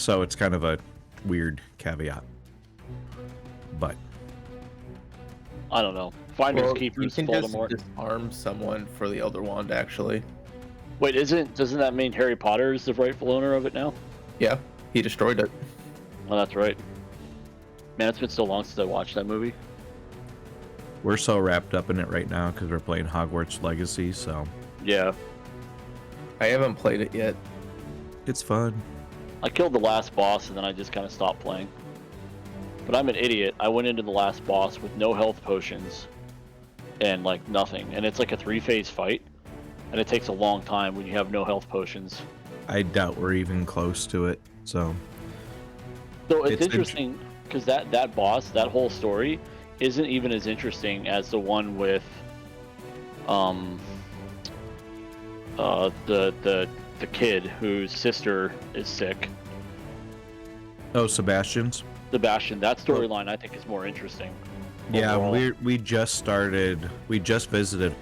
So it's kind of a weird caveat. But I don't know. Finders Well, keepers, you can just Voldemort. disarm someone for the Elder Wand, actually. Wait, doesn't that mean Harry Potter is the rightful owner of it now? Yeah, he destroyed it. Oh, that's right. Man, it's been so long since I watched that movie. we're so wrapped up in it right now because we're playing Hogwarts Legacy, so Yeah. I haven't played it yet. it's fun. I killed the last boss and then I just kind of stopped playing. But I'm an idiot. I went into the last boss with no health potions and like nothing. And it's like a 3-phase fight. And it takes a long time when you have no health potions. I doubt we're even close to it, so So it's It's interesting because that boss, that whole story, isn't even as interesting as the one with the kid whose sister is sick. Oh, Sebastian's? Sebastian, that storyline I think is more interesting. Yeah, overall. we just visited.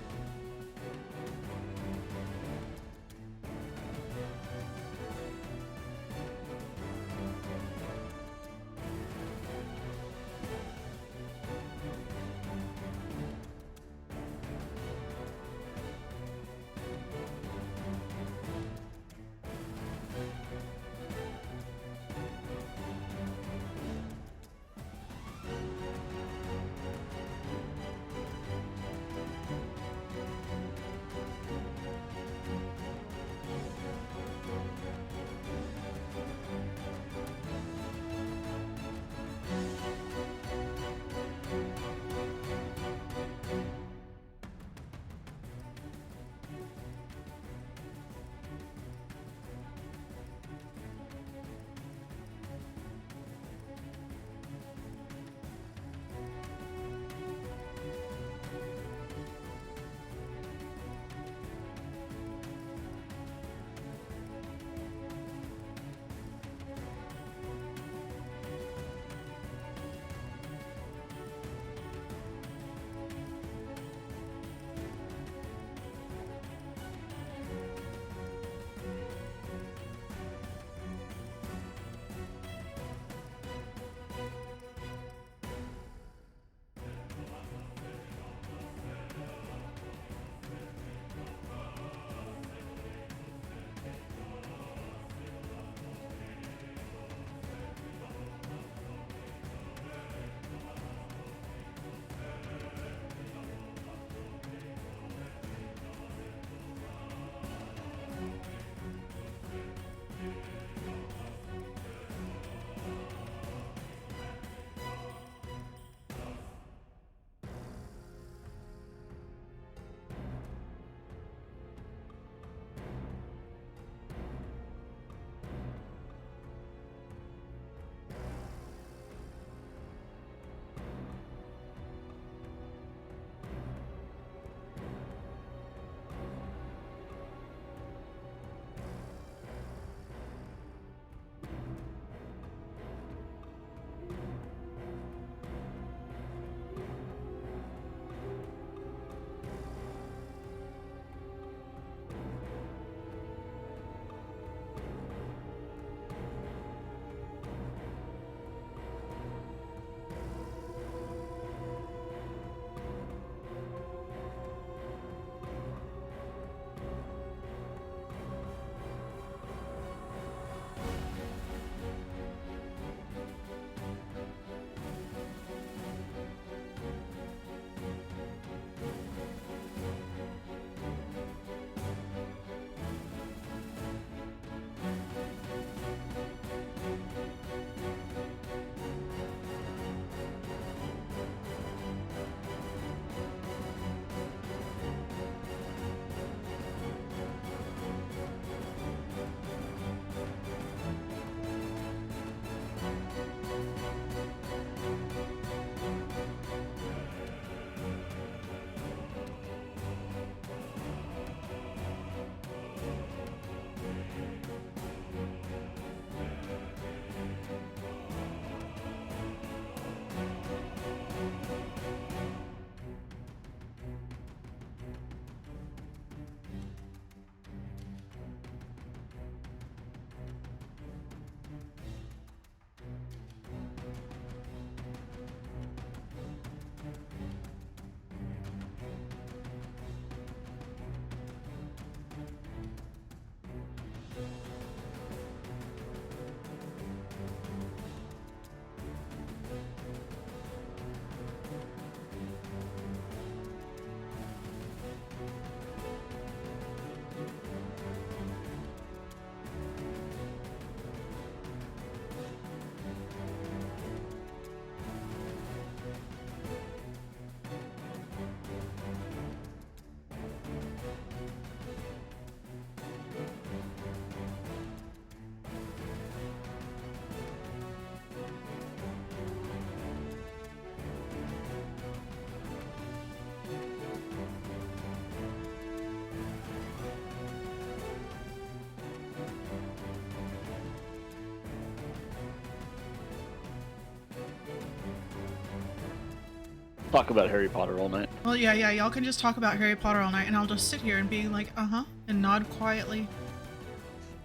talk about Harry Potter all night. Well, yeah, y'all can just talk about Harry Potter all night, and I'll just sit here and be like, uh-huh, and nod quietly.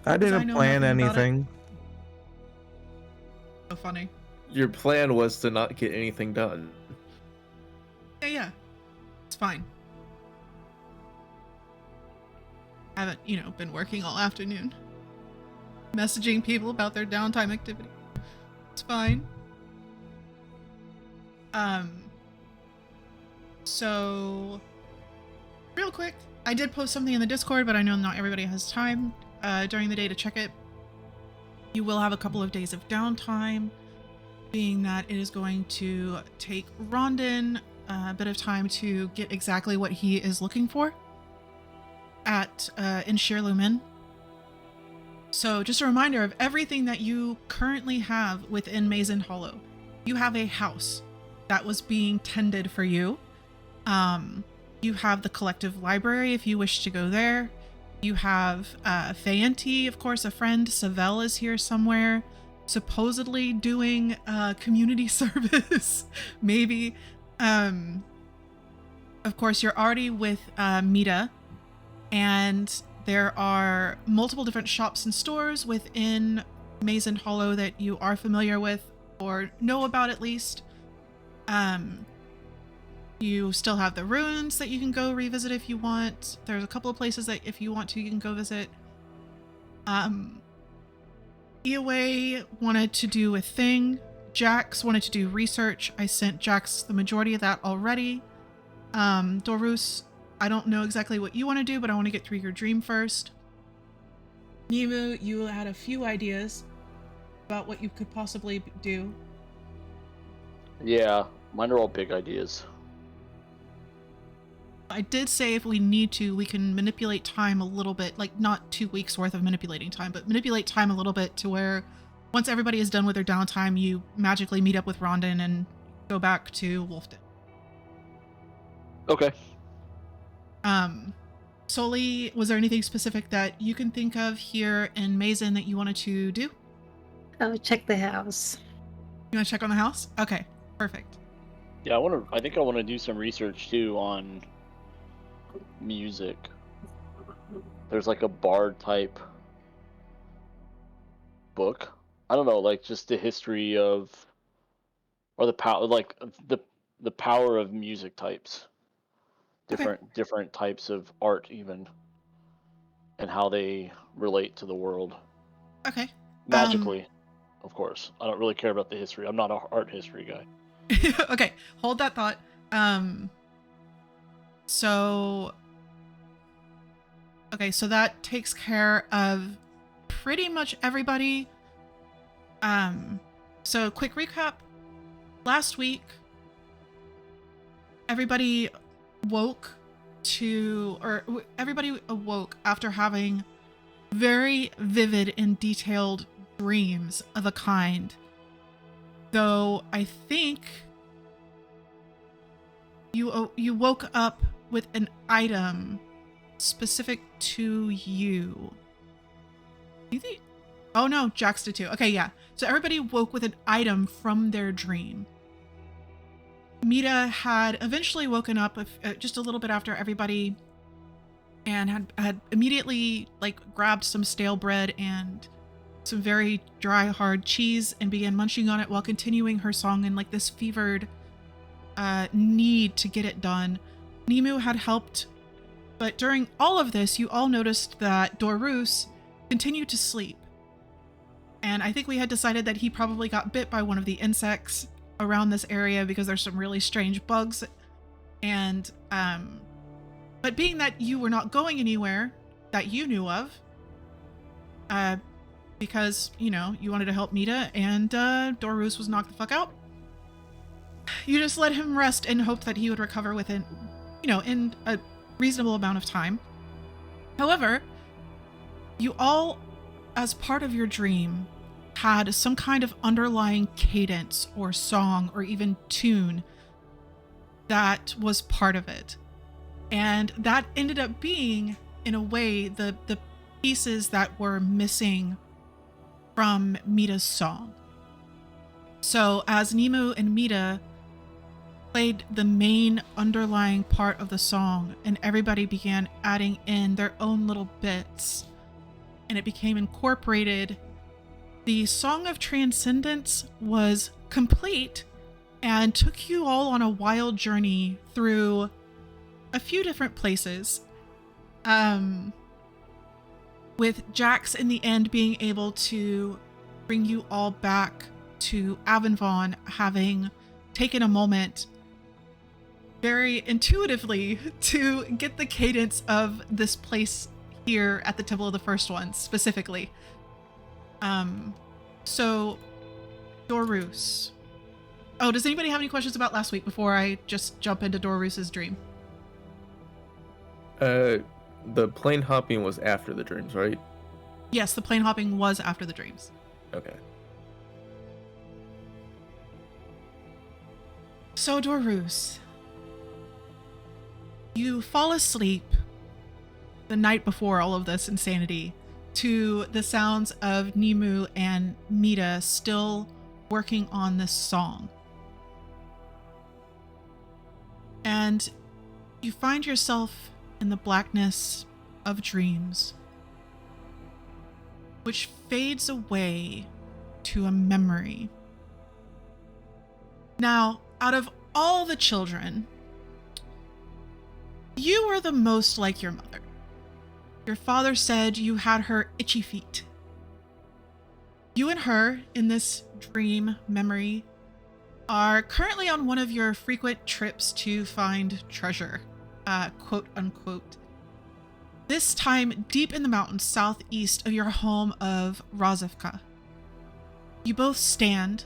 I didn't know plan nothing about it. anything. So funny. Your plan was to not get anything done. Yeah. It's fine. I haven't, been working all afternoon. Messaging people about their downtime activity. It's fine. So real quick, I did post something in the Discord, but I know not everybody has time during the day to check it. You will have a couple of days of downtime, being that it is going to take Rondon a bit of time to get exactly what he is looking for in Sheerlumen. So just a reminder of everything that you currently have within Mazen Hollow. You have a house that was being tended for you. You have the collective library if you wish to go there. You have Feyanti, of course, a friend. Savell is here somewhere, supposedly doing community service, maybe. Of course, you're already with Mita, and there are multiple different shops and stores within Mazen Hollow that you are familiar with or know about at least. You still have the ruins that you can go revisit if you want. There's a couple of places that if you want to, you can go visit. EOA wanted to do a thing. Jax wanted to do research. I sent Jax the majority of that already. Dorus, I don't know exactly what you want to do, but I want to get through your dream first. Nimu, you had a few ideas about what you could possibly do. Yeah, mine are all big ideas. I did say if we need to, we can manipulate time a little bit, like not 2 weeks worth of manipulating time, but manipulate time a little bit to where once everybody is done with their downtime, you magically meet up with Rondon and go back to Wolfden. Okay. Soli, was there anything specific that you can think of here in Mazen that you wanted to do? Oh, check the house. You want to check on the house? Okay, perfect. Yeah, I think I want to do some research too on music. There's like a bard type book. I don't know, like just the history of, or the power, like the power of music types. Different types of art even, and how they relate to the world. Okay. Magically, of course. I don't really care about the history. I'm not an art history guy. Okay, hold that thought. So that takes care of pretty much everybody. So quick recap. Last week, everybody everybody awoke after having very vivid and detailed dreams of a kind. Though I think you woke up with an item specific to you. You think? Oh no, Jax did too. Okay, yeah. So everybody woke with an item from their dream. Mita had eventually woken up just a little bit after everybody, and had immediately grabbed some stale bread and some very dry, hard cheese and began munching on it while continuing her song in this fevered need to get it done. Nimu had helped, but during all of this, you all noticed that Dorus continued to sleep. And I think we had decided that he probably got bit by one of the insects around this area because there's some really strange bugs. And, but being that you were not going anywhere that you knew of, because, you wanted to help Mita and Dorus was knocked the fuck out, you just let him rest and hoped that he would recover within, in a reasonable amount of time. However, you all, as part of your dream, had some kind of underlying cadence or song or even tune that was part of it. And that ended up being, in a way, the pieces that were missing from Mita's song. So as Nimu and Mita played the main underlying part of the song, and everybody began adding in their own little bits, and it became incorporated. The Song of Transcendence was complete and took you all on a wild journey through a few different places. With Jax in the end being able to bring you all back to Avenvon, having taken a moment very intuitively to get the cadence of this place here at the Temple of the First One specifically. So Dorus. Oh, does anybody have any questions about last week before I just jump into Dorus's dream? The plane hopping was after the dreams, right? Yes, the plane hopping was after the dreams. Okay. So Dorus, you fall asleep the night before all of this insanity to the sounds of Nimu and Mita still working on this song. And you find yourself in the blackness of dreams, which fades away to a memory. Now, out of all the children, you are the most like your mother. Your father said you had her itchy feet. You and her, in this dream memory, are currently on one of your frequent trips to find treasure, quote unquote. This time deep in the mountains southeast of your home of Razivka. You both stand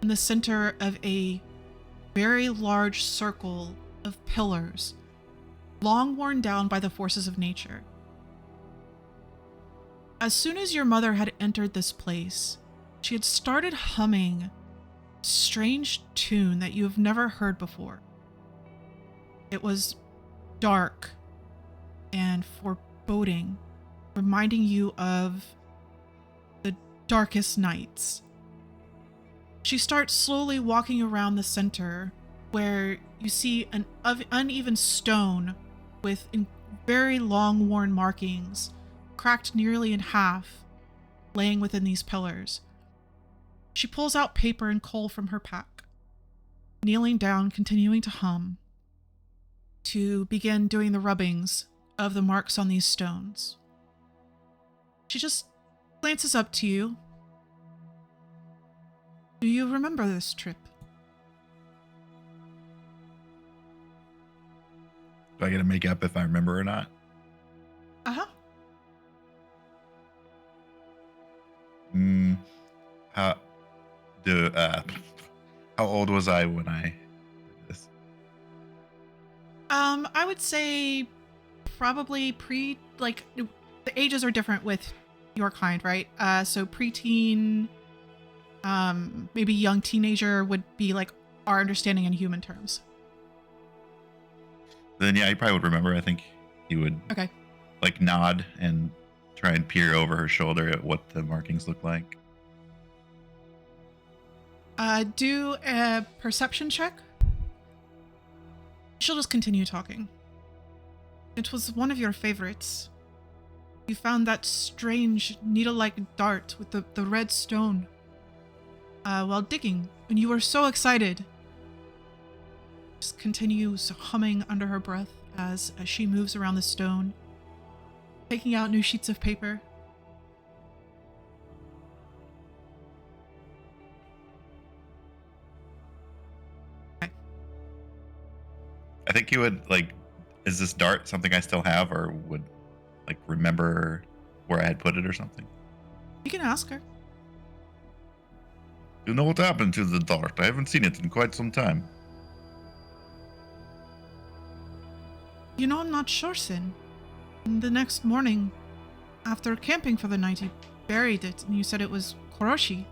in the center of a very large circle of pillars, long worn down by the forces of nature. As soon as your mother had entered this place, she had started humming a strange tune that you have never heard before. It was dark and foreboding, reminding you of the darkest nights. She starts slowly walking around the center, where you see an uneven stone with very long worn markings, cracked nearly in half, laying within these pillars. She pulls out paper and coal from her pack, kneeling down, continuing to hum, to begin doing the rubbings of the marks on these stones. She just glances up to you. Do you remember this trip? Do I get to make up if I remember or not? Uh-huh. How old was I when I did this? I would say probably the ages are different with your kind, right? So preteen, maybe young teenager would be like our understanding in human terms. Then yeah, he probably would remember. I think he would Okay. like nod and try and peer over her shoulder at what the markings look like. Do a perception check. She'll just continue talking. It was one of your favorites. You found that strange needle-like dart with the red stone while digging, and you were so excited. Just continues humming under her breath as she moves around the stone, taking out new sheets of paper. I think he would like. Is this dart something I still have, or would like remember where I had put it or something? You can ask her. You know what happened to the dart? I haven't seen it in quite some time. You know, I'm not sure, Sin. The next morning, after camping for the night, you buried it, and you said it was Koroshi.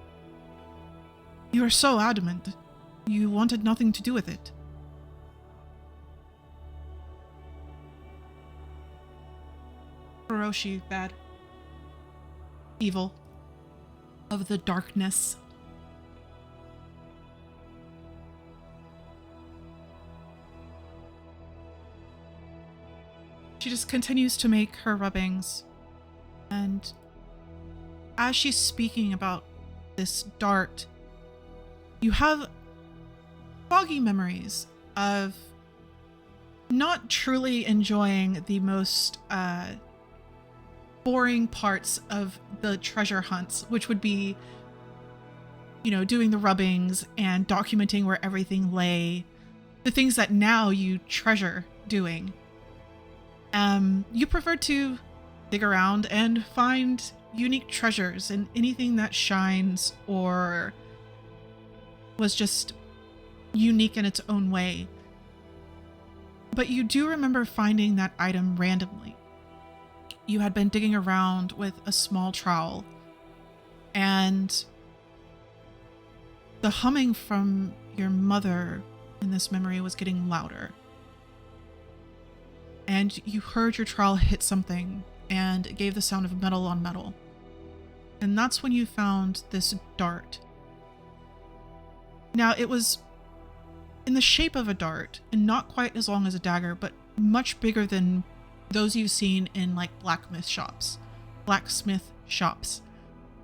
You were so adamant. You wanted nothing to do with it. Koroshi, bad. Evil. Of the darkness. She just continues to make her rubbings. And as she's speaking about this dart, you have foggy memories of not truly enjoying the most boring parts of the treasure hunts, which would be, you know, doing the rubbings and documenting where everything lay, the things that now you treasure doing. You prefer to dig around and find unique treasures and anything that shines or was just unique in its own way. But you do remember finding that item randomly. You had been digging around with a small trowel, and the humming from your mother in this memory was getting louder. And you heard your trowel hit something, and it gave the sound of metal on metal. And that's when you found this dart. Now, it was in the shape of a dart, and not quite as long as a dagger, but much bigger than those you've seen in like blacksmith shops.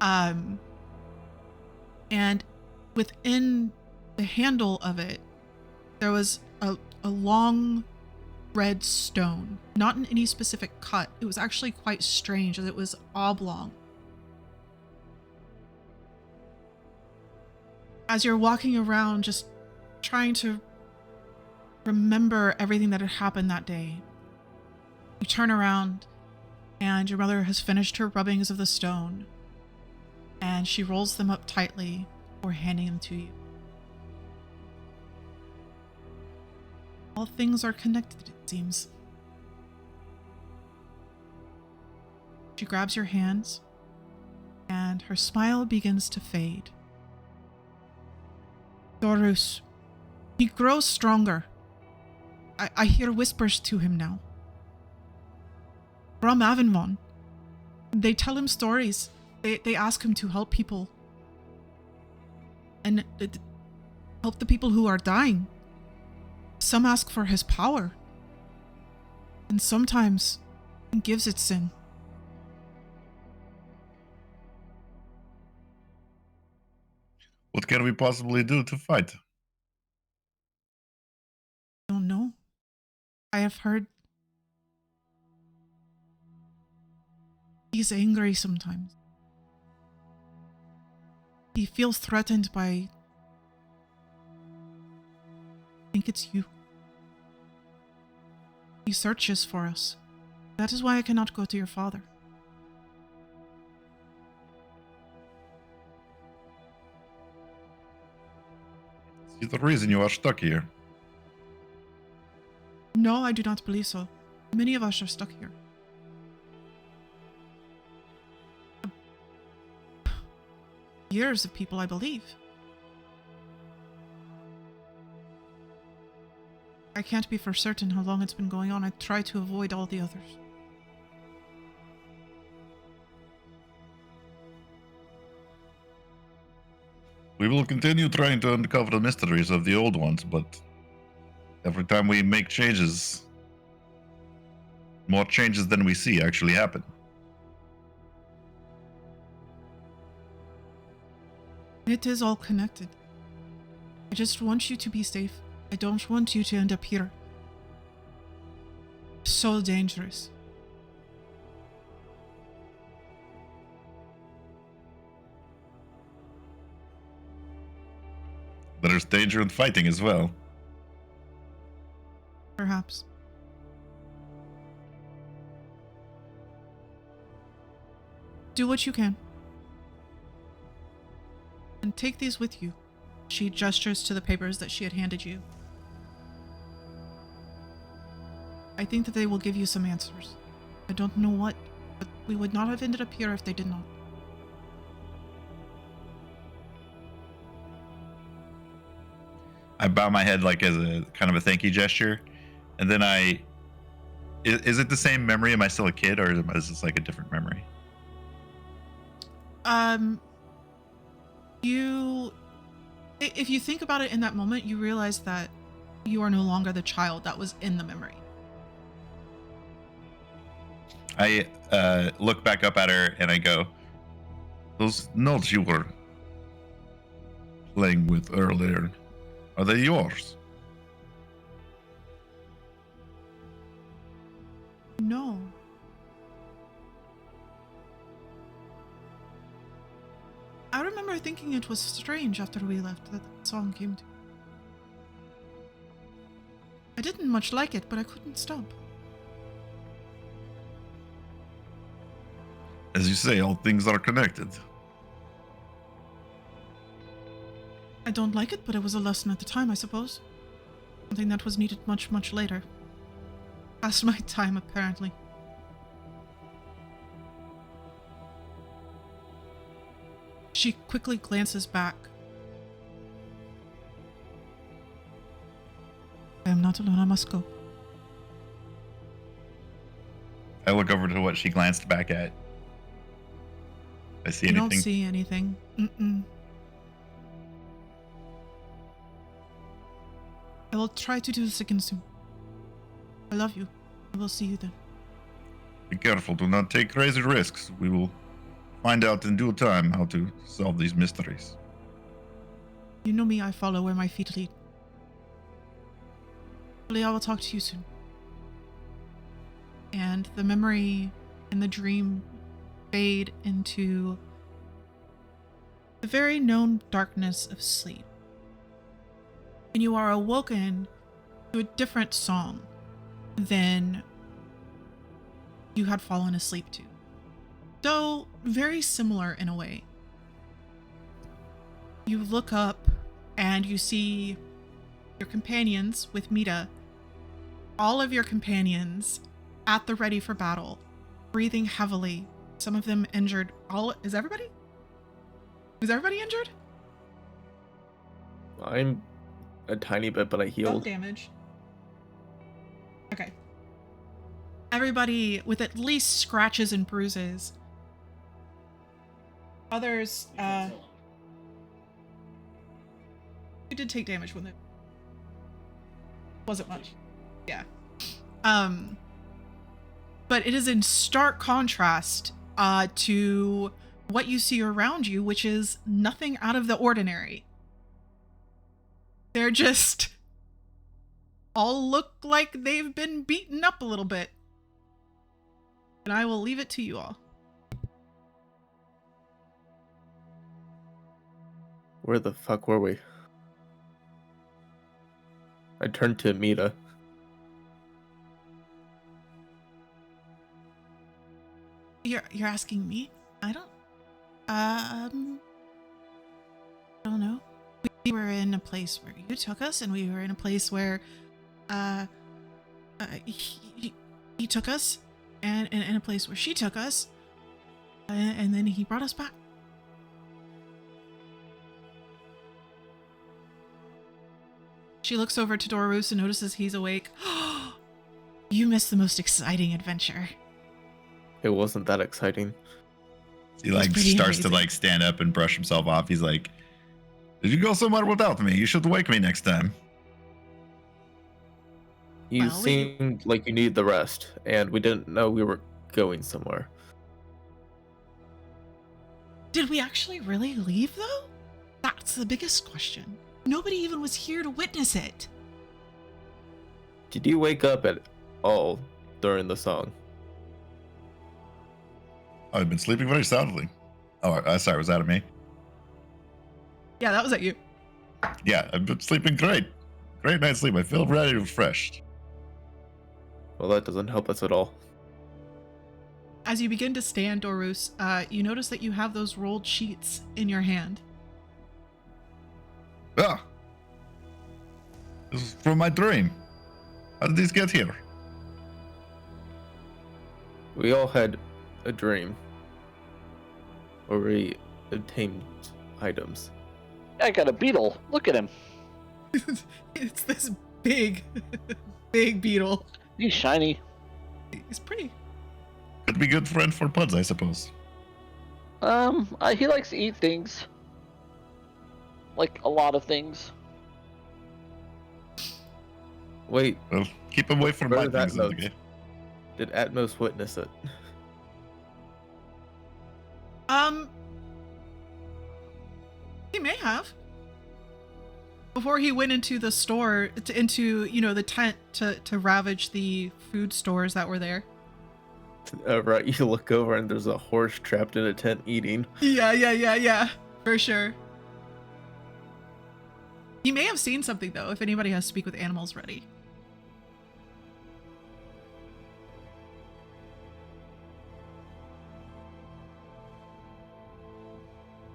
And within the handle of it, there was a long red stone, not in any specific cut. It was actually quite strange, as it was oblong. As you're walking around, just trying to remember everything that had happened that day, you turn around and your mother has finished her rubbings of the stone, and she rolls them up tightly before handing them to you. All things are connected, it seems. She grabs your hands, and her smile begins to fade. Dorus, he grows stronger. I hear whispers to him now. From Avonvon. They tell him stories. They ask him to help people. And help the people who are dying. Some ask for his power. And sometimes he gives it sin. What can we possibly do to fight? I don't know. I have heard he's angry sometimes. He feels threatened by, I think it's you. He searches for us. That is why I cannot go to your father. Is the reason you are stuck here? No, I do not believe so. Many of us are stuck here. Years of people, I believe. I can't be for certain how long it's been going on. I try to avoid all the others. We will continue trying to uncover the mysteries of the old ones, but every time we make changes, more changes than we see actually happen. It is all connected. I just want you to be safe. I don't want you to end up here. So dangerous. There's danger in fighting as well. Perhaps. Do what you can. And take these with you. She gestures to the papers that she had handed you. I think that they will give you some answers. I don't know what, but we would not have ended up here if they did not. I bow my head like as a kind of a thank you gesture, and then is it the same memory? Am I still a kid, or is this like a different memory? If you think about it in that moment, you realize that you are no longer the child that was in the memory. I look back up at her and I go, those notes you were playing with earlier, are they yours? No. I remember thinking it was strange after we left that the song came to. I didn't much like it, but I couldn't stop. As you say, all things are connected. I don't like it, but it was a lesson at the time, I suppose. Something that was needed much, much later. Past my time, apparently. She quickly glances back. I am not alone, I must go. I look over to what she glanced back at. I see You anything? don't see anything. Mm-mm. I will try to do this again soon. I love you. I will see you then. Be careful. Do not take crazy risks. We will find out in due time how to solve these mysteries. You know me, I follow where my feet lead. Hopefully I will talk to you soon. And the memory and the dream fade into the very known darkness of sleep. And you are awoken to a different song than you had fallen asleep to. Though very similar in a way. You look up and you see your companions with Mita. All of your companions at the ready for battle, breathing heavily. Some of them injured. Is everybody? Is everybody injured? I'm a tiny bit, but I No healed. damage. Okay. Everybody with at least scratches and bruises. Others, you did take damage with it. Wasn't much. Yeah. But it is in stark contrast to what you see around you, which is nothing out of the ordinary. They're just all look like they've been beaten up a little bit. And I will leave it to you all. Where the fuck were we? I turned to Mita. You're asking me? I don't know. We were in a place where you took us, and we were in a place where he took us, and in a place where she took us, and then he brought us back. She looks over to Dorus and notices he's awake. You missed the most exciting adventure. It wasn't that exciting. He like pretty starts to amazing. like stand up and brush himself off. He's like, "Did you go somewhere without me? You should wake me next time." You Well, we- seemed like you needed the rest, and we didn't know we were going somewhere. Did we actually really leave, though? That's the biggest question. Nobody even was here to witness it. Did you wake up at all during the song? I've been sleeping very soundly. Oh, sorry, was that me? Yeah, that was at you. Yeah, I've been sleeping great. Great night's sleep. I feel ready and refreshed. Well, that doesn't help us at all. As you begin to stand, Dorus, you notice that you have those rolled sheets in your hand. Ah! This is from my dream. How did these get here? We all had a dream where we obtained items. I got a beetle. Look at him. It's this big, big beetle. He's shiny. He's pretty. Could be good friend for Puds, I suppose. He likes to eat things. Like a lot of things. Wait, Well, keep him away from Where my did that things in the note? game. Did Atmos witness it? He may have. Before he went into the store, into the tent to ravage the food stores that were there. Right, you look over and there's a horse trapped in a tent eating. Yeah, for sure. He may have seen something though. If anybody has Speak with Animals ready.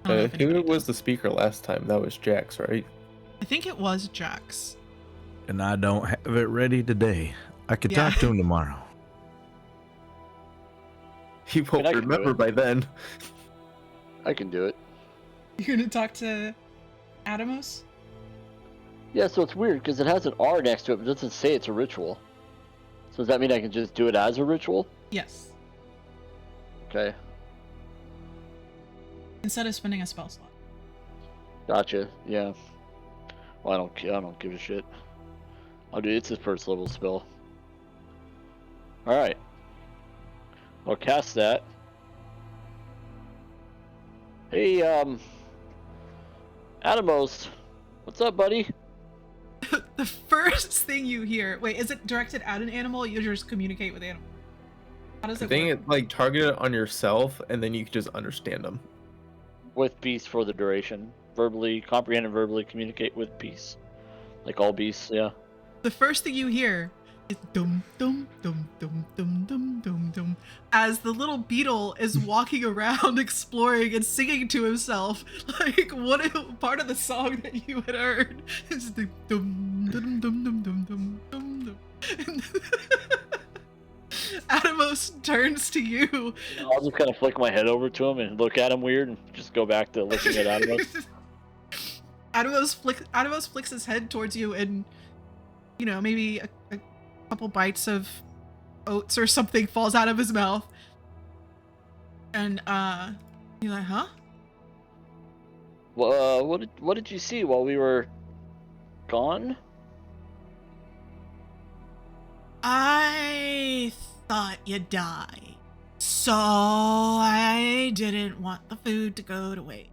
I don't know if Who anybody was does. the speaker last time? That was Jax, right? I think it was Jax. And I don't have it ready today. I could Yeah. talk to him tomorrow. He won't I can do remember it. by then. I can do it. You're gonna talk to Adamos? Yeah, so it's weird because it has an R next to it, but it doesn't say it's a ritual. So does that mean I can just do it as a ritual? Yes. Okay, Instead of spending a spell slot. gotcha. Yeah. Well, I don't give a shit. I'll do it's his first level spell. All right. I'll cast that. Hey, Adamos, what's up, buddy? The first thing you hear. Wait, is it directed at an animal? You just communicate with animals. How does I it think work? it like targeted on yourself, and then you can just understand them. With beasts for the duration. Verbally comprehend and verbally communicate with beasts. Like all beasts, yeah. The first thing you hear is dum dum dum dum dum dum dum dum as the little beetle is walking around exploring and singing to himself. Like what part of the song that you had heard is the dum dum dum dum dum dum dum dum. And Adamos turns to you. I'll just kind of flick my head over to him and look at him weird and just go back to looking at Adamos. Adamos flicks his head towards you and maybe a couple bites of oats or something falls out of his mouth. And you're like, huh? Well, what did you see while we were gone? I thought you'd die. So I didn't want the food to go to waste.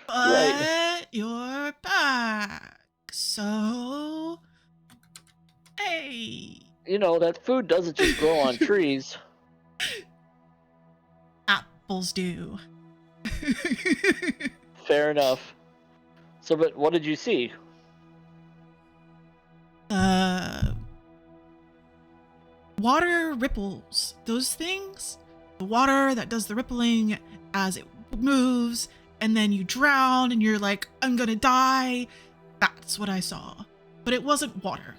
But you're back. So hey. You know, that food doesn't just grow on trees. Apples do. Fair enough. So, but what did you see? Water ripples. Those things. The water that does the rippling as it moves, and then you drown and you're like, I'm gonna die. That's what I saw. But it wasn't water.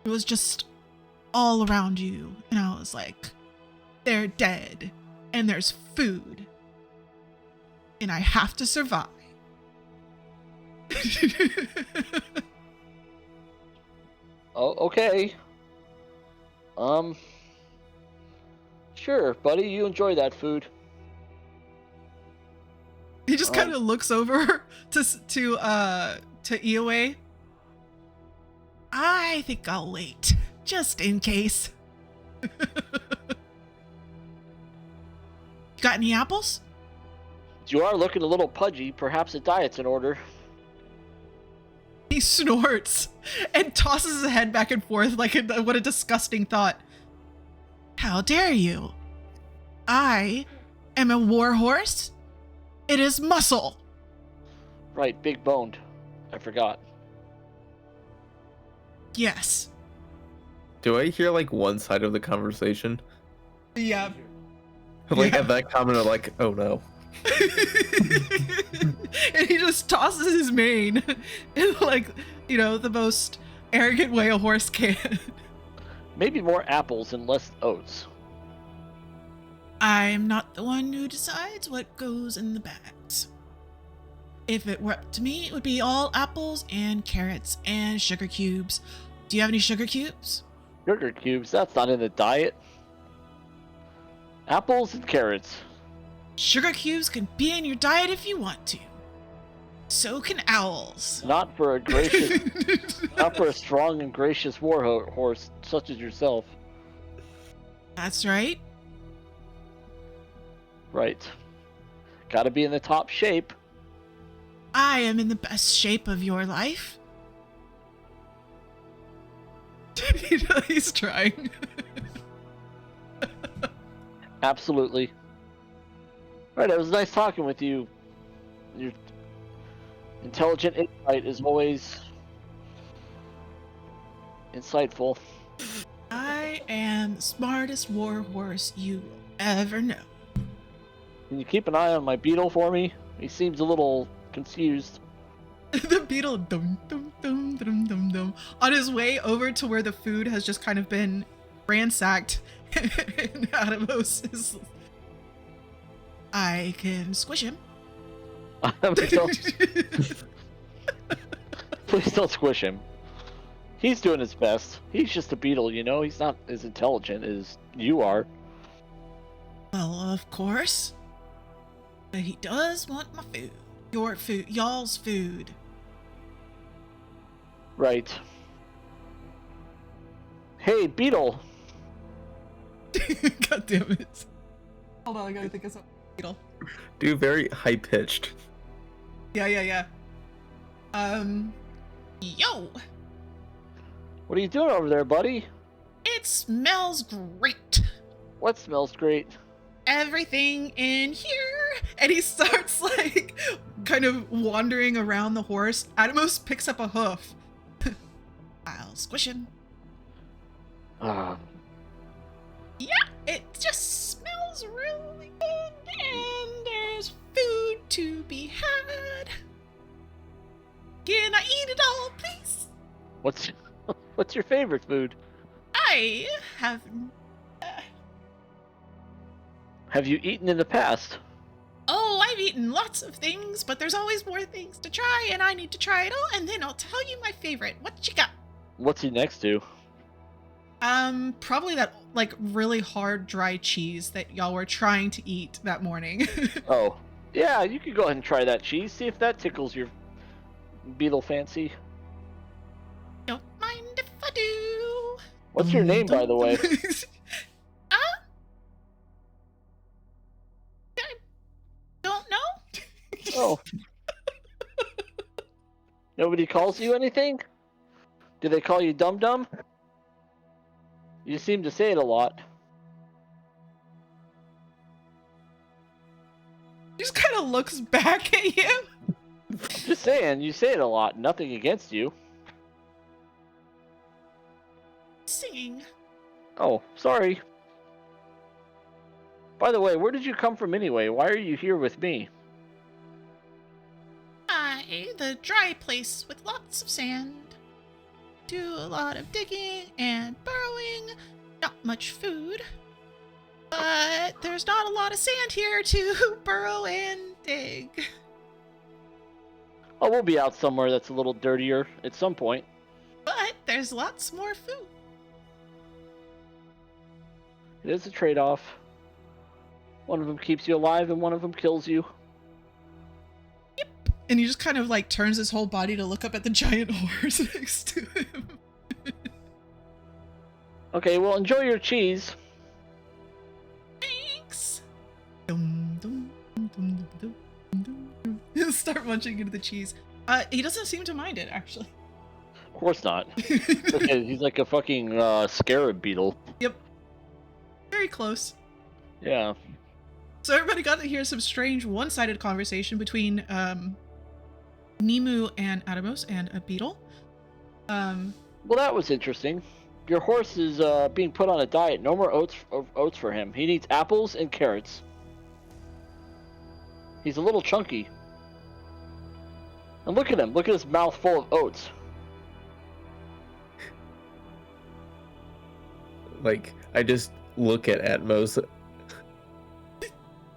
It was just all around you. And I was like, they're dead. And there's food. And I have to survive. Oh, okay. Sure, buddy, you enjoy that food. He just kind of looks over to Eoway. I think I'll wait, just in case. You got any apples? You are looking a little pudgy. Perhaps a diet's in order. He snorts and tosses his head back and forth like what a disgusting thought. How dare you? I am a war horse. It is muscle. Right, big boned. I forgot. Yes. Do I hear like one side of the conversation? Yeah. Like Yeah. at that comment of like, oh no. And he just tosses his mane in like, the most arrogant way a horse can. Maybe more apples and less oats. I'm not the one who decides what goes in the bags. If it were up to me, it would be all apples and carrots and sugar cubes. Do you have any sugar cubes? Sugar cubes, that's not in the diet. Apples and carrots. Sugar cubes can be in your diet if you want to. So can owls. Not for a gracious, not for a strong and gracious horse such as yourself. That's right. Right. Gotta be in the top shape. I am in the best shape of your life. He's trying. Absolutely. Right, it was nice talking with you. Your intelligent insight is always insightful. I am the smartest war horse you will ever know. Can you keep an eye on my beetle for me? He seems a little confused. The beetle dum dum dum dum dum dum on his way over to where the food has just kind of been ransacked. And Adamos is, I can squish him. Please don't squish him. He's doing his best. He's just a beetle, you know? He's not as intelligent as you are. Well, of course. But he does want my food. Your food. Y'all's food. Right. Hey, beetle. God damn it. Hold on, I gotta think of something. Beetle. Dude, very high pitched. Yeah. Yo! What are you doing over there, buddy? It smells great. What smells great? Everything in here. And he starts like kind of wandering around the horse. Adamos picks up a hoof. I'll squish him. Yeah, it just smells really good and there's food to be had. Can I eat it all, please? What's your favorite food? I have... Have you eaten in the past? Oh, I've eaten lots of things, but there's always more things to try, and I need to try it all, and then I'll tell you my favorite. What you got? What's he next to? Probably that, like, really hard dry cheese that y'all were trying to eat that morning. Oh, yeah, you could go ahead and try that cheese. See if that tickles your beetle fancy. Don't mind if I do. What's your name, by the way? I don't know. Oh. Nobody calls you anything? Do they call you Dum Dum? You seem to say it a lot. He just kind of looks back at you. Just saying, you say it a lot. Nothing against you. Singing. Oh, sorry. By the way, where did you come from anyway? Why are you here with me? The dry place with lots of sand. Do a lot of digging and burrowing. Not much food. But there's not a lot of sand here to burrow and dig. Oh, we'll be out somewhere that's a little dirtier at some point. But there's lots more food. It is a trade-off. One of them keeps you alive and one of them kills you. And he just kind of like turns his whole body to look up at the giant horse next to him. Okay, well, enjoy your cheese. Thanks. Dum, dum, dum, dum, dum, dum, dum. He'll start munching into the cheese. He doesn't seem to mind it, actually. Of course not. Okay, he's like a fucking scarab beetle. Yep. Very close. Yeah. So everybody got to hear some strange one-sided conversation between Nimu and Adamos and a beetle. Well, that was interesting. Your horse is being put on a diet. No more oats for him. He needs apples and carrots. He's a little chunky. And look at him. Look at his mouth full of oats. Like, I just look at Atmos.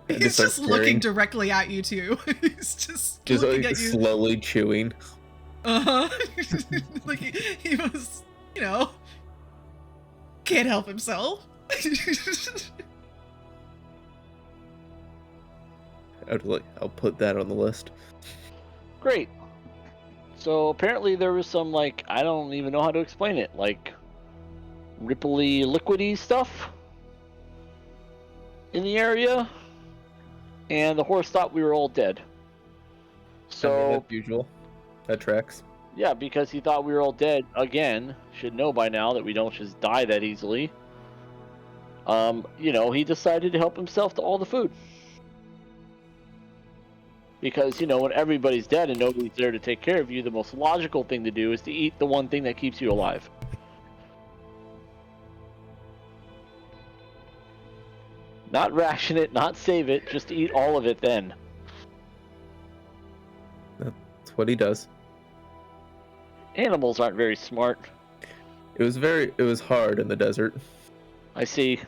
He's just looking directly at you too. He's just looking like at you. slowly chewing. Like he was, you know, can't help himself. I'll put that on the list. Great. So apparently there was some, like, I don't even know how to explain it, like ripply liquidy stuff in the area, and the horse thought we were all dead. So that's usual. That tracks. yeah, because he thought we were all dead again. Should know by now that we don't just die that easily. He decided to help himself to all the food. Because, when everybody's dead and nobody's there to take care of you, the most logical thing to do is to eat the one thing that keeps you alive. Not ration it, not save it, just eat all of it then. That's what he does. Animals aren't very smart. It was hard in the desert. I see.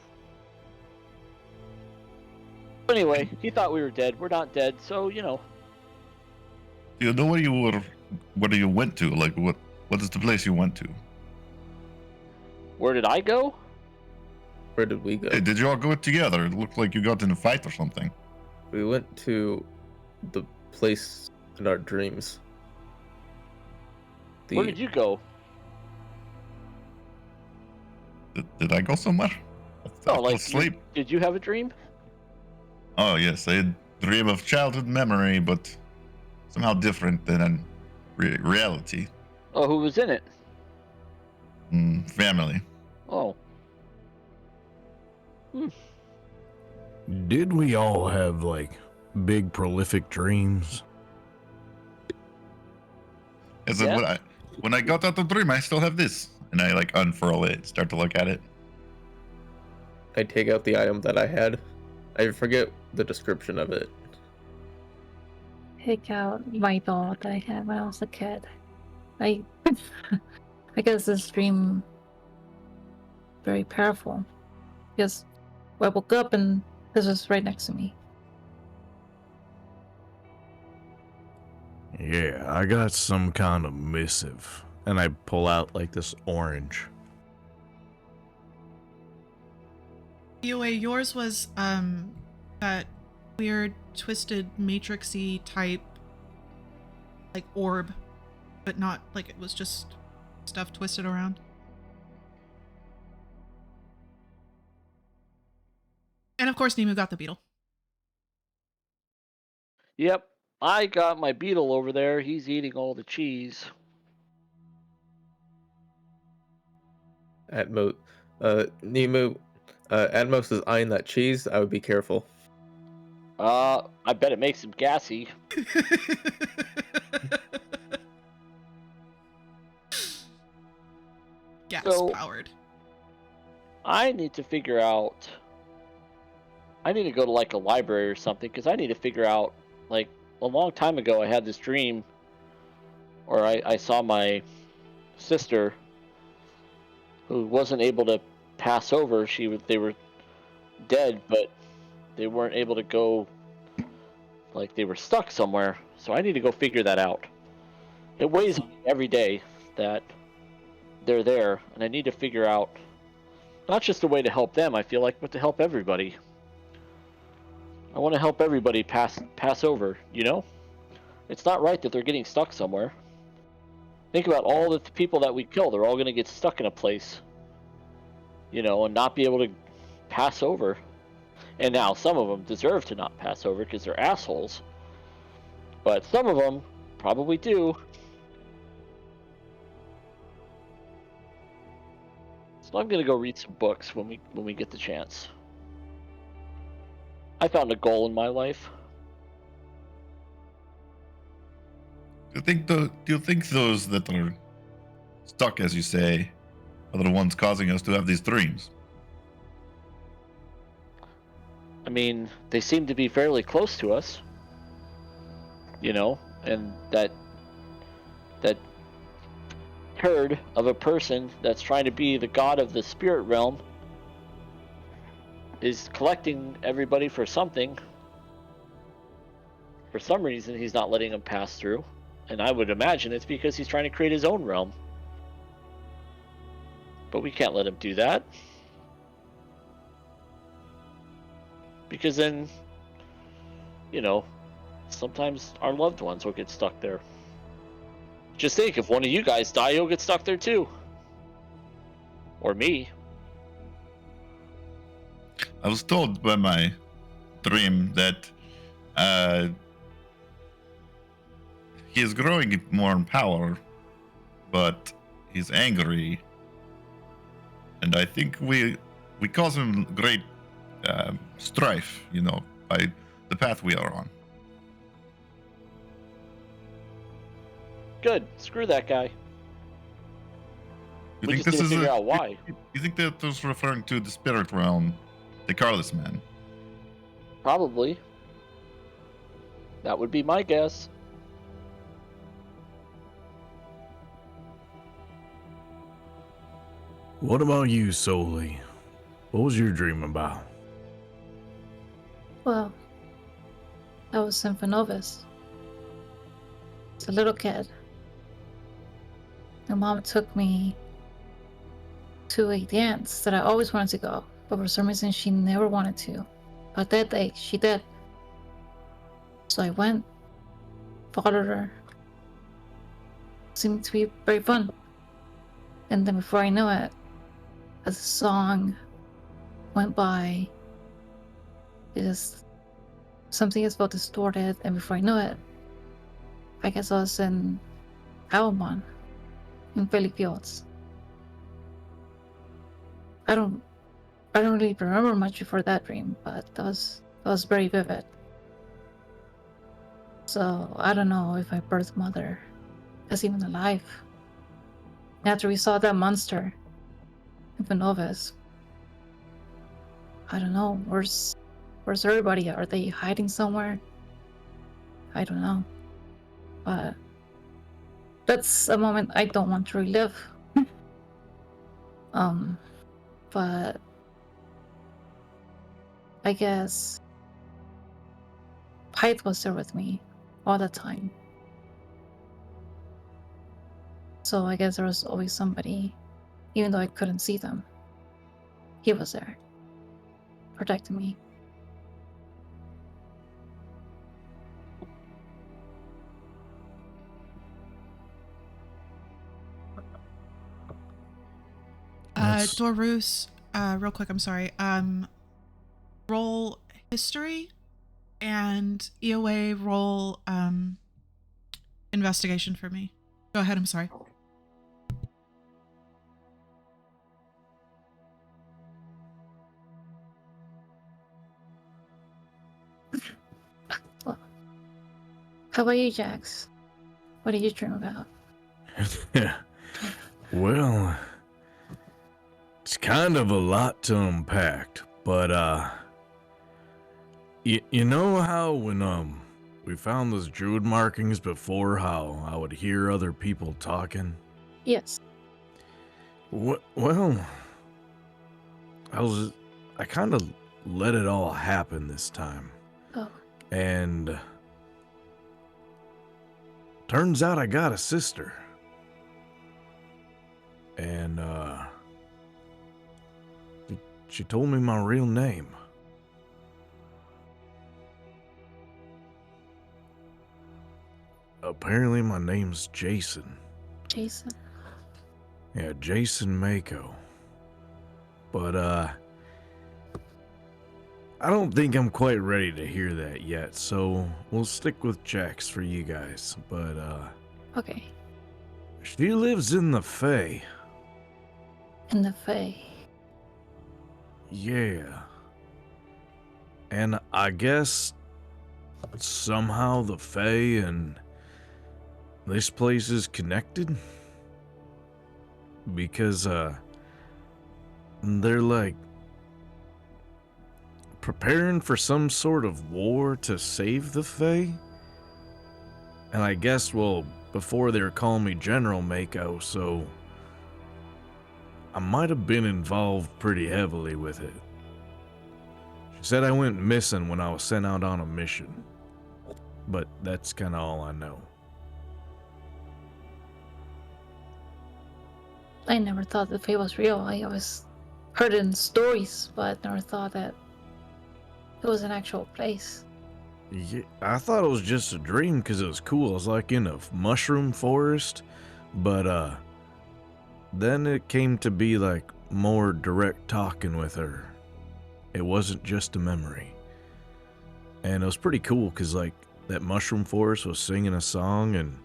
Anyway, he thought we were dead. We're not dead, so, Do you know where you went to? Like, what is the place you went to? Where did I go? Where did we go? Hey, did you all go together? It looked like you got in a fight or something. We went to the place in our dreams. Where did you go? Did I go somewhere? I fell asleep. Did you have a dream? Oh yes, I had a dream of childhood memory, but somehow different than in reality. Oh, who was in it? Family. Oh. Did we all have, like, big prolific dreams? As in, Yeah. when I got out of the dream, I still have this, and I like unfurl it, start to look at it. I take out the item that I had. I forget the description of it. Take out my doll that I had when I was a kid. I guess this dream very powerful. Because I woke up and this was right next to me. Yeah, I got some kind of missive. And I pull out, like, this orange. BOA, yours was that weird twisted matrixy type like orb, but not like it was just stuff twisted around. And of course Nemu got the beetle. Yep. I got my beetle over there. He's eating all the cheese. Nemu, Atmos is eyeing that cheese. I would be careful. I bet it makes him gassy. Gas So- powered. I need to figure out. I need to go to like a library or something because I need to figure out. Like a long time ago, I had this dream, or I saw my sister, who wasn't able to pass over. They were dead, but they weren't able to go. Like they were stuck somewhere. So I need to go figure that out. It weighs on me every day that they're there, and I need to figure out. Not just a way to help them, I feel like, but to help everybody. I want to help everybody pass over, It's not right that they're getting stuck somewhere. Think about all the people that we kill. They're all going to get stuck in a place, and not be able to pass over. And now some of them deserve to not pass over because they're assholes. But some of them probably do. So I'm gonna go read some books when we get the chance. I found a goal in my life. Do you think those that are stuck, as you say, are the ones causing us to have these dreams? I mean, they seem to be fairly close to us. And that turd of a person that's trying to be the god of the spirit realm is collecting everybody for something. For some reason, he's not letting them pass through. And I would imagine it's because he's trying to create his own realm. But we can't let him do that. Because then, sometimes our loved ones will get stuck there. Just think, if one of you guys die, you'll get stuck there too. Or me. I was told by my dream that he is growing more in power, but he's angry, and I think we cause him great strife, by the path we are on. Good. Screw that guy. You We think just this need to is figure out why. You think that was referring to the spirit realm, the Carless man? Probably. That would be my guess. What about you, Soli? What was your dream about? Well, I was Symphonobis. As a little kid. My mom took me to a dance that I always wanted to go, but for some reason she never wanted to. But that day, she did. So I went, followed her. Seemed to be very fun. And then before I knew it, as the song went by, something just felt distorted, and before I knew it, I guess I was in Almon, in Philly Fields. I don't really remember much before that dream, but that was very vivid. So I don't know if my birth mother is even alive. After we saw that monster in Venovis, I don't know, where's everybody? Are they hiding somewhere? I don't know. But that's a moment I don't want to relive. But I guess Pyth was there with me all the time. So I guess there was always somebody, even though I couldn't see them. He was there, protecting me. That's- Dorus, real quick, I'm sorry. Roll history, and EOA roll investigation for me. Go ahead, I'm sorry. How about you, Jax? What did you dream about? Well, it's kind of a lot to unpack, but you know how when we found those druid markings before, how I would hear other people talking? Yes. Well, I kind of let it all happen this time. Oh. And turns out I got a sister. And she told me my real name. Apparently my name's Jason. Jason. Yeah, Jason Mako. But I don't think I'm quite ready to hear that yet, so we'll stick with Jax for you guys. But Okay. she lives in the Fae. In the Fae. Yeah. And I guess somehow the Fae and this place is connected? Because they're like preparing for some sort of war to save the Fae? And I guess, well, before they were calling me General Mako, so I might have been involved pretty heavily with it. She said I went missing when I was sent out on a mission. But that's kind of all I know. I never thought the Fae was real. I always heard it in stories, but never thought that it was an actual place. Yeah, I thought it was just a dream because it was cool. It was like in a mushroom forest, but then it came to be like more direct talking with her. It wasn't just a memory. And it was pretty cool because like that mushroom forest was singing a song, and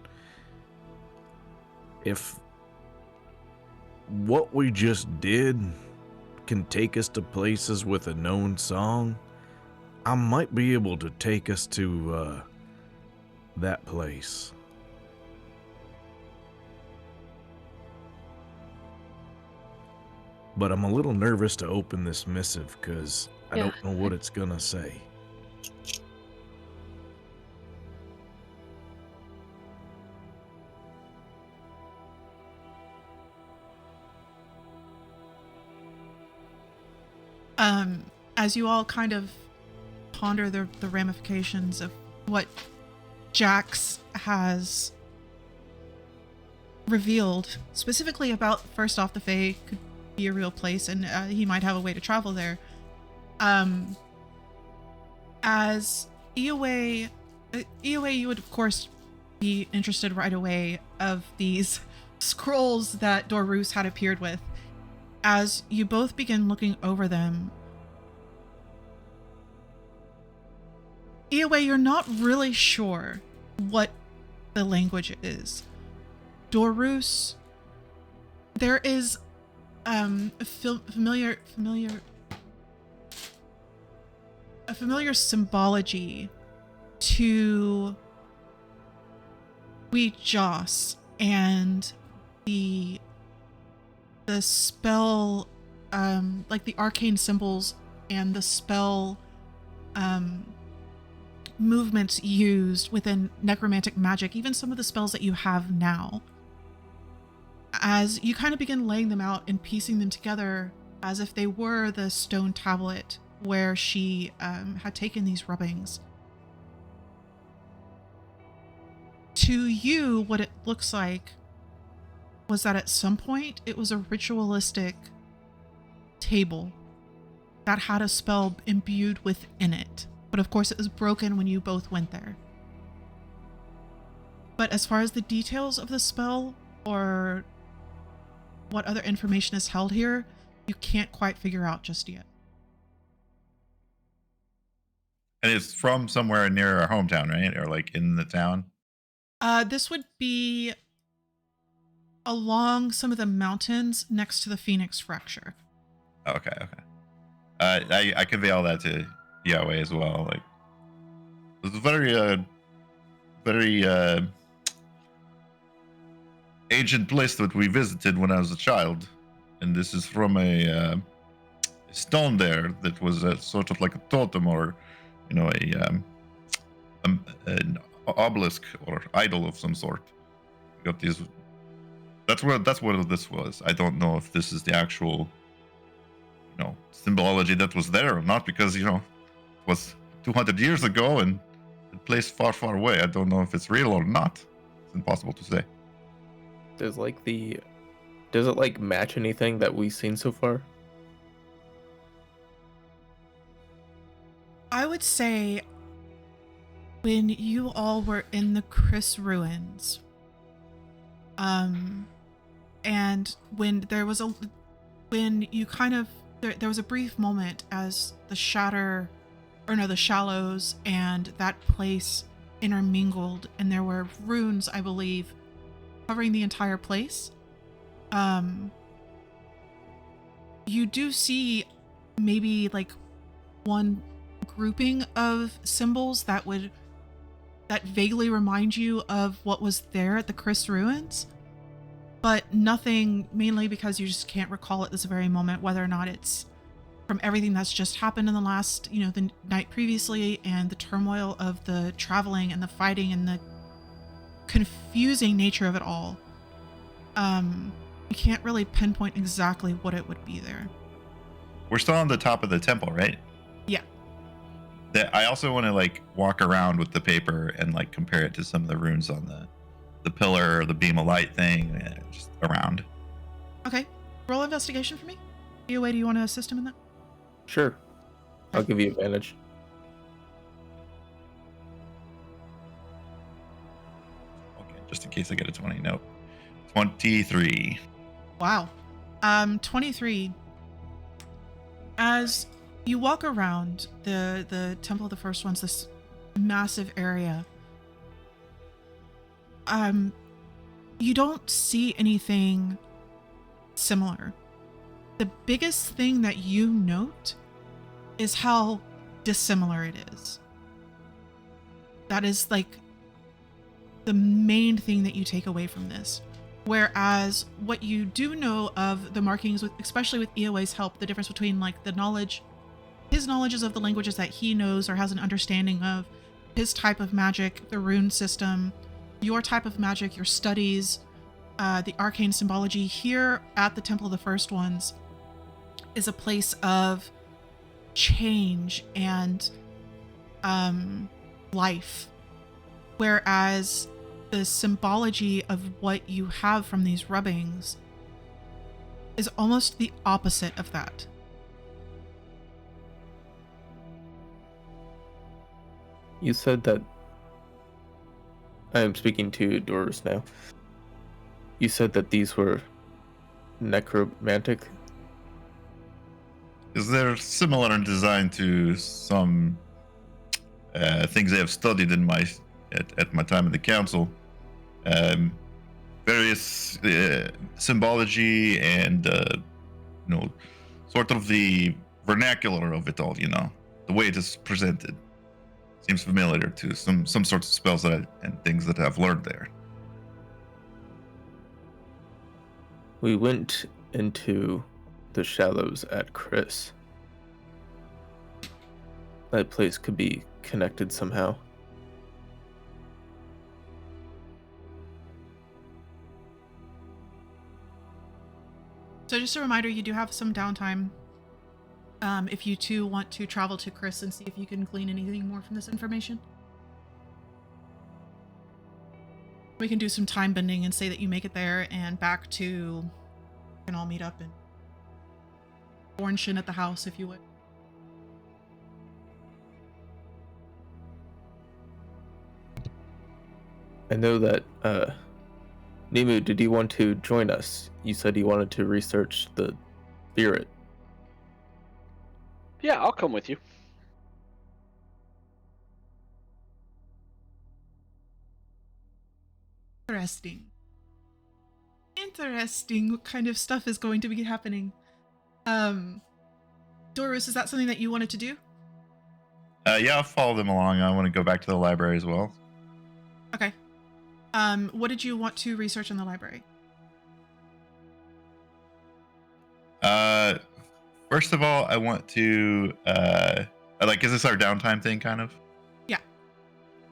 if what we just did can take us to places with a known song, I might be able to take us to that place. But I'm a little nervous to open this missive because I Yeah. don't know what it's gonna say. As you all kind of ponder the ramifications of what Jax has revealed, specifically about, first off, the Fae could be a real place, and he might have a way to travel there. As EOA, you would of course be interested right away of these scrolls that Dorus had appeared with. As you both begin looking over them, EOA, you're not really sure what the language is. Dorus, there is a familiar symbology to Joss and the spell, like the arcane symbols and the spell movements used within necromantic magic, even some of the spells that you have now. As you kind of begin laying them out and piecing them together as if they were the stone tablet where she had taken these rubbings. To you, what it looks like was that at some point it was a ritualistic table that had a spell imbued within it. But of course it was broken when you both went there. But as far as the details of the spell or what other information is held here, you can't quite figure out just yet. And it's from somewhere near our hometown, right? Or like in the town? This would be along some of the mountains next to the Phoenix Fracture. Okay. I convey all that to Yahweh as well. Like, it was a very ancient place that we visited when I was a child, and this is from a stone there that was a sort of like a totem, or an obelisk or idol of some sort. We got these. That's what this was. I don't know if this is the actual symbology that was there or not, because it was 200 years ago and a place far, far away. I don't know if it's real or not. It's impossible to say. Does it like match anything that we've seen so far? I would say when you all were in the Chris ruins, and when there was a brief moment as the shallows and that place intermingled, and there were runes, I believe, covering the entire place. You do see maybe like one grouping of symbols that vaguely remind you of what was there at the Chris ruins, but nothing, mainly because you just can't recall at this very moment whether or not it's from everything that's just happened in the last, the night previously, and the turmoil of the traveling and the fighting and the confusing nature of it all. You can't really pinpoint exactly what it would be there. We're still on the top of the temple, right? Yeah. I also want to walk around with the paper and compare it to some of the runes on the pillar or the beam of light thing, just around. Okay. Roll investigation for me. EOA, do you want to assist him in that? Sure. I'll give you advantage. just in case I get a 20. Nope. 23. Wow. 23. As you walk around the Temple of the First Ones, this massive area, you don't see anything similar. The biggest thing that you note is how dissimilar it is. That is like the main thing that you take away from this. Whereas what you do know of the markings, especially with EOA's help, the difference between like the knowledge, his knowledges of the languages that he knows or has an understanding of, his type of magic, the rune system, your type of magic, your studies, the arcane symbology here at the Temple of the First Ones is a place of change and life. Whereas the symbology of what you have from these rubbings is almost the opposite of that. You said that I am speaking to Doris now. You said that these were necromantic. Is there similar in design to some things I have studied in my at my time in the council? Various symbology and sort of the vernacular of it all. The way it is presented seems familiar to some sorts of spells and things that I've learned there. We went into the shallows at Chris. That place could be connected somehow. So just a reminder, you do have some downtime. If you two want to travel to Chris and see if you can glean anything more from this information. We can do some time bending and say that you make it there and back to... We can all meet up in Ornshin at the house, if you would. I know that, Nimu, did you want to join us? You said you wanted to research the spirit. Yeah, I'll come with you. Interesting what kind of stuff is going to be happening. Doris, is that something that you wanted to do? Yeah, I'll follow them along. I want to go back to the library as well. Okay. What did you want to research in the library? First of all, I want to is this our downtime thing, kind of? Yeah.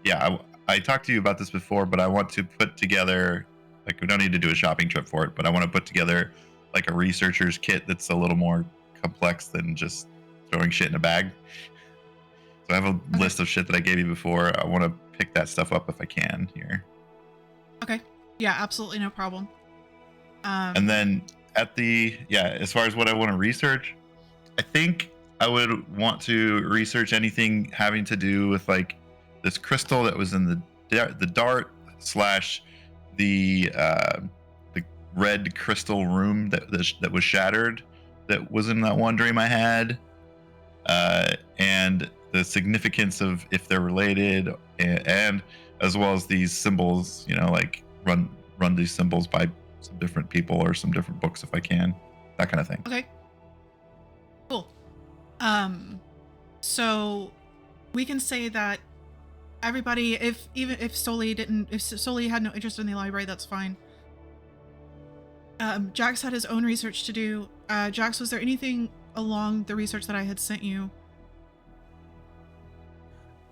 Yeah, I talked to you about this before, but I want to put together, like, we don't need to do a shopping trip for it, but I want to put together like a researcher's kit that's a little more complex than just throwing shit in a bag. So I have a list of shit that I gave you before. I want to pick that stuff up if I can here. Okay. Yeah, absolutely no problem. And then as far as what I want to research, I think I would want to research anything having to do with like this crystal that was in the dart / the red crystal room that was shattered, that was in that one dream I had, and the significance of if they're related, and as well as these symbols, like run these symbols by some different people or some different books if I can, that kind of thing. Okay. Cool. So we can say that everybody, if Soli had no interest in the library, that's fine. Jax had his own research to do. Jax, was there anything along the research that I had sent you?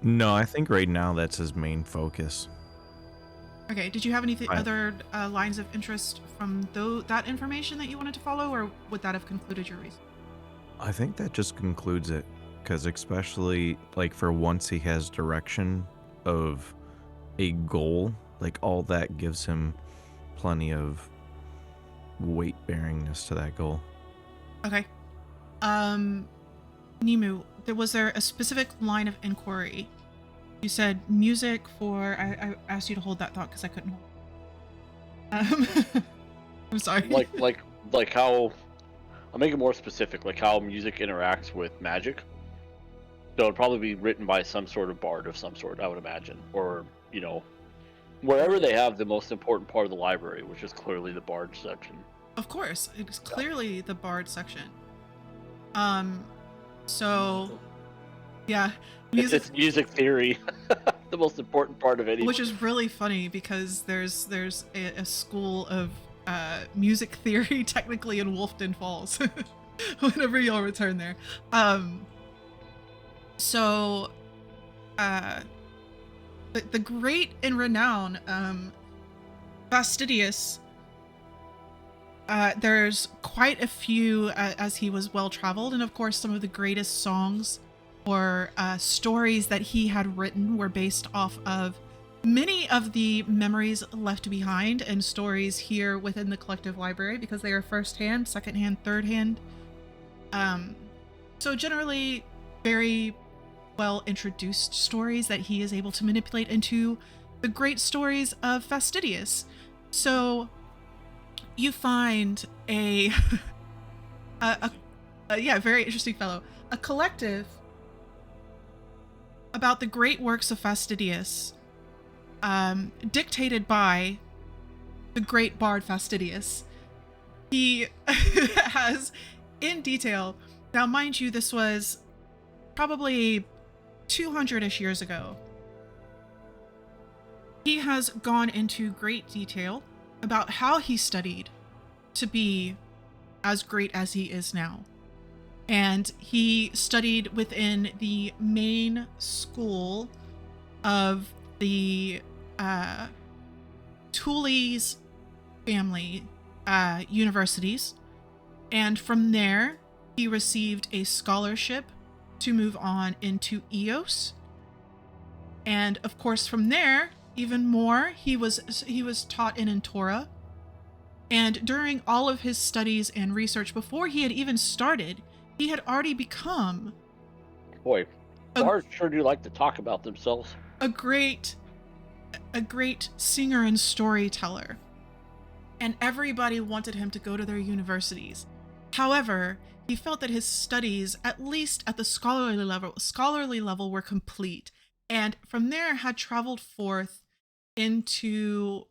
No, I think right now that's his main focus. Okay, did you have any other lines of interest from that information that you wanted to follow, or would that have concluded your research? I think that just concludes it, because especially like for once he has direction of a goal, like all that gives him plenty of weight bearingness to that goal. Okay. Nimu, was there a specific line of inquiry? You said music for... I asked you to hold that thought because I couldn't hold I'm sorry. like how I'll make it more specific, like how music interacts with magic. So it'd probably be written by some sort of bard of some sort, I would imagine, or wherever they have the most important part of the library, which is clearly the bard section. Of course, it's clearly the bard section. So yeah, It's music theory, the most important part of any. which is really funny because there's a school of music theory technically in Wolfden Falls. Whenever y'all return there, so the great and renowned Fastidious. There's quite a few, as he was well traveled, and of course some of the greatest songs or stories that he had written were based off of many of the memories left behind and stories here within the collective library, because they are first-hand, second-hand, third-hand. So generally very well introduced stories that he is able to manipulate into the great stories of Fastidious. So you find a very interesting fellow, a collective about the great works of Fastidious, dictated by the great bard Fastidious. He has, in detail, now mind you, this was probably 200-ish years ago. He has gone into great detail about how he studied to be as great as he is now. And he studied within the main school of the Tully's family universities. And from there, he received a scholarship to move on into Eos. And of course, from there, even more, he was taught in Entora. And during all of his studies and research, before he had even started, he had already become... Boy, bards sure do like to talk about themselves. A great singer and storyteller. And everybody wanted him to go to their universities. However, he felt that his studies, at least at the scholarly level, were complete. And from there had traveled forth into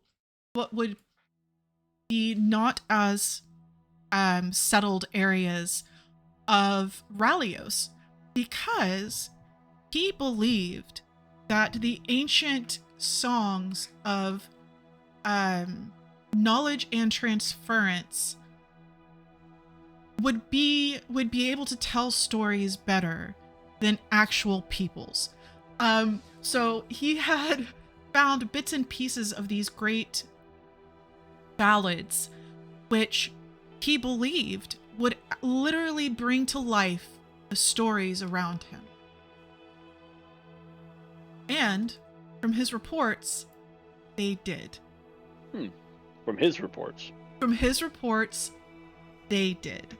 what would be not as settled areas of Rallios, because he believed that the ancient songs of knowledge and transference would be able to tell stories better than actual people's. So he had found bits and pieces of these great ballads, which he believed would literally bring to life the stories around him. And from his reports, they did. From his reports, they did.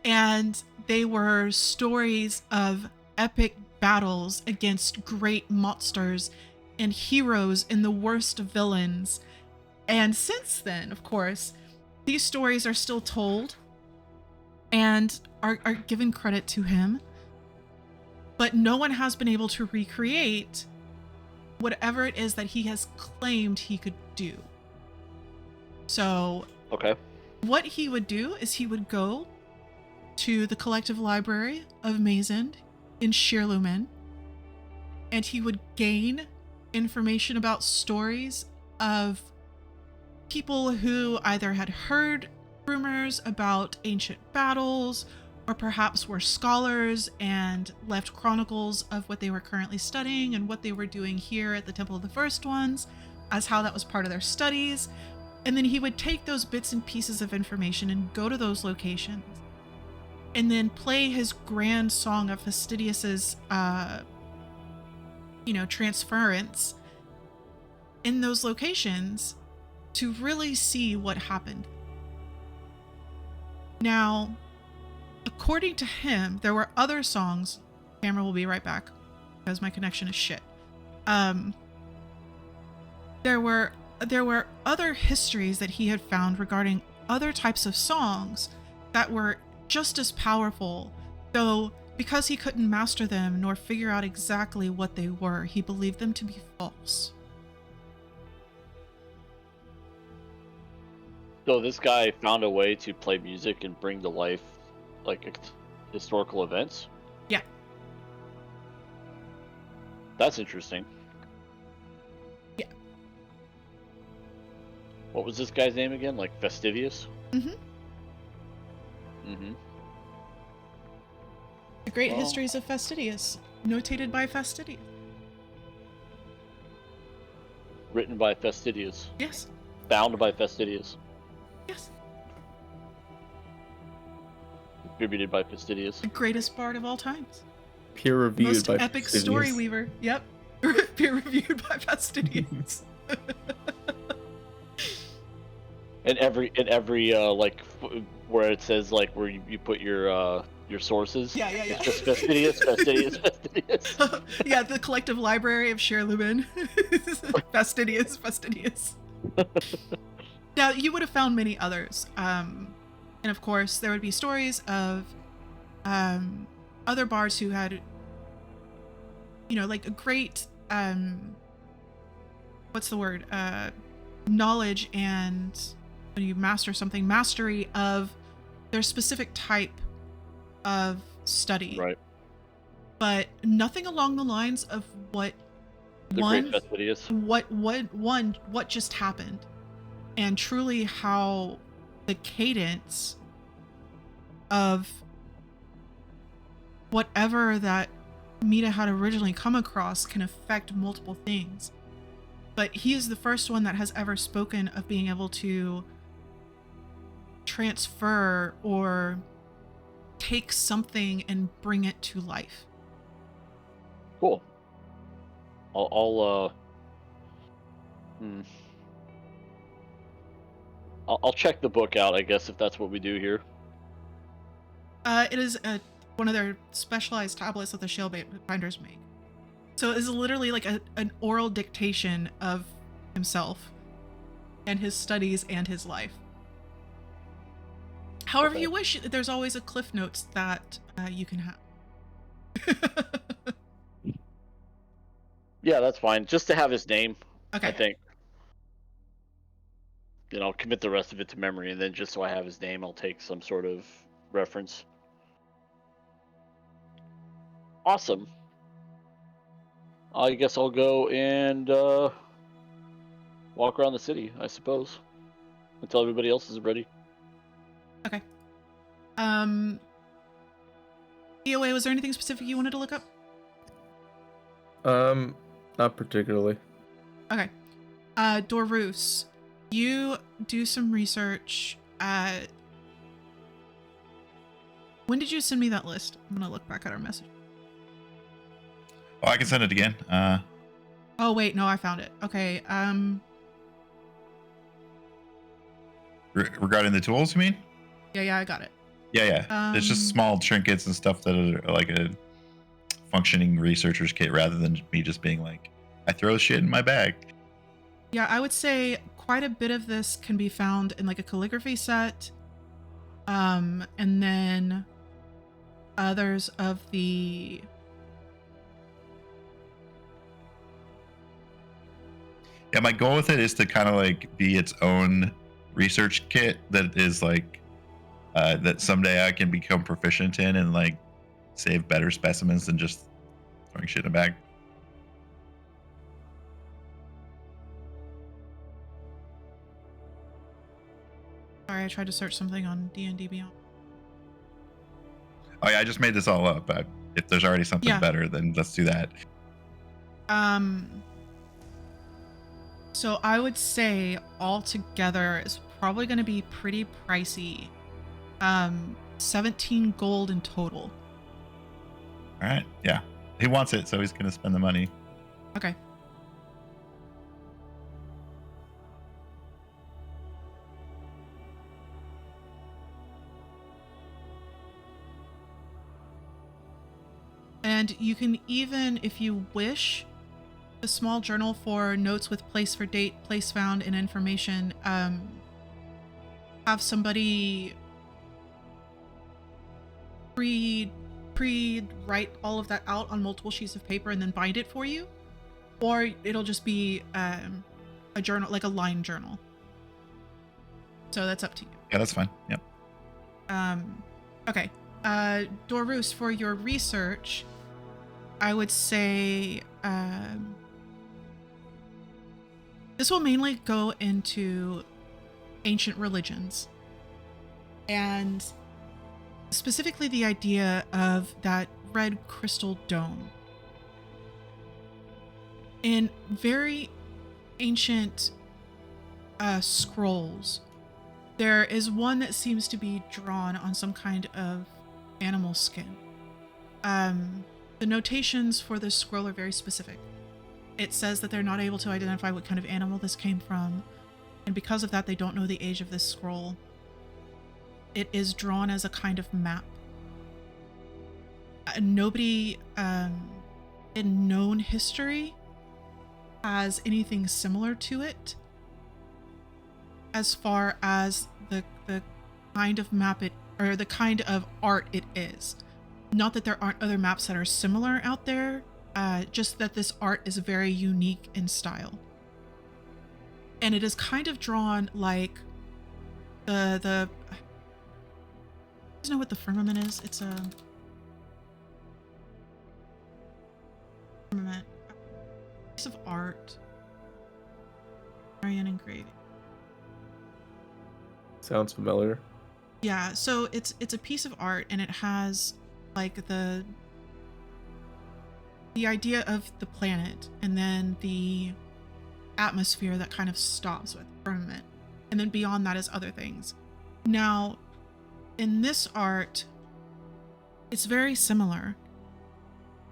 And they were stories of epic battles against great monsters and heroes and the worst villains. And since then, of course, these stories are still told and are given credit to him, but no one has been able to recreate whatever it is that he has claimed he could do. So okay, what he would do is he would go to the collective library of Mazend in Shirlumen, and he would gain information about stories of people who either had heard rumors about ancient battles, or perhaps were scholars and left chronicles of what they were currently studying and what they were doing here at the Temple of the First Ones, as how that was part of their studies. And then he would take those bits and pieces of information and go to those locations, and then play his grand song of Fastidious's, transference in those locations to really see what happened. Now, according to him, there were other songs. Camera will be right back because my connection is shit. There were there were other histories that he had found regarding other types of songs that were just as powerful, though because he couldn't master them nor figure out exactly what they were, he believed them to be false. So this guy found a way to play music and bring to life, like, historical events? Yeah. That's interesting. Yeah. What was this guy's name again? Like, Fastidious? Mm-hmm. Mm-hmm. The Great Well. Histories of Fastidious, notated by Fastidious. Written by Fastidious. Yes. Bound by Fastidious. Yes. Distributed by Fastidious. The greatest bard of all times. Peer reviewed Most by epic Fastidious. story weaver. Yep. Peer reviewed by Fastidious. And every like where it says like where you put your sources. Yeah. It's just Fastidious, Fastidious, Fastidious. Yeah, the collective library of Cher Lubin. Fastidious. Now, you would have found many others. And of course, there would be stories of other bards who had, like a great, what's the word? Knowledge and when you master something, mastery of their specific type of study. Right. But nothing along the lines of what Great Fastidious. what just happened, and truly how the cadence of whatever that Mita had originally come across can affect multiple things. But he is the first one that has ever spoken of being able to transfer or take something and bring it to life. Cool. I'll check the book out, I guess, if that's what we do here. It is one of their specialized tablets that the Shellbinders make. So it is literally like an oral dictation of himself and his studies and his life. However Okay. you wish, there's always a Cliff Notes that you can have. Yeah, that's fine. Just to have his name, Okay. I think. Then I'll commit the rest of it to memory, and then just so I have his name, I'll take some sort of reference. Awesome. I guess I'll go and walk around the city, I suppose, until everybody else is ready. Okay. EOA, was there anything specific you wanted to look up? Not particularly. Okay. Dorus, you do some research. When did you send me that list? I'm gonna look back at our message. Oh, I can send it again. Oh wait, no, I found it. Okay. Regarding the tools, you mean? Yeah, I got it. Yeah. It's just small trinkets and stuff that are like a functioning researcher's kit rather than me just being like, I throw shit in my bag. Yeah, I would say quite a bit of this can be found in like a calligraphy set. And then others of the Yeah, my goal with it is to kind of like be its own research kit that is like that someday I can become proficient in and like save better specimens than just throwing shit in a bag. Sorry, I tried to search something on DnD Beyond. Oh yeah, I just made this all up. If there's already something Yeah. better, then let's do that. So I would say altogether is probably going to be pretty pricey. 17 gold in total. All right. Yeah. He wants it, so he's going to spend the money. Okay. And you can even, if you wish, the small journal for notes with place for date, place found, and information. Have somebody pre-write all of that out on multiple sheets of paper and then bind it for you, or it'll just be a journal, like a line journal. So that's up to you. Yeah, that's fine. Yep. Okay. Dorus, for your research, I would say this will mainly go into ancient religions, and specifically the idea of that red crystal dome. In very ancient scrolls, there is one that seems to be drawn on some kind of animal skin. The notations for this scroll are very specific. It says that they're not able to identify what kind of animal this came from, and because of that, they don't know the age of this scroll. It is drawn as a kind of map. Nobody in known history has anything similar to it as far as the kind of map it, or the kind of art it is. Not that there aren't other maps that are similar out there, just that this art is very unique in style. And it is kind of drawn like the do you know what the firmament is? It's a firmament, a piece of art, Marian engraving. Sounds familiar. Yeah, so it's a piece of art, and it has like the idea of the planet, and then the atmosphere that kind of stops with firmament, and then beyond that is other things. Now, in this art, it's very similar.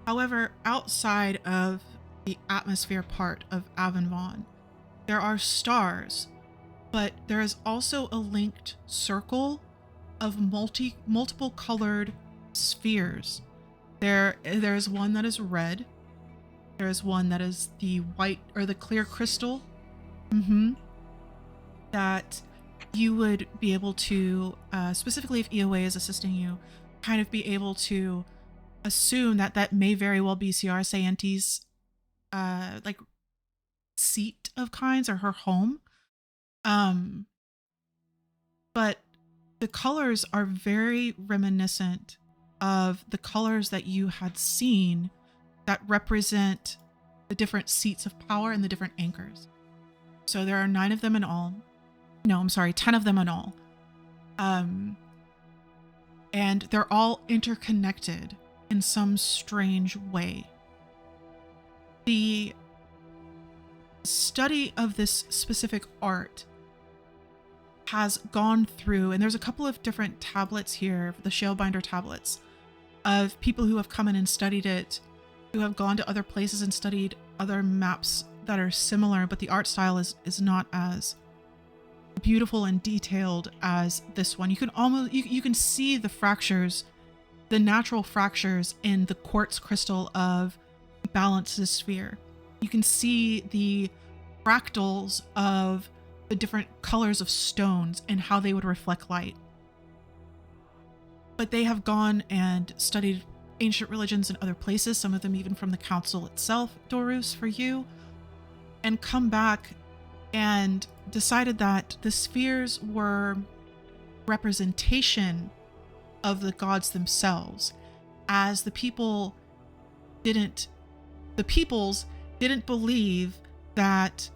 However, outside of the atmosphere part of Avenvon, there are stars, but there is also a linked circle of multiple colored spheres. There is one that is red. There is one that is the white or the clear crystal. That you would be able to, specifically if EOA is assisting you, kind of be able to assume that that may very well be Ciara Saenti's like seat of kinds, or her home. But the colors are very reminiscent of the colors that you had seen that represent the different seats of power and the different anchors. So there are 9 of them in all. No, I'm sorry, 10 of them in all. And they're all interconnected in some strange way. The study of this specific art has gone through, and there's a couple of different tablets here, the Shalebinder tablets, of people who have come in and studied it, who have gone to other places and studied other maps that are similar, but the art style is not as beautiful and detailed as this one. You can almost you can see the fractures, the natural fractures in the quartz crystal of Balance's sphere. You can see the fractals of the different colors of stones and how they would reflect light. But they have gone and studied ancient religions in other places, some of them even from the council itself, Dorus, for you, and come back and decided that the spheres were representation of the gods themselves, as the peoples didn't believe that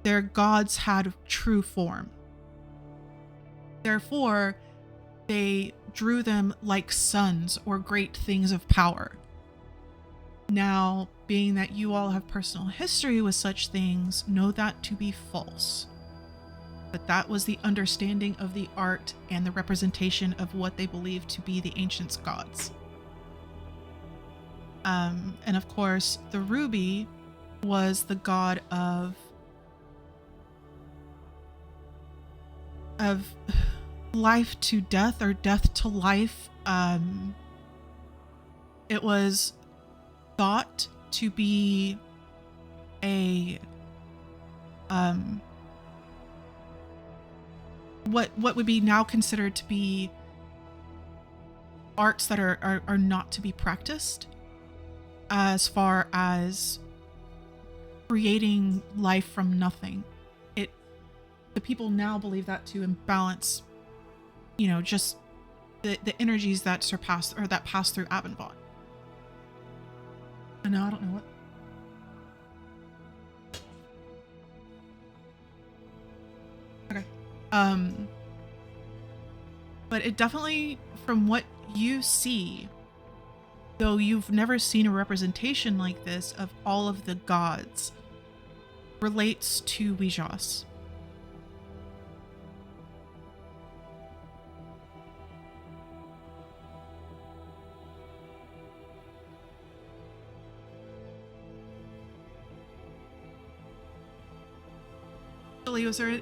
their gods had true form. Therefore, they drew them like suns or great things of power. Now, being that you all have personal history with such things, know that to be false. But that was the understanding of the art and the representation of what they believed to be the ancients' gods. And of course, the ruby was the god of life to death, or death to life. It was thought to be a what would be now considered to be arts that are not to be practiced, as far as creating life from nothing. The people now believe that to imbalance, just the energies that surpass or that pass through Avonbot. I know, I don't know what. Okay. But it definitely, from what you see, though you've never seen a representation like this of all of the gods, relates to Wejas.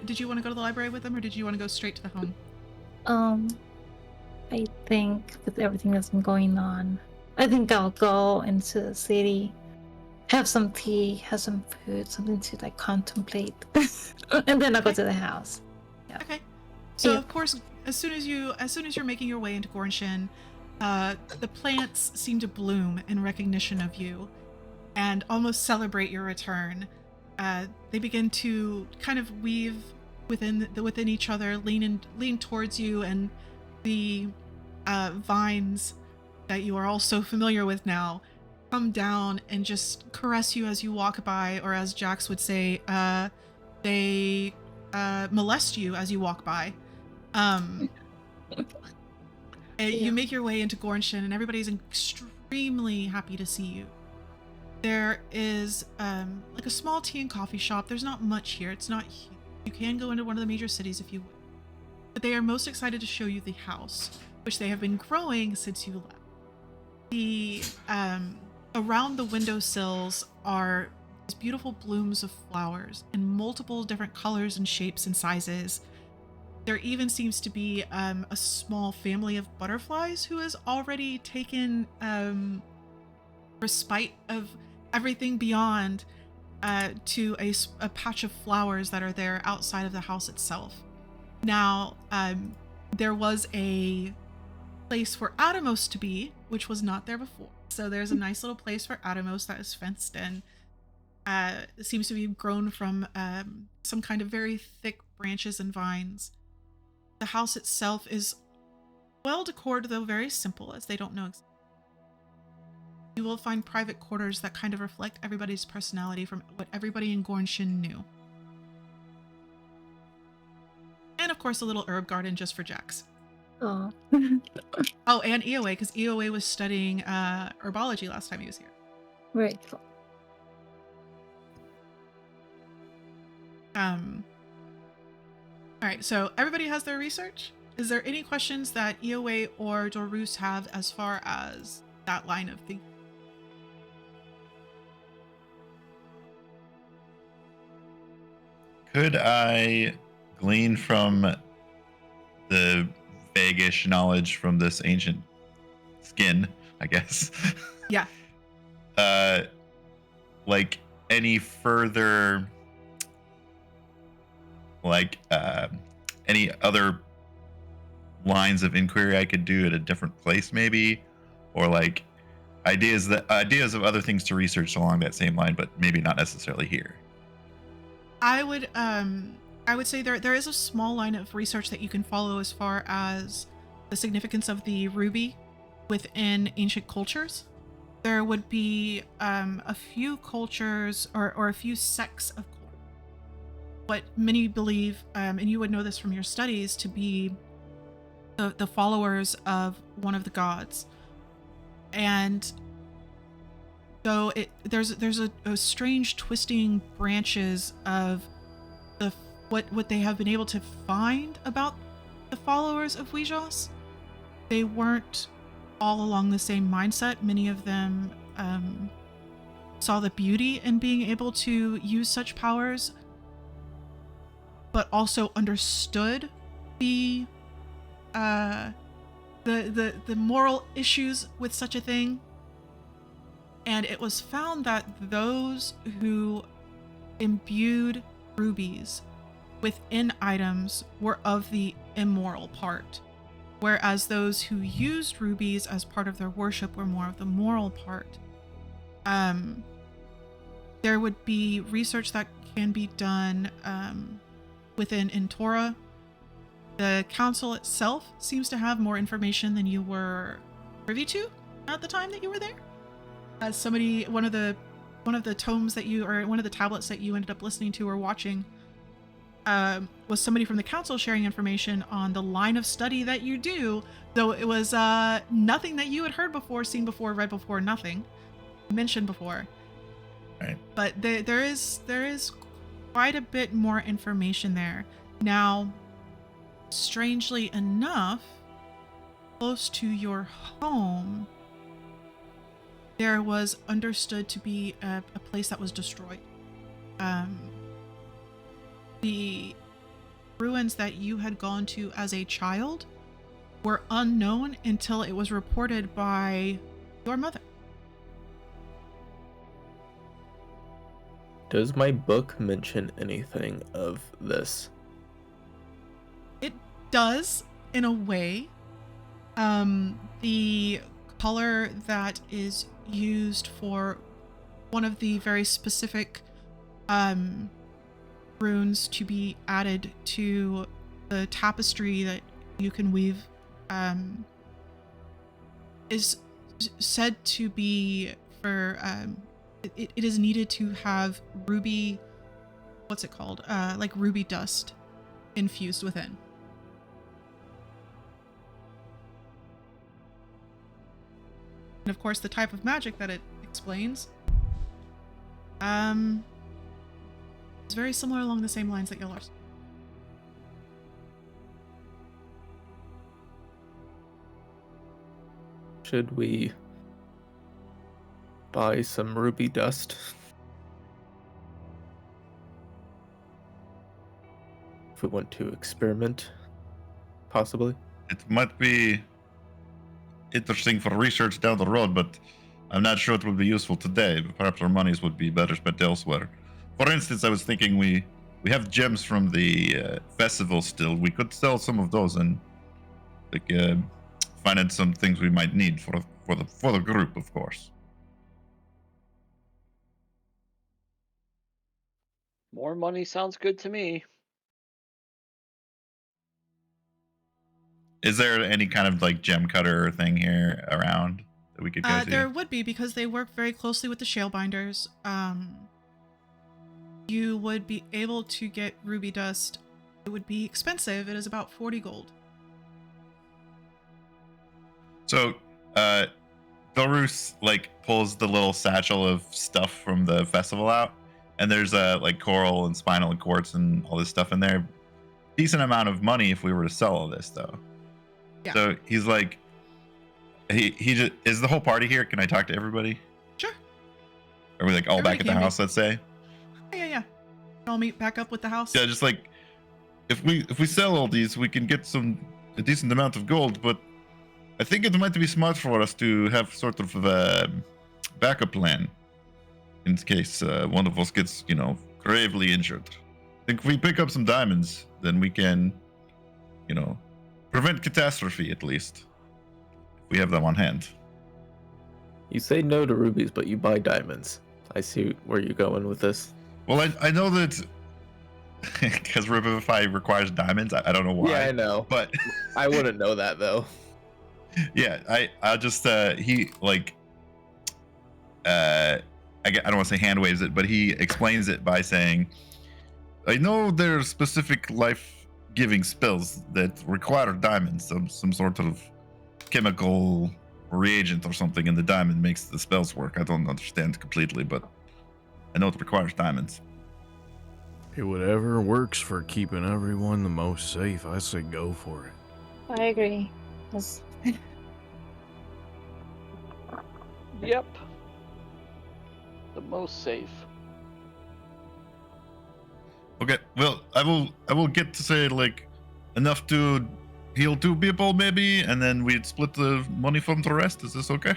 Did you want to go to the library with them, or did you want to go straight to the home? I think with everything that's been going on, I think I'll go into the city, have some tea, have some food, something to like contemplate, and then I'll go to the house. Yeah. Okay. So Yeah. of course, as soon as you're making your way into Gornshin, the plants seem to bloom in recognition of you, and almost celebrate your return. They begin to kind of weave within each other, lean towards you, and the vines that you are all so familiar with now come down and just caress you as you walk by, or as Jax would say, they molest you as you walk by. And you make your way into Gornshin, and everybody's extremely happy to see you. There is like a small tea and coffee shop. There's not much here. It's not huge. You can go into one of the major cities if you would. But they are most excited to show you the house, which they have been growing since you left. The around the windowsills are these beautiful blooms of flowers in multiple different colors and shapes and sizes. There even seems to be a small family of butterflies who has already taken respite of everything beyond to a patch of flowers that are there outside of the house itself. Now, there was a place for Atomos to be, which was not there before. So there's a nice little place for Atomos that is fenced in. It seems to be grown from some kind of very thick branches and vines. The house itself is well decorated, though very simple, as they don't know exactly. You will find private quarters that kind of reflect everybody's personality from what everybody in Gornshin knew. And of course a little herb garden just for Jax. Oh. Oh, and EOA, because EOA was studying herbology last time he was here. Right. Alright, so everybody has their research. Is there any questions that EOA or Dorus have as far as that line of thinking? Could I glean from the vaguish knowledge from this ancient skin, I guess? Yeah. Like any further, like any other lines of inquiry I could do at a different place, maybe, or like ideas of other things to research along that same line, but maybe not necessarily here. I would say there is a small line of research that you can follow as far as the significance of the ruby within ancient cultures. There would be a few cultures or a few sects of what many believe, and you would know this from your studies, to be the followers of one of the gods. And so there's a strange twisting branches of what they have been able to find about the followers of Wejas. They weren't all along the same mindset. Many of them saw the beauty in being able to use such powers, but also understood the moral issues with such a thing. And it was found that those who imbued rubies within items were of the immoral part, whereas those who used rubies as part of their worship were more of the moral part. There would be research that can be done within Intora. The council itself seems to have more information than you were privy to at the time that you were there. As somebody, one of the tomes that you, or one of the tablets that you ended up listening to or watching, was somebody from the council sharing information on the line of study that you do, though it was nothing that you had heard before, seen before, read before, nothing mentioned before. Right. But there is quite a bit more information there. Now, strangely enough, close to your home, there was understood to be a place that was destroyed. The ruins that you had gone to as a child were unknown until it was reported by your mother. Does my book mention anything of this? It does, in a way. The color that is used for one of the very specific runes to be added to the tapestry that you can weave is said to be for it is needed to have ruby, what's it called, like ruby dust infused within. And of course the type of magic that it explains is very similar along the same lines that Yellar's. Should we buy some ruby dust? If we want to experiment, possibly. It might be interesting for research down the road, but I'm not sure it would be useful today. Perhaps our monies would be better spent elsewhere. For instance, I was thinking we have gems from the festival still. We could sell some of those and like finance some things we might need for the group, of course. More money sounds good to me. Is there any kind of like gem cutter thing here around that we could go to? There would be, because they work very closely with the shale binders. You would be able to get ruby dust. It would be expensive. It is about 40 gold. So, Dorus like pulls the little satchel of stuff from the festival out, and there's like coral and spinal and quartz and all this stuff in there. Decent amount of money if we were to sell all this, though. Yeah. So he's like, he just is the whole party here. Can I talk to everybody? Sure. Are we like all Everybody back at the can be. house? Let's say. Yeah. I'll meet back up with the house. Yeah, just like if we sell all these, we can get a decent amount of gold. But I think it might be smart for us to have sort of a backup plan in case one of us gets, gravely injured. I think if we pick up some diamonds, then we can, prevent catastrophe at least. If we have them on hand. You say no to rubies, but you buy diamonds. I see where you're going with this. Well, I know that because Revivify requires diamonds. I don't know why. Yeah, I know. But I wouldn't know that though. Yeah, I just he like I don't want to say hand waves it, but he explains it by saying, I know there are specific life-giving spells that require diamonds, some sort of chemical reagent or something, and the diamond makes the spells work. I don't understand completely, but I know it requires diamonds. Hey, whatever works for keeping everyone the most safe, I say go for it. I agree. 'Cause Yep. The most safe. Okay, well, I will get to say like enough to heal 2 people maybe, and then we'd split the money from the rest. Is this okay?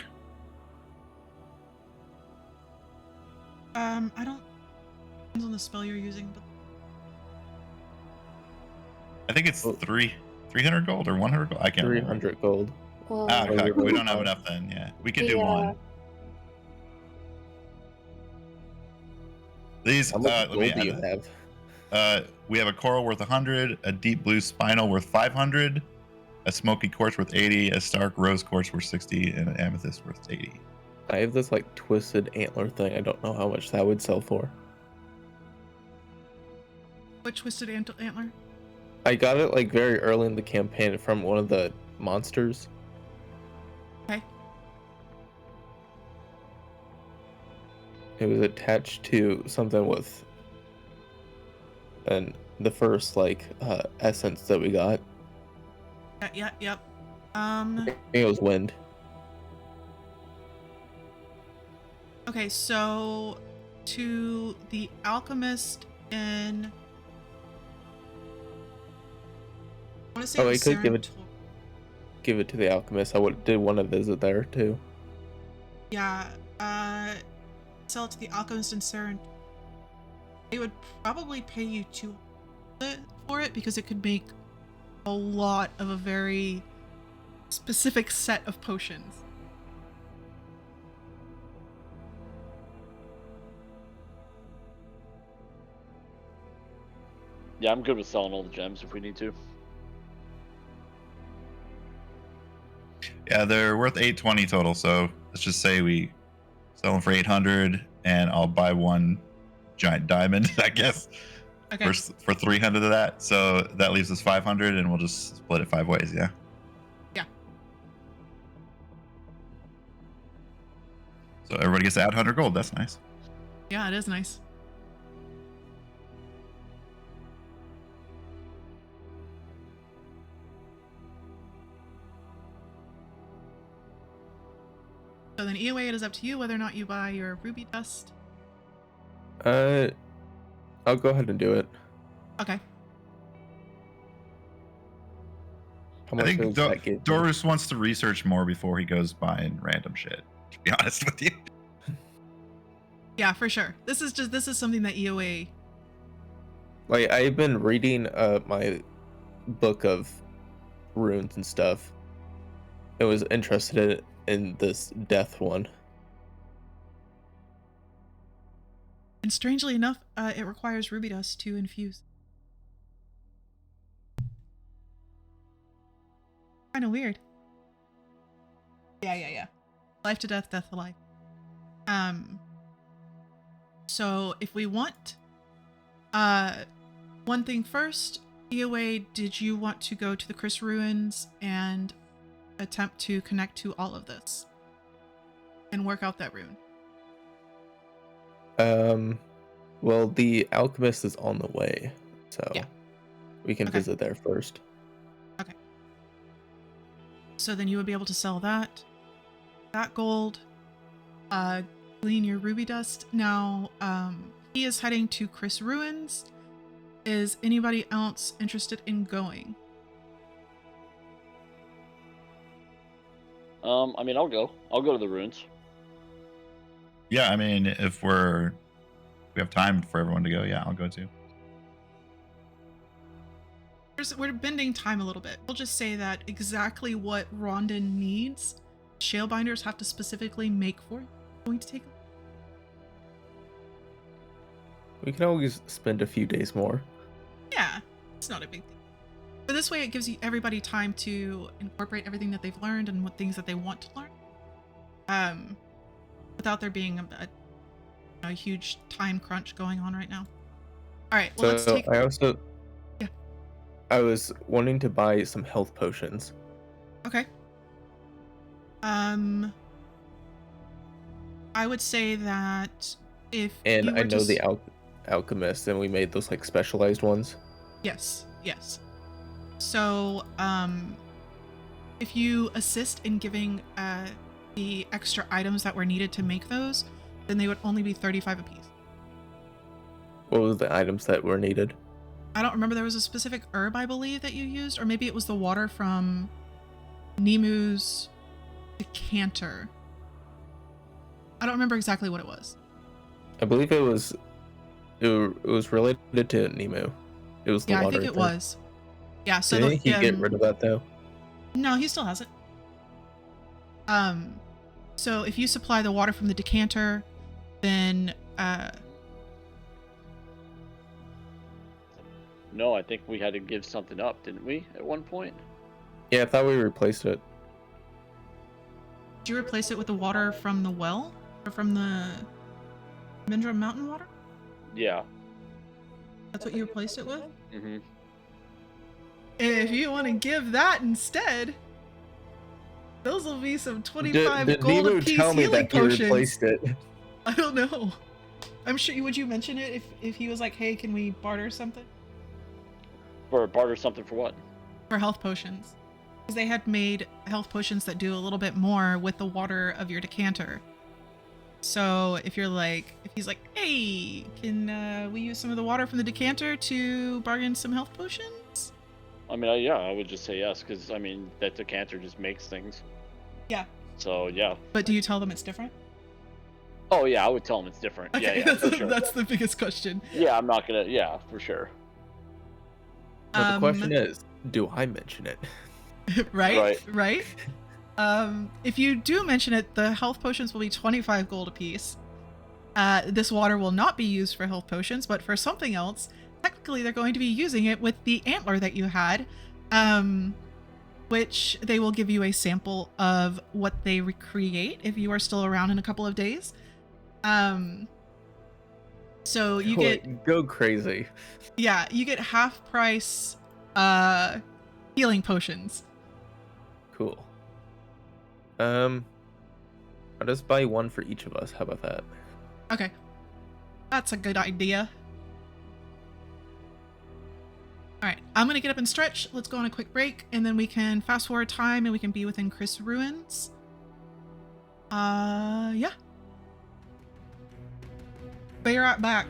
I don't Depends on the spell you're using, but I think it's 300 gold or 100 gold. I can't remember. 300 gold. Well, Ah, Oh, fuck, you're we really don't have fine. enough then. Yeah, we could do Yeah. one. These, How much let me gold do you add have? we have a coral worth 100, a deep blue spinal worth 500, a smoky quartz worth 80, a stark rose quartz worth 60, and an amethyst worth 80. I have this like twisted antler thing. I don't know how much that would sell for. what twisted antler? I got it like very early in the campaign from one of the monsters. Okay. It was attached to something with the first like essence that we got. Yep. I think it was wind. Okay, so to the alchemist in, I want to say Oh, it I was could give it to the alchemist. did want to visit there too. Yeah, sell it to the alchemist in Saren. They would probably pay you for it because it could make a lot of a very specific set of potions. Yeah, I'm good with selling all the gems if we need to. Yeah, they're worth 820 total. So let's just say we sell them for 800, and I'll buy one giant diamond, I guess, Okay. for 300 of that. So that leaves us 500, and we'll just split it 5 ways. Yeah. Yeah. So everybody gets to add 100 gold. That's nice. Yeah, it is nice. So then EOA, it is up to you whether or not you buy your ruby dust. I'll go ahead and do it. Okay. How I much think does that get me? Doris wants to research more before he goes buying random shit. To be honest with you. Yeah, for sure. This is something that EOA. Like I've been reading my book of runes and stuff. I was interested in this death one. And strangely enough, it requires ruby dust to infuse. Kind of weird. Yeah. Life to death, death to life. So if we want, one thing first, EOA, did you want to go to the Chris Ruins and attempt to connect to all of this and work out that rune? Well, the alchemist is on the way, so Yeah. we can Okay. visit there first. So then you would be able to sell that gold, glean your ruby dust. Now, he is heading to Chris Ruins. Is anybody else interested in going? I mean, I'll go. I'll go to the ruins. Yeah, I mean, if we have time for everyone to go, yeah, I'll go too. We're bending time a little bit. We'll just say that exactly what Rondon needs, Shalebinders have to specifically make for you. Going to take We can always spend a few days more. Yeah, it's not a big deal. But this way it gives everybody time to incorporate everything that they've learned and what things that they want to learn. Without there being a huge time crunch going on right now. All right, well, let's take... Yeah. I was wanting to buy some health potions. Okay. I would say that if And you were I know to the alchemist, and we made those like specialized ones. Yes. So, if you assist in giving the extra items that were needed to make those, then they would only be 35 apiece. What was the items that were needed? I don't remember. There was a specific herb, I believe, that you used, or maybe it was the water from Nemu's decanter. I don't remember exactly what it was. I believe it was It was related to Nemo. It was the Yeah, I water think it thing. was. Yeah, so Didn't he get rid of that though? No, he still has it. So if you supply the water from the decanter, then No, I think we had to give something up, didn't we, at one point? Yeah, I thought we replaced it. did you replace it with the water from the well? Or from the Mindra Mountain water? Yeah. That's what you replaced it with? Mm-hmm. If you want to give that instead, those will be some 25 Did gold Nemo apiece tell me healing that he potions. replaced it? I don't know. I'm sure. Would you mention it if he was like, "Hey, can we barter something For barter something for what? for health potions?" Because they had made health potions that do a little bit more with the water of your decanter. So if you're like, if he's like, "Hey, can we use some of the water from the decanter to bargain some health potions?" I mean, yeah, I would just say yes, because, I mean, that decanter just makes things. Yeah. So, yeah. But do you tell them it's different? Oh, yeah, I would tell them it's different. Okay, Yeah, for sure. that's the biggest question. Yeah, I'm not gonna, yeah, for sure. But the question is, do I mention it? Right. If you do mention it, the health potions will be 25 gold apiece. This water will not be used for health potions, but for something else. Technically, they're going to be using it with the antler that you had, which they will give you a sample of what they recreate if you are still around in a couple of days. So you Go crazy. Yeah, you get half price healing potions. Cool. I'll just buy one for each of us. How about that? Okay. That's a good idea. Alright, I'm gonna get up and stretch. Let's go on a quick break, and then we can fast forward time and we can be within Chris Ruins. Yeah. Be right back.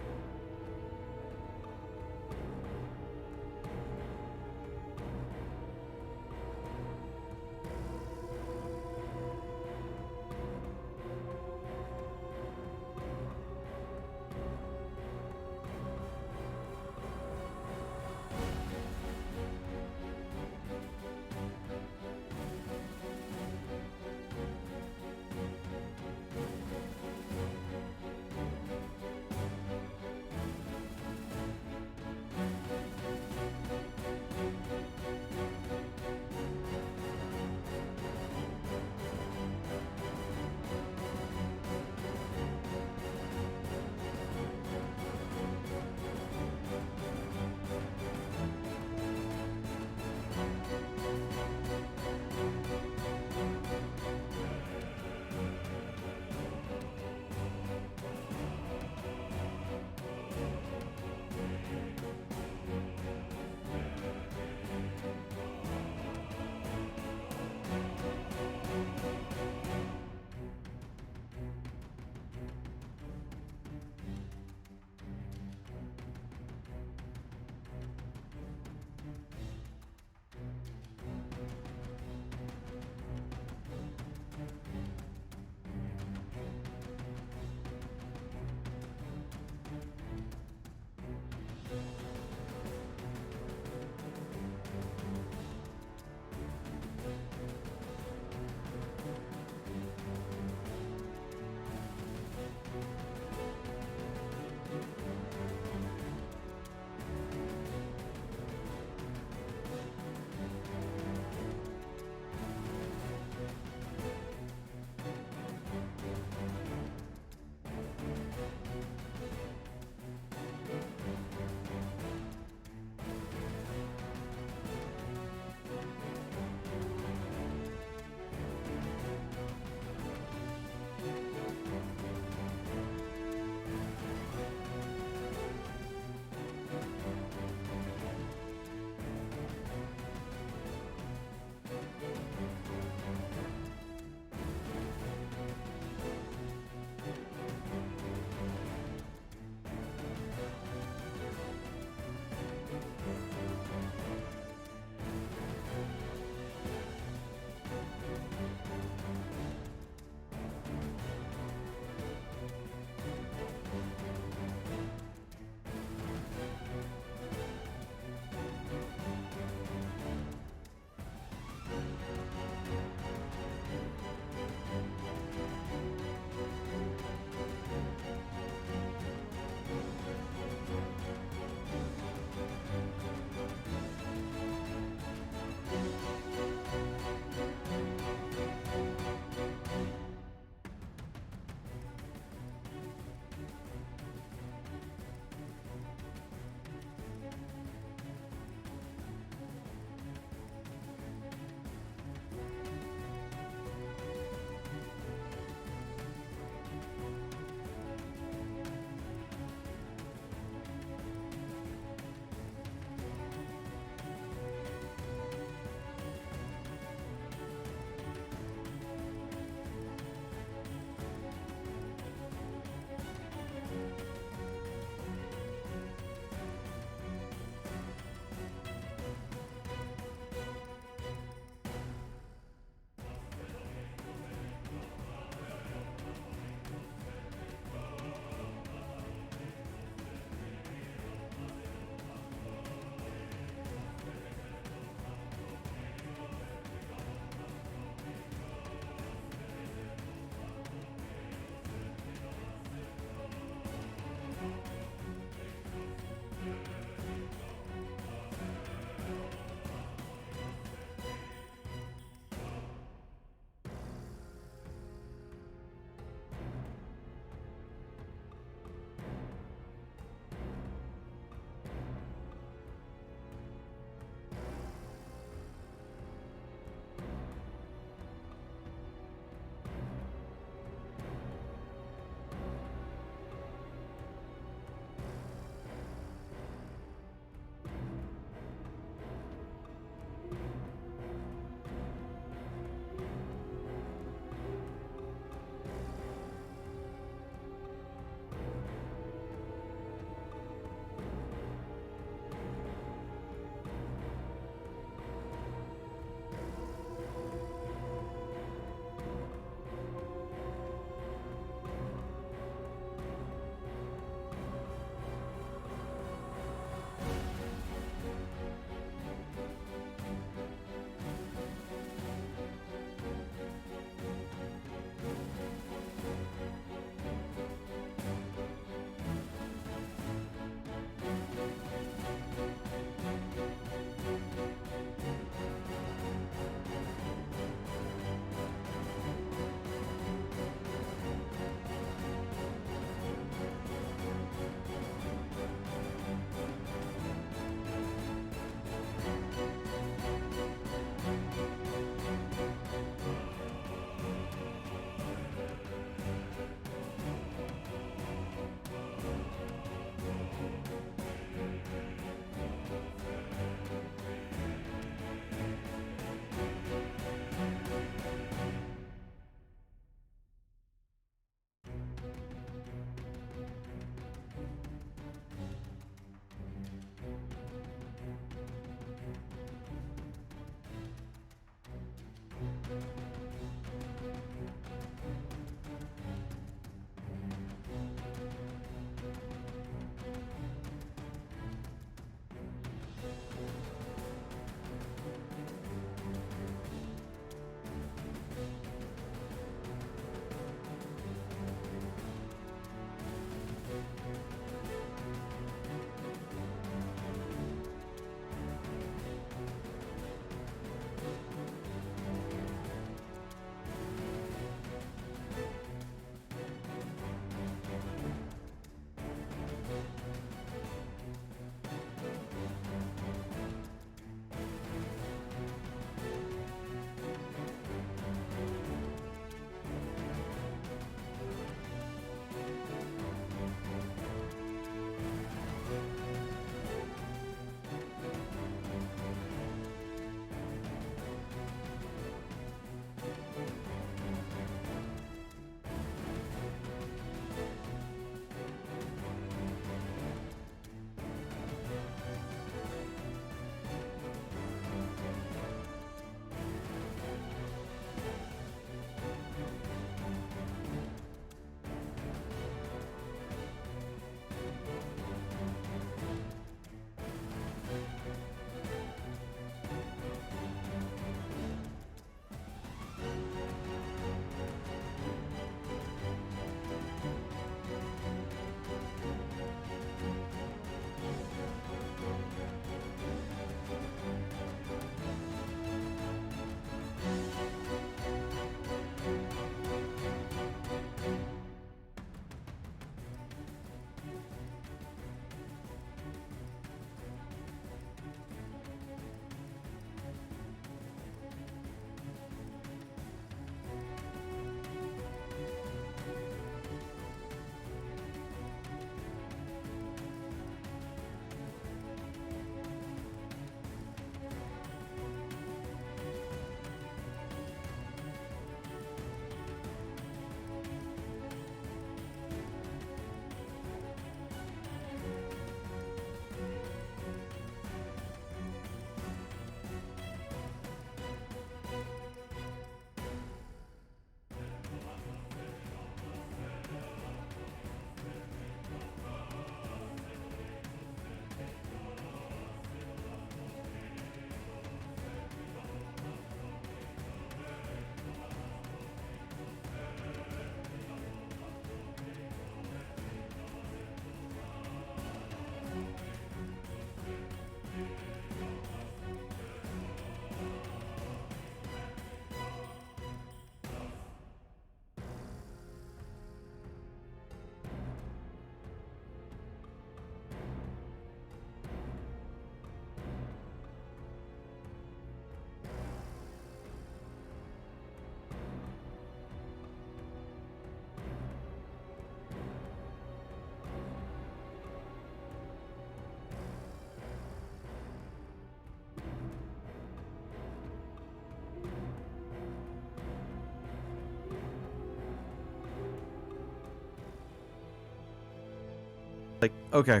Like, okay.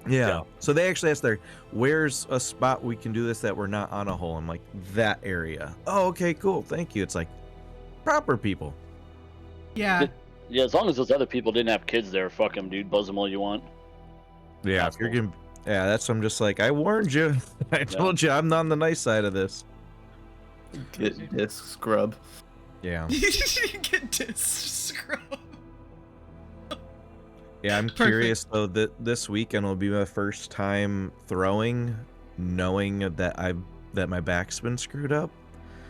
Yeah. Yeah. So they actually asked there, where's a spot we can do this that we're not on a hole? I'm like, that area. Oh, okay, cool. Thank you. It's like proper people. Yeah. Yeah, as long as those other people didn't have kids there, fuck them, dude. Buzz them all you want. Yeah, That's if you're cool. gonna, yeah, that's what I'm just like, I warned you. I told you I'm on the nice side of this. Get disc scrub. Yeah. Get this scrub. Yeah, I'm Perfect. curious though that this weekend will be my first time throwing, knowing that my back's been screwed up.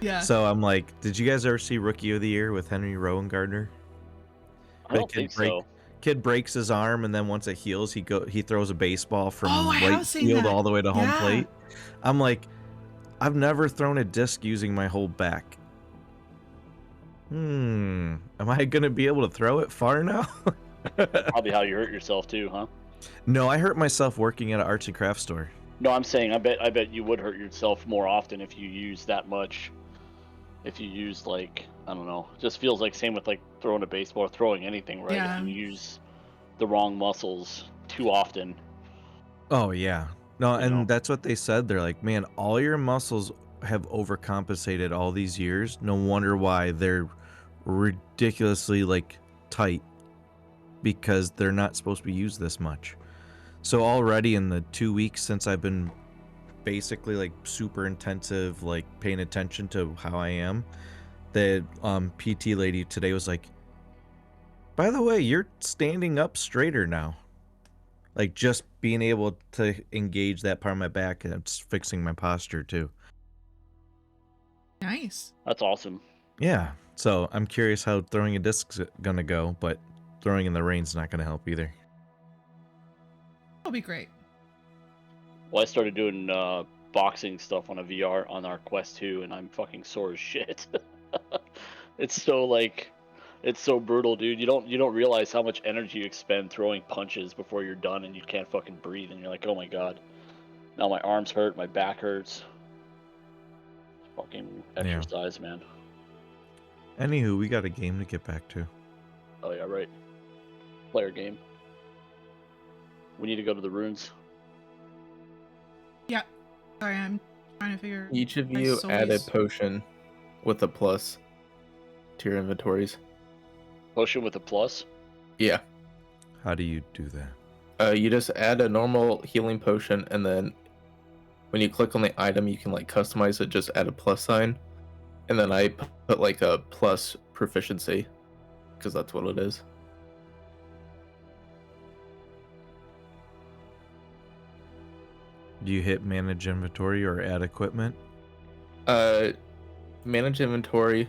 Yeah. So I'm like, did you guys ever see Rookie of the Year with Henry Rowan Gardner? I don't think so. Kid breaks his arm, and then once it heals, he throws a baseball from Oh, I right have seen field that. all the way to home Yeah. plate. I'm like, I've never thrown a disc using my whole back. Am I gonna be able to throw it far now? Probably how you hurt yourself too, huh? No, I hurt myself working at an arts and crafts store. No, I'm saying I bet you would hurt yourself more often if you use that much. If you use like, I don't know, it just feels like same with like throwing a baseball or throwing anything, right? Yeah. If you use the wrong muscles too often. Oh yeah. No, You and know. that's what they said. They're like, man, all your muscles have overcompensated all these years. No wonder why they're ridiculously like tight, because they're not supposed to be used this much. So already in the 2 weeks since I've been basically like super intensive, like paying attention to how I am, the PT lady today was like, by the way, you're standing up straighter now. Like just being able to engage that part of my back, and it's fixing my posture too. Nice. That's awesome. Yeah. So I'm curious how throwing a disc's gonna go, but throwing in the rain's not gonna help either. That'll be great. Well, I started doing boxing stuff on a VR on our Quest 2, and I'm fucking sore as shit. It's so brutal, dude. You don't realize how much energy you expend throwing punches before you're done, and you can't fucking breathe, and you're like, oh my god. Now my arms hurt, my back hurts. Fucking exercise, man. Anywho, we got a game to get back to. Oh yeah, right. Player game. We need to go to the runes. Yeah. Sorry, I'm trying to figure. Each of my you add a soulies. potion with a plus to your inventories. Potion with a plus. Yeah. How do you do that? You just add a normal healing potion, and then when you click on the item, you can like customize it. Just add a plus sign, and then I put like a plus proficiency, because that's what it is. Do you hit manage inventory or add equipment? Manage inventory.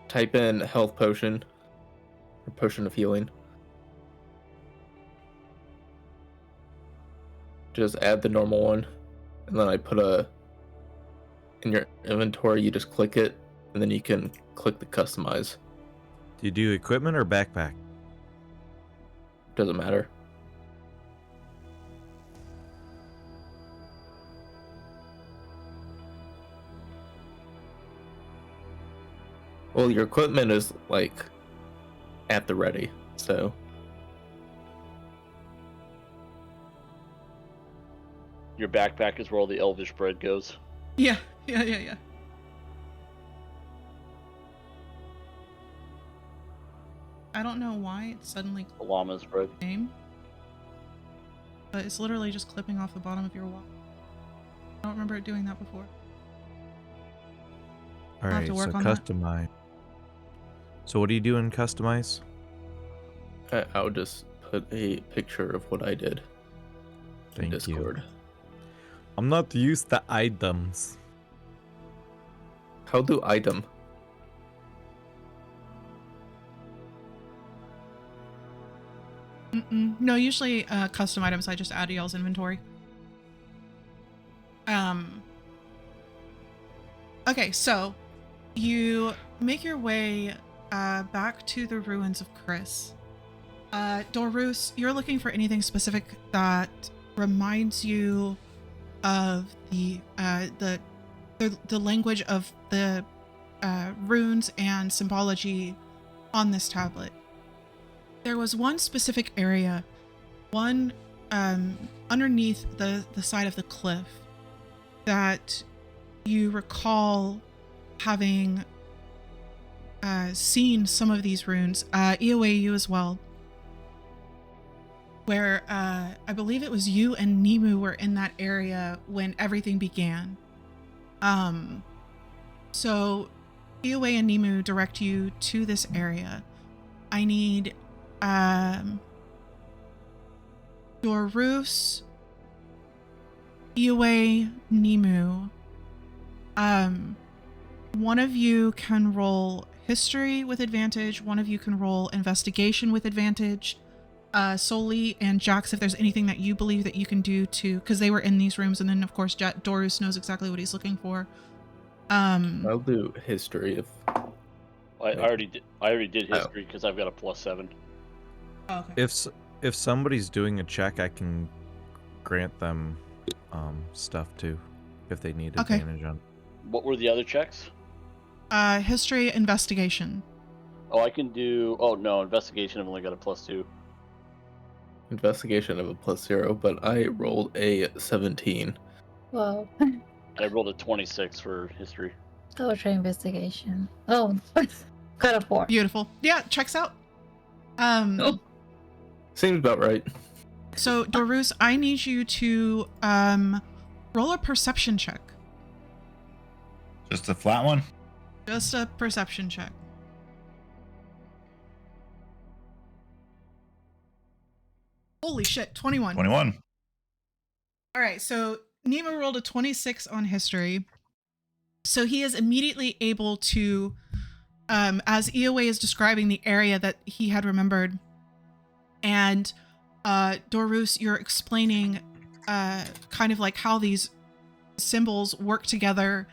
Type in health potion or potion of healing. Just add the normal one, and then I put in your inventory. You just click it, and then you can click the customize. Do you do equipment or backpack? Doesn't matter. Well, your equipment is like at the ready, so Your backpack is where all the elvish bread goes. Yeah. I don't know why it's suddenly The llama's bread. name, but it's literally just clipping off the bottom of your wall. I don't remember it doing that before. All I'll have right, to so work on that. customize. So what do you do in customize? I would just put a picture of what I did in Thank Discord. you. I'm not used to items. How do item? No, usually custom items I just add to y'all's inventory. Okay, so you make your way back to the ruins of Chris. Dorus, you're looking for anything specific that reminds you of the language of the runes and symbology on this tablet. There was one specific area one underneath the side of the cliff that you recall having seen some of these runes. EOA, you as well. Where I believe it was you and Nemu were in that area when everything began. So EOA and Nemu direct you to this area. I need Dorus, EOA, Nemu. One of you can roll history with advantage. One of you can roll investigation with advantage. Soli and Jax, if there's anything that you believe that you can do to, because they were in these rooms, and then of course Dorus knows exactly what he's looking for. I'll do history if. I already did history because I've got a +7. Oh, okay. If somebody's doing a check, I can grant them stuff too, if they need Okay. advantage on. What were the other checks? History, investigation. Oh, I can do. Oh no, investigation. I've only got a +2. Investigation of a +0, but I rolled a 17. Well, And I rolled a 26 for history. I'll try investigation. Oh, got a 4. Beautiful. Yeah, checks out. Oh. Seems about right. So Dorus, I need you to roll a perception check. Just a flat one? Just a perception check. Holy shit, 21. 21. All right, so Nemo rolled a 26 on history. So he is immediately able to, as EOA is describing the area that he had remembered, and Dorus, you're explaining kind of like how these symbols work together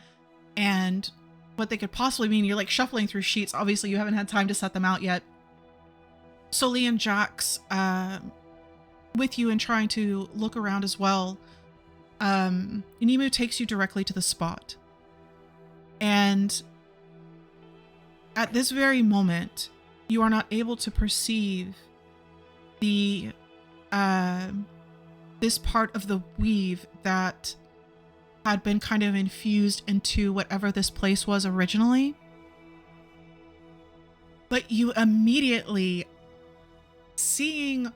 and what they could possibly mean. You're like shuffling through sheets. Obviously, you haven't had time to set them out yet. Soli and Jax, with you and trying to look around as well. Nemu takes you directly to the spot. And at this very moment, you are not able to perceive the this part of the weave that had been kind of infused into whatever this place was originally. But you immediately, seeing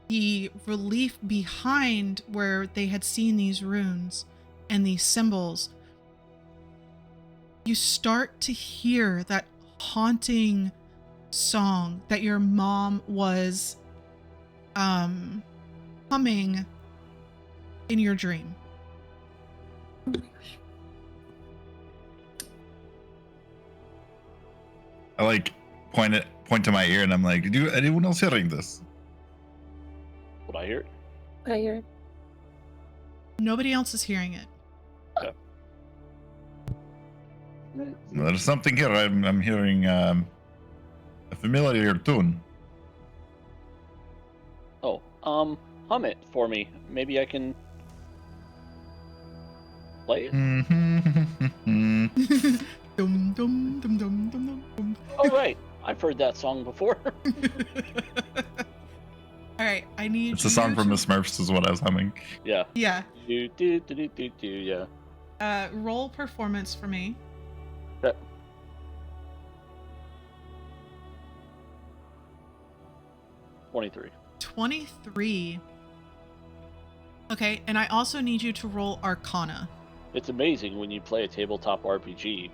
the relief behind where they had seen these runes and these symbols, you start to hear that haunting song that your mom was humming in your dream. I like point to my ear and I'm like, "Did anyone else hearing this?" Would I hear it? I hear it. Nobody else is hearing it. There's something here. I'm hearing a familiar tune. Oh, hum it for me. Maybe I can play it. Dum, dum, dum, dum, dum, dum, dum. Oh right, I've heard that song before. All right, I need. It's a song you from to- the Smurfs, is what I was humming. Yeah. Yeah. Yeah. Roll performance for me. Okay. $23. 23. Okay, and I also need you to roll Arcana. It's amazing when you play a tabletop RPG.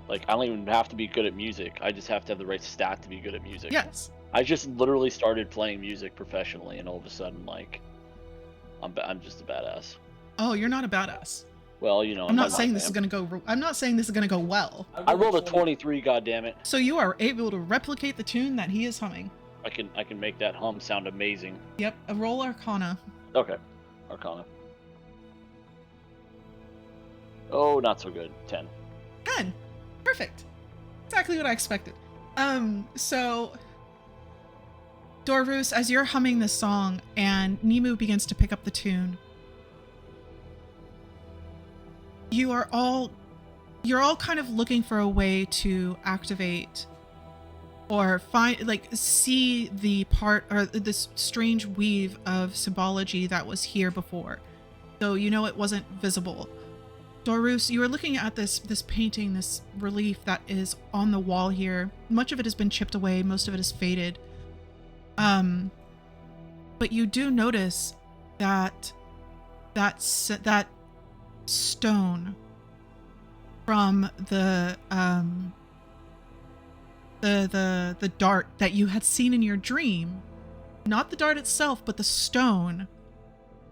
Like, I don't even have to be good at music. I just have to have the right stat to be good at music. Yes. I just literally started playing music professionally, and all of a sudden, like, I'm just a badass. Oh, you're not a badass. Well, you know, I'm not saying this is gonna go. I'm not saying this is gonna go well. I rolled a 23. Goddammit! So you are able to replicate the tune that he is humming. I can make that hum sound amazing. Yep. A roll Arcana. Okay, Arcana. Oh, not so good. 10. 10. Perfect. Exactly what I expected. So Dorus, as you're humming this song and Nemu begins to pick up the tune, you're all kind of looking for a way to activate or see the part or this strange weave of symbology that was here before. So you know it wasn't visible. Dorus, you are looking at this painting, this relief that is on the wall here. Much of it has been chipped away, most of it is faded. But you do notice that stone from the dart that you had seen in your dream, not the dart itself, but the stone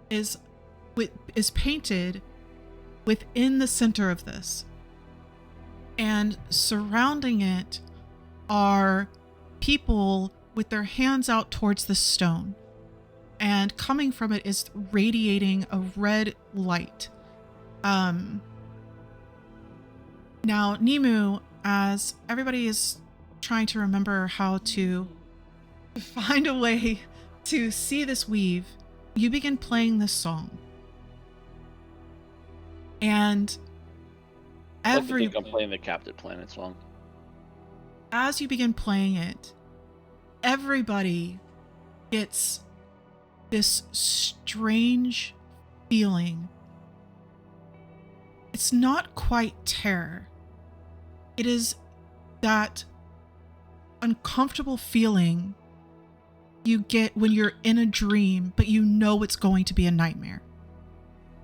is painted within the center of this, and surrounding it are people with their hands out towards the stone, and coming from it is radiating a red light. Now, Nimu, as everybody is trying to remember how to find a way to see this weave, you begin playing this song. And I like to think I'm playing the Captain Planet song. As you begin playing it, everybody gets this strange feeling. It's not quite terror. It is that uncomfortable feeling you get when you're in a dream, but you know it's going to be a nightmare,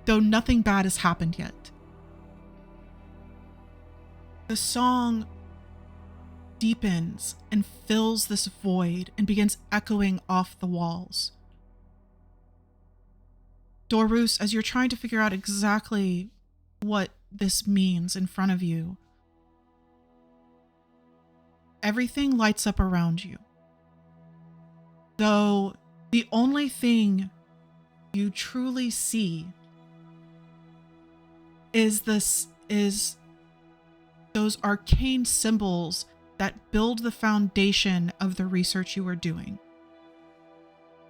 though nothing bad has happened yet. The song deepens and fills this void and begins echoing off the walls. Dorus, as you're trying to figure out exactly what this means in front of you, everything lights up around you. Though the only thing you truly see is those arcane symbols that build the foundation of the research you are doing.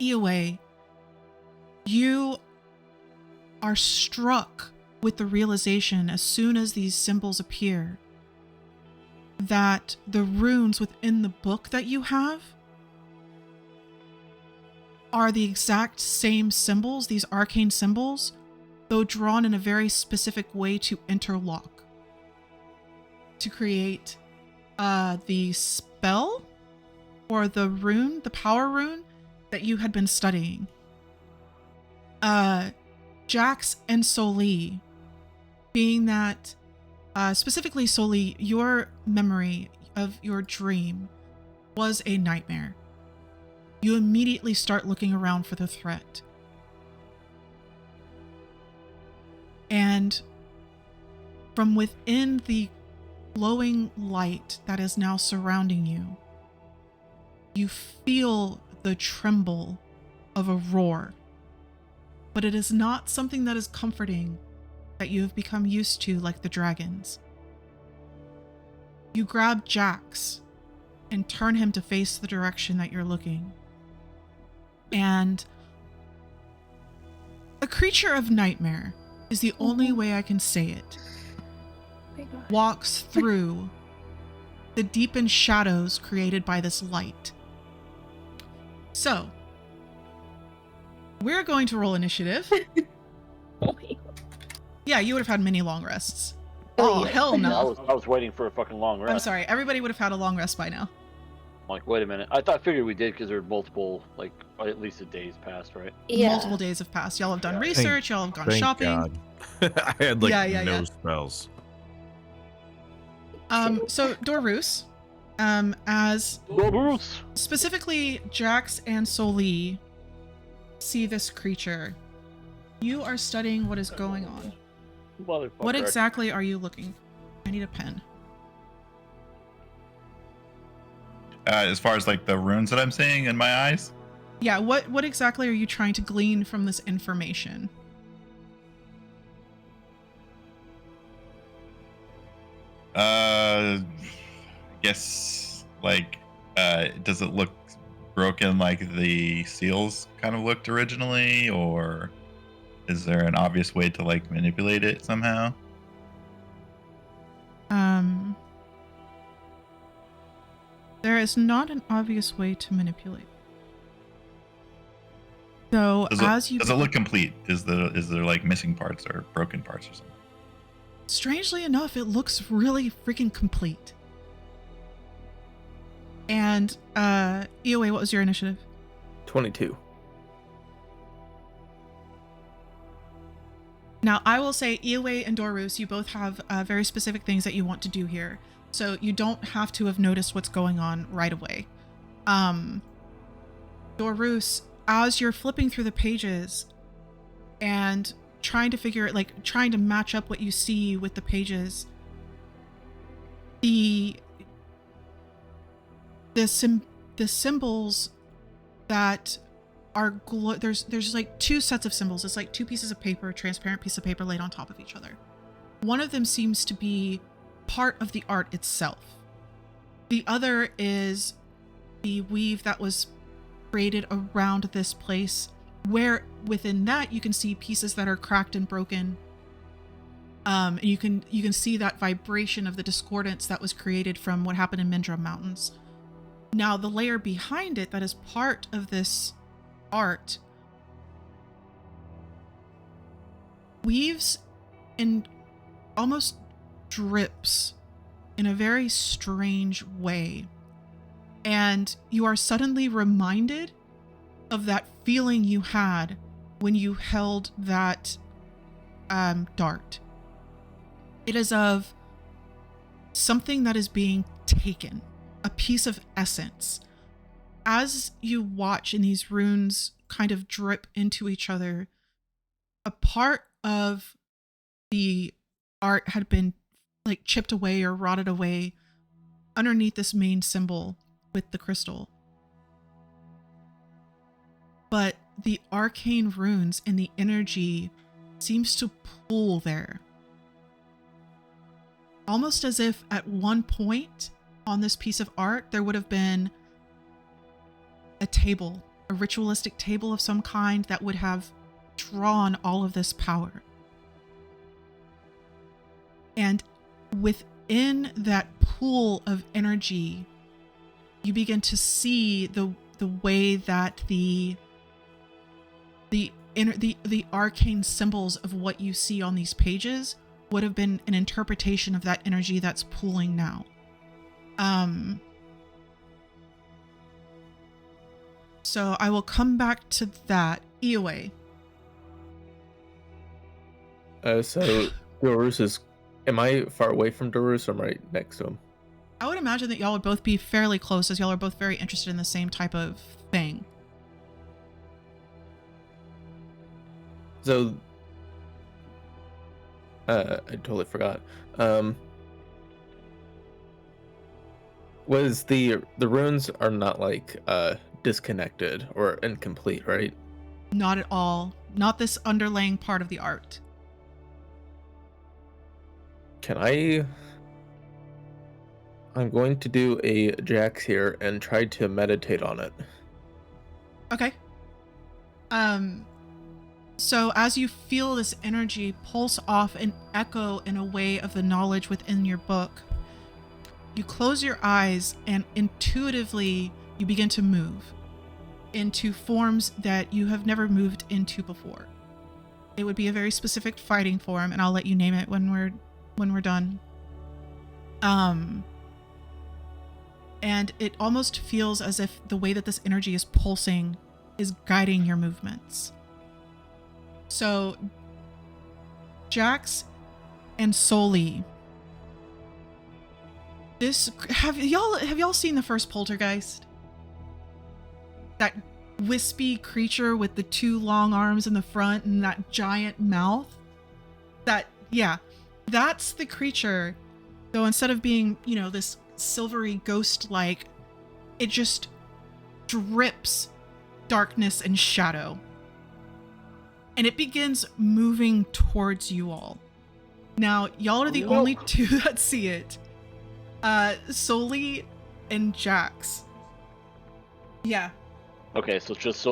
Iwe, you are struck with the realization as soon as these symbols appear that the runes within the book that you have are the exact same symbols, these arcane symbols, though drawn in a very specific way to interlock, to create the spell or the rune, the power rune that you had been studying. Jax and Soli, being that, specifically Soli, your memory of your dream was a nightmare. You immediately start looking around for the threat. And from within the glowing light that is now surrounding you, you feel the tremble of a roar. But it is not something that is comforting, that you have become used to like the dragons. You grab Jax and turn him to face the direction that you're looking. And a creature of nightmare is the only way I can say it, walks through the deepened shadows created by this light. So, we're going to roll initiative. Yeah, you would have had many long rests. Oh, hell no. I was waiting for a fucking long rest. I'm sorry, everybody would have had a long rest by now. I'm like, wait a minute. I figured we did because there were multiple, like, at least a day's passed, right? Yeah. Multiple days have passed. Y'all have done research, y'all have gone Thank shopping. God. I had like Yeah. no spells. So Dorus, as Bruce! specifically Jax and Soli see this creature, you are studying what is going on. Motherfucker. What exactly are you looking? I need a pen. As far as like the runes that I'm seeing in my eyes, Yeah, what exactly are you trying to glean from this information? guess like does it look broken like the seals kind of looked originally, or is there an obvious way to like manipulate it somehow? There is not an obvious way to manipulate. So Does it look complete? Is there like missing parts or broken parts or something? Strangely enough, it looks really freaking complete. And EOA, what was your initiative? 22. Now, I will say, EOA and Dorus, you both have very specific things that you want to do here. So you don't have to have noticed what's going on right away. Dorus, as you're flipping through the pages and trying to match up what you see with the pages, the symbols that are there's like two sets of symbols. It's like two pieces of paper, transparent piece of paper laid on top of each other. One of them seems to be part of the art itself. The other is the weave that was created around this place, where within that you can see pieces that are cracked and broken. And you can see that vibration of the discordance that was created from what happened in Mindra Mountains. Now, the layer behind it that is part of this art weaves and almost drips in a very strange way. And you are suddenly reminded of that feeling you had when you held that dart. It is of something that is being taken, a piece of essence. As you watch and these runes kind of drip into each other, a part of the art had been like chipped away or rotted away underneath this main symbol with the crystal. But the arcane runes and the energy seems to pull there. Almost as if at one point on this piece of art, there would have been a table, a ritualistic table of some kind that would have drawn all of this power. And within that pool of energy, you begin to see the way that the arcane symbols of what you see on these pages would have been an interpretation of that energy that's pooling now. So I will come back to that. EOA. So Dorus is... Am I far away from Dorus or am I right next to him? I would imagine that y'all would both be fairly close, as y'all are both very interested in the same type of thing. So... I totally forgot. Was the runes are not like disconnected or incomplete, right? Not at all. Not this underlying part of the art. I'm going to do a Jax here and try to meditate on it. Okay. So as you feel this energy pulse off and echo in a way of the knowledge within your book, you close your eyes and intuitively you begin to move into forms that you have never moved into before. It would be a very specific fighting form, and I'll let you name it when we're done. And it almost feels as if the way that this energy is pulsing is guiding your movements. So, Jax and Soli, have y'all seen the first Poltergeist? That wispy creature with the two long arms in the front and that giant mouth? That's the creature. Though instead of being, this silvery ghost-like, it just drips darkness and shadow. And it begins moving towards you all. Now, y'all are the only two that see it. Soli and Jax. Yeah. Okay, so just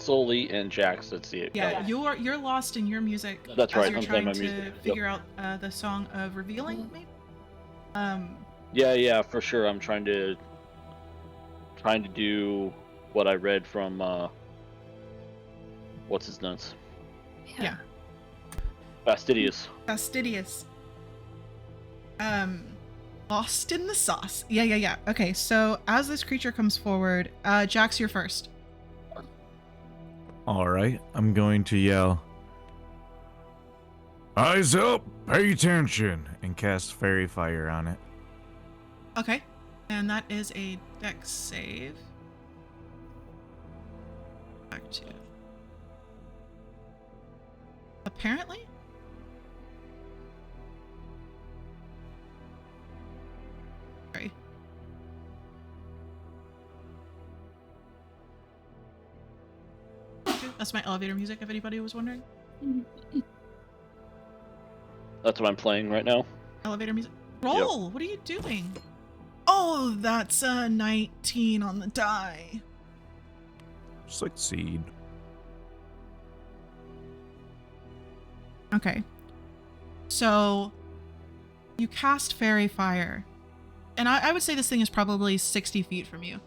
Soli and Jax that see it. Yeah, you're lost in your music. That's as right. You're I'm trying playing my to music. figure out the song of Revealing, maybe. Yeah, for sure. I'm trying to trying to do what I read from what's his nuts? Yeah. Fastidious. Fastidious. Lost in the sauce. Yeah. Okay, so as this creature comes forward, Jax, you're first. All right, I'm going to yell, "Eyes up! Pay attention!" and cast Fairy Fire on it. Okay, and that is a dex save. Back to. Apparently? Sorry. That's my elevator music, if anybody was wondering. That's what I'm playing right now. Elevator music. Roll! What are you doing? Oh, that's a 19 on the die. Succeed. Okay. So, you cast Fairy Fire. And I would say this thing is probably 60 feet from you.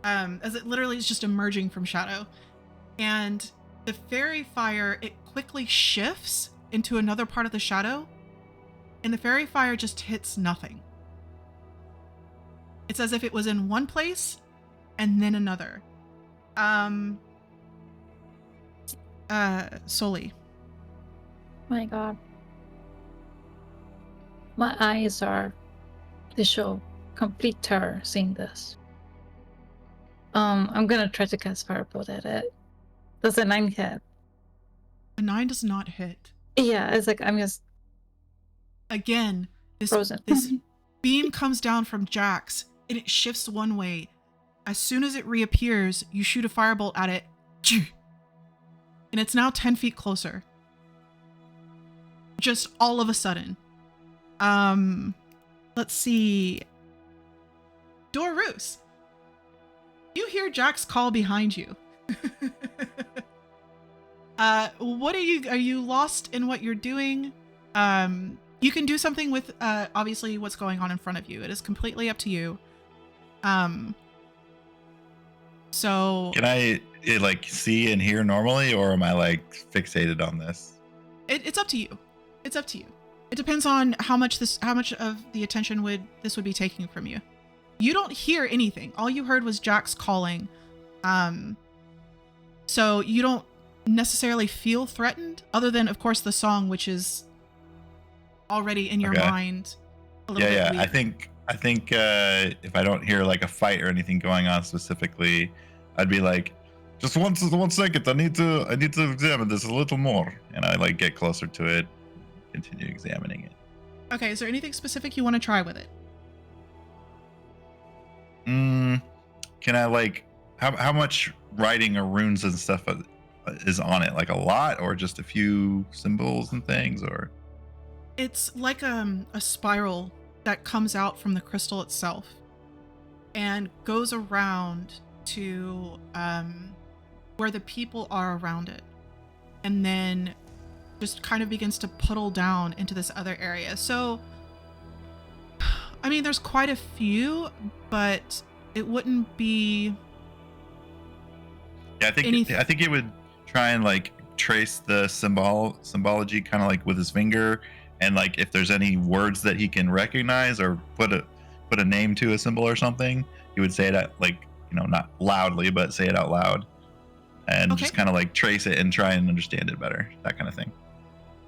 As it literally is just emerging from shadow. And the Fairy Fire, it quickly shifts into another part of the shadow. And the Fairy Fire just hits nothing. It's as if it was in one place and then another. Soli. My god. My eyes they show complete terror seeing this. I'm gonna try to cast Firebolt at it. Does a 9 hit? A 9 does not hit. Yeah, it's like I'm just Again, this frozen. beam comes down from Jax and it shifts one way. As soon as it reappears, you shoot a firebolt at it. And it's now 10 feet closer. Just all of a sudden. Let's see. Dorus. You hear Jax call behind you. What are you lost in what you're doing? You can do something with obviously what's going on in front of you. It is completely up to you. So Can I like see and hear normally, or am I like fixated on this? it's up to you. It's up to you. It depends on how much of the attention this would be taking from you. You don't hear anything. All you heard was Jax calling. So you don't necessarily feel threatened, other than of course the song, which is already in your mind a little bit Yeah. weird. I think if I don't hear like a fight or anything going on specifically, I'd be like, just one second. I need to examine this a little more, and I like get closer to it, continue examining it. Okay, is there anything specific you want to try with it? Can I like how much writing or runes and stuff is on it? Like a lot, or just a few symbols and things, or? It's like a spiral that comes out from the crystal itself and goes around to where the people are around it, and then just kind of begins to puddle down into this other area. So, I mean, there's quite a few, but it wouldn't be. Yeah, I think it would try and like trace the symbology kind of like with his finger, and like if there's any words that he can recognize or put a name to a symbol or something, he would say it at, like, you know, not loudly, but say it out loud, and just kind of like trace it and try and understand it better, that kind of thing.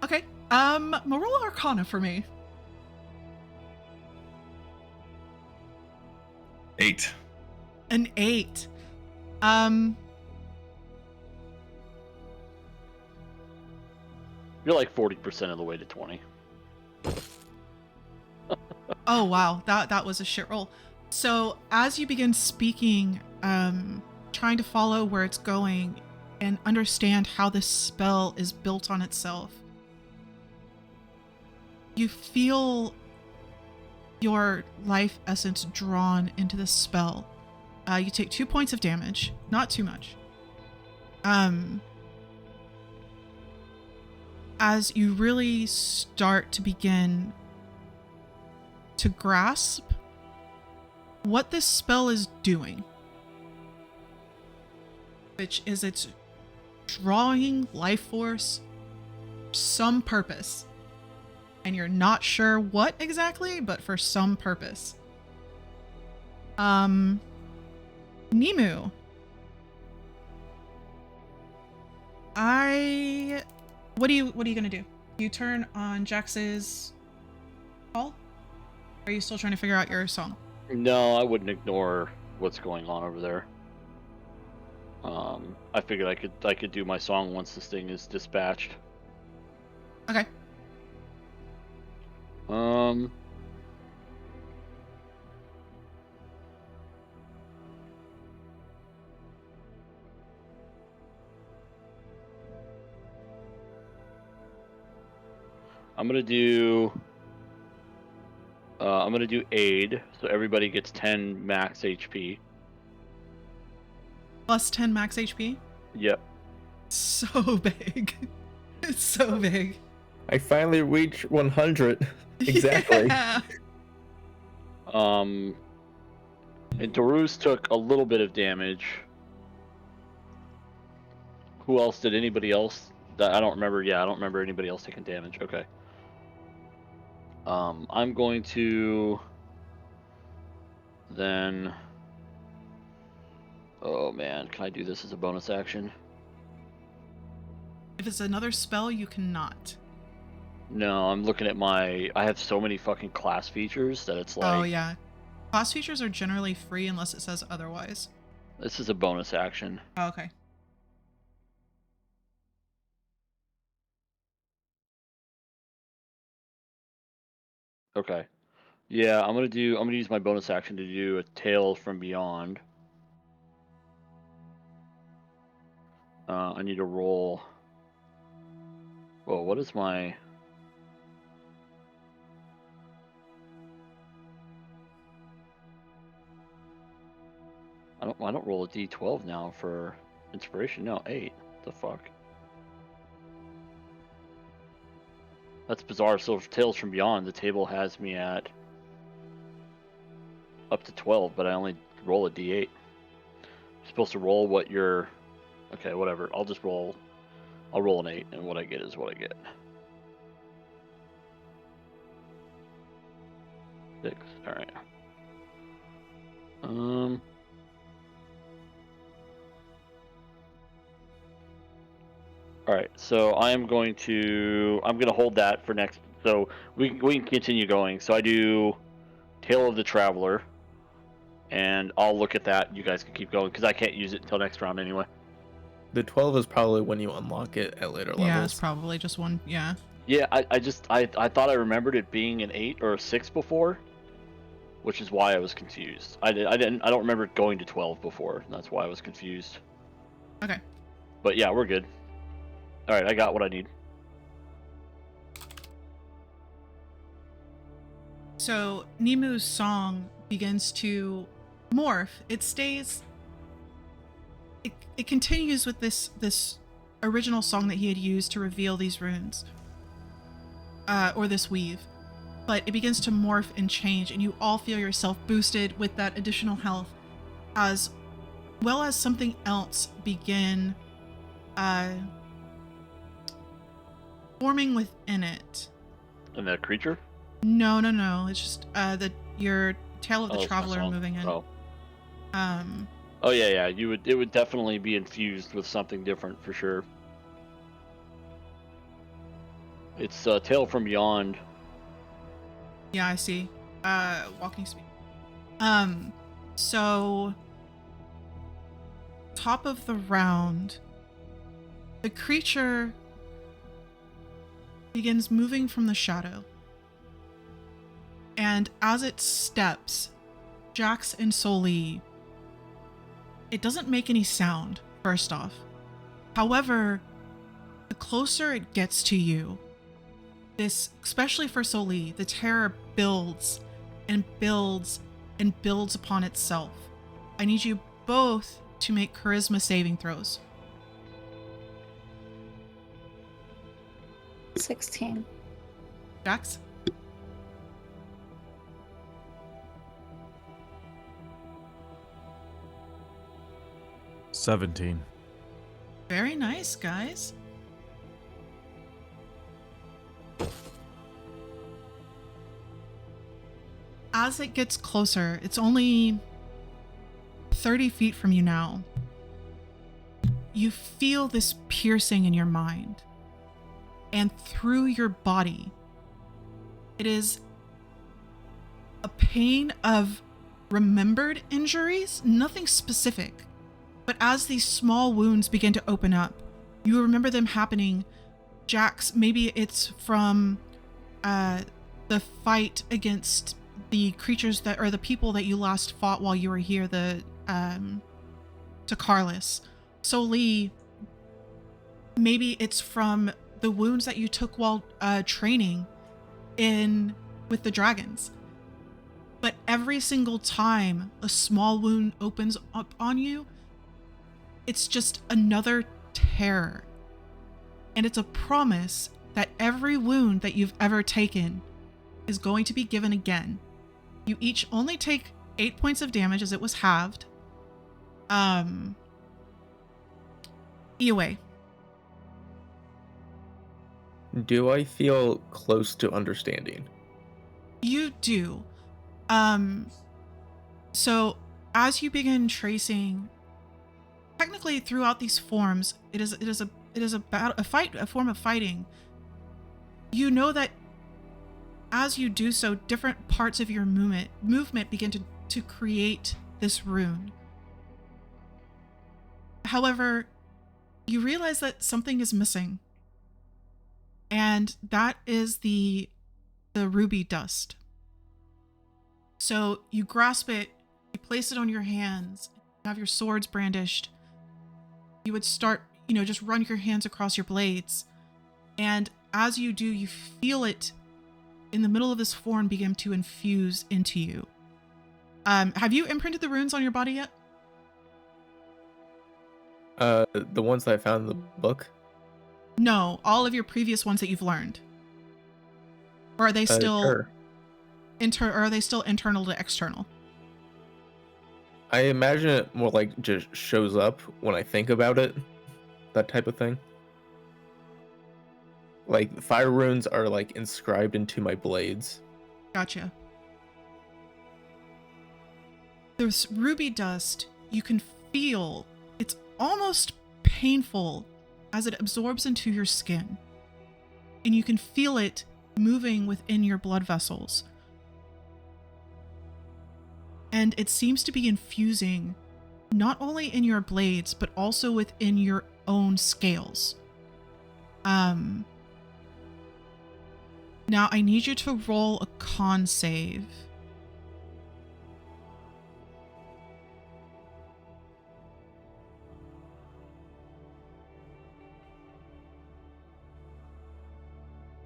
Okay. Roll Arcana for me. 8. An 8. You're like 40% of the way to 20. Oh wow, that was a shit roll. So as you begin speaking, trying to follow where it's going and understand how this spell is built on itself, you feel your life essence drawn into this spell. You take 2 points of damage, not too much. As you really start to begin to grasp what this spell is doing. which is it's drawing life force some purpose. And you're not sure what exactly, but for some purpose. Nemu. What are you gonna do? You turn on Jax's call? Or are you still trying to figure out your song? No, I wouldn't ignore what's going on over there. I figured I could do my song once this thing is dispatched. Okay. I'm gonna do aid, so everybody gets 10 max HP. Plus 10 max HP? Yep. So big. It's so big. I finally reached 100. Exactly. Yeah. And Daruz took a little bit of damage. Who else did anybody else? I don't remember. Yeah, I don't remember anybody else taking damage. Okay. I'm going to then. Oh man, can I do this as a bonus action? If it's another spell, you cannot. No, I'm looking at I have so many fucking class features that it's like. Oh, yeah. Class features are generally free unless it says otherwise. This is a bonus action. Oh, okay. Okay. Yeah, I'm gonna use my bonus action to do a Tale from Beyond. I need to roll. Whoa, what is my? I don't roll a D12 now for inspiration. No, 8. The fuck? That's bizarre. So for Tales from Beyond, the table has me at up to 12, but I only roll a D8. You're supposed to roll what you're. Okay, whatever. I'll roll an 8, and what I get is what I get. 6. All right. All right. So I'm going to hold that for next. So we can continue going. So I do Tale of the Traveler, and I'll look at that. You guys can keep going because I can't use it until next round anyway. The 12 is probably when you unlock it at later levels. Yeah, it's probably just one. Yeah. Yeah, I thought I remembered it being an 8 or a 6 before, which is why I was confused. I don't remember it going to 12 before. And that's why I was confused. Okay. But yeah, we're good. All right, I got what I need. So Nemu's song begins to morph. It stays. It continues with this original song that he had used to reveal these runes, or this weave, but it begins to morph and change, and you all feel yourself boosted with that additional health, as well as something else begin forming within it. And that creature? No. It's just your Tale of the Oh, it's my Traveler song. moving in. Oh. Oh yeah. It would definitely be infused with something different for sure. It's Tale from Beyond. Yeah, I see. Walking speed. So top of the round, the creature begins moving from the shadow. And as it steps, Jax and Soli, it doesn't make any sound, first off. However, the closer it gets to you, especially for Soli, the terror builds and builds and builds upon itself. I need you both to make charisma saving throws. 16. Jax? $17. Very nice, guys. As it gets closer, it's only 30 feet from you now. You feel this piercing in your mind and through your body. It is a pain of remembered injuries, nothing specific. But as these small wounds begin to open up, you remember them happening. Jax, maybe it's from the fight against the creatures that, or the people that you last fought while you were here, to Carlos. So Lee, maybe it's from the wounds that you took while training with the dragons. But every single time a small wound opens up on you, it's just another terror. And it's a promise that every wound that you've ever taken is going to be given again. You each only take 8 points of damage as it was halved. Anyway. Do I feel close to understanding? You do. So as you begin tracing, technically throughout these forms, it is a form of fighting. You know that as you do so, different parts of your movement begin to create this rune. However, you realize that something is missing. And that is the ruby dust. So you grasp it, you place it on your hands, you have your swords brandished. You would start, just run your hands across your blades. And as you do, you feel it in the middle of this form begin to infuse into you. Have you imprinted the runes on your body yet? The ones that I found in the book? No, all of your previous ones that you've learned. Or are they still Sure. or are they still internal to external? I imagine it more like just shows up when I think about it. That type of thing. Like fire runes are like inscribed into my blades. Gotcha. This ruby dust, you can feel, it's almost painful as it absorbs into your skin. And you can feel it moving within your blood vessels. And it seems to be infusing not only in your blades, but also within your own scales. Now I need you to roll a con save.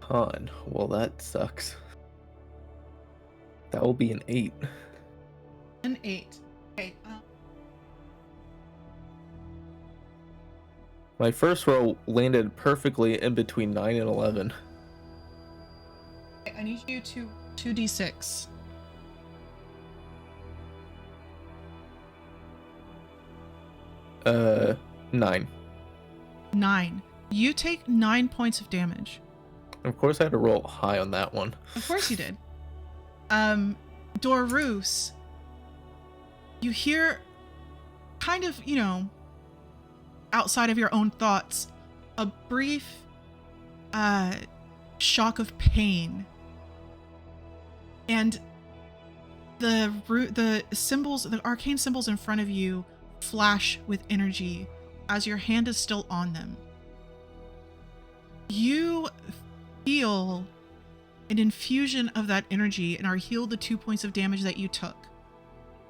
Con. Well, that sucks. That will be an 8. An 8. Okay. My first roll landed perfectly in between 9 and 11. I need you to 2d6. Uh, 9. 9. You take 9 points of damage. Of course, I had to roll high on that one. Of course you did. Dorus, you hear kind of, outside of your own thoughts, a brief shock of pain. And the symbols, the arcane symbols in front of you flash with energy as your hand is still on them. You feel an infusion of that energy and are healed the 2 points of damage that you took.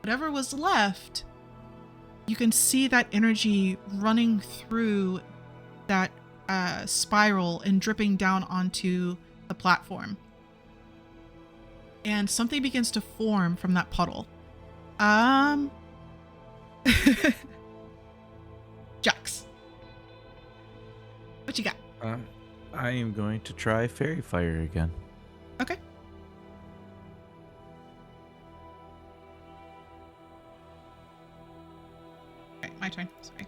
Whatever was left, you can see that energy running through that spiral and dripping down onto the platform. And something begins to form from that puddle. Jax, what you got? I am going to try Fairy Fire again. Okay. Okay, my turn. Sorry.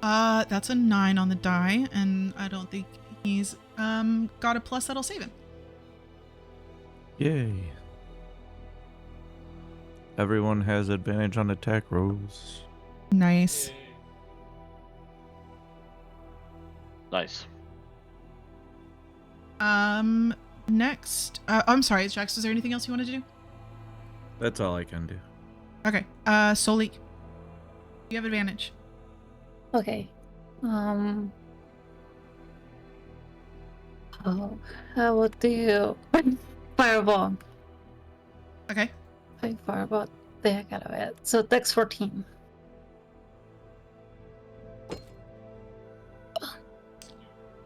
That's a 9 on the die, and I don't think he's got a plus that'll save him. Yay. Everyone has advantage on attack rolls. Nice. Nice. Next, I'm sorry, Jax, is there anything else you wanted to do? That's all I can do. Okay, Solik, you have advantage. Okay. Oh, I will do fireball. Okay. I fireball the heck out of it. So Dex 14.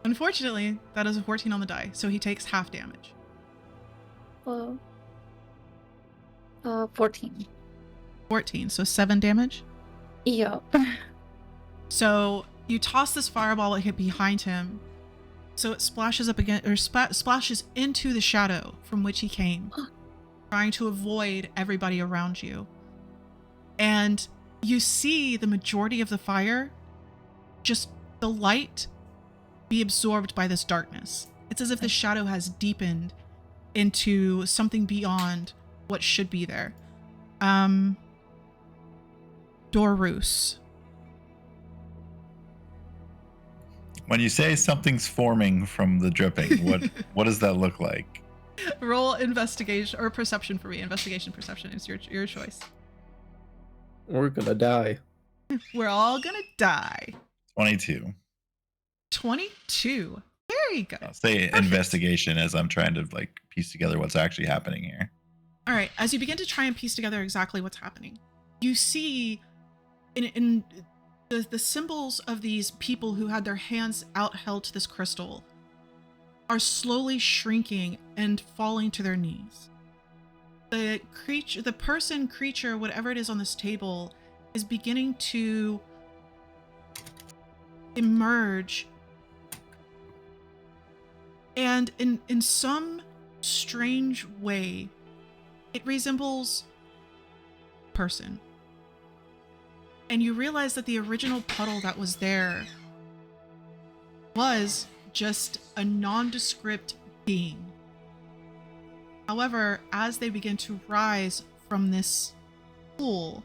Unfortunately, that is a 14 on the die, so he takes half damage. Well, 14. 14, so 7 damage. Yup. So you toss this fireball behind him, so it splashes up again, or splashes into the shadow from which he came, trying to avoid everybody around you. And you see the majority of the fire, just the light, be absorbed by this darkness. It's as if the shadow has deepened into something beyond what should be there. Dorus. When you say something's forming from the dripping, what does that look like? Roll investigation or perception for me. Investigation, perception is your choice. We're gonna die. We're all gonna die. 22. 22. Very good. I'll say Perfect. investigation as I'm trying to like piece together what's actually happening here. All right. As you begin to try and piece together exactly what's happening, you see in the symbols of these people who had their hands out held to this crystal are slowly shrinking and falling to their knees. The creature, whatever it is on this table, is beginning to emerge. And in some strange way, it resembles a person. And you realize that the original puddle that was there was just a nondescript being. However, as they begin to rise from this pool,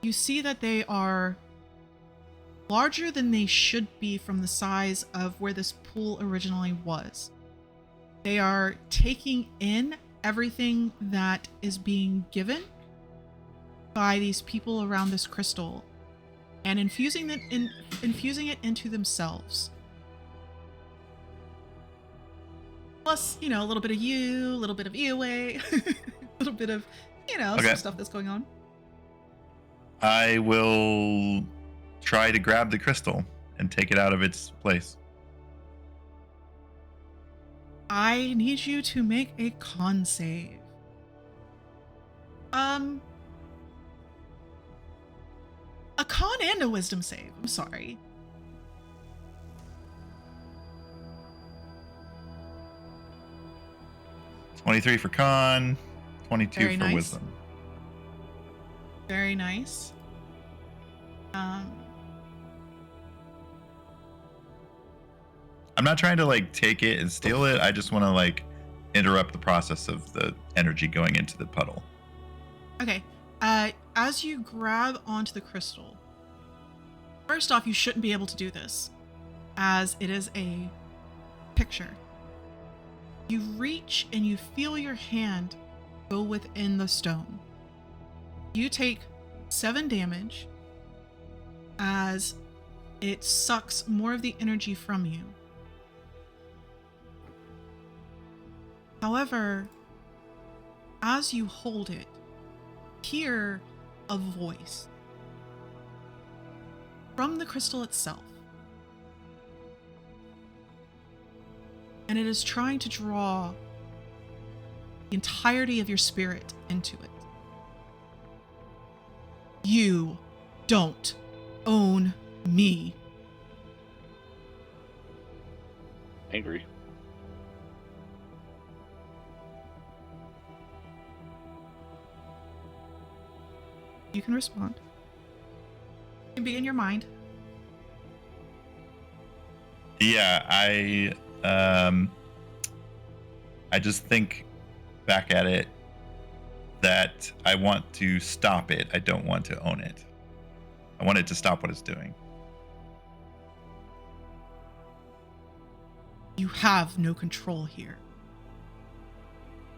you see that they are larger than they should be from the size of where this pool originally was. They are taking in everything that is being given by these people around this crystal and infusing it into themselves. Plus, a little bit of you, a little bit of EOA, a little bit of, some stuff that's going on. I will try to grab the crystal and take it out of its place. I need you to make a con save. A con and a wisdom save. I'm sorry. $23 for con, 22 Very for nice. wisdom. Very nice. I'm not trying to like take it and steal it. I just want to like interrupt the process of the energy going into the puddle. Okay. As you grab onto the crystal, first off, you shouldn't be able to do this, as it is a picture. You reach and you feel your hand go within the stone. You take 7 damage as it sucks more of the energy from you. However, as you hold it, hear a voice from the crystal itself. And it is trying to draw the entirety of your spirit into it. You don't own me. Angry. You can respond. You can be in your mind. Yeah, I just think back at it that I want to stop it. I don't want to own it. I want it to stop what it's doing. You have no control here.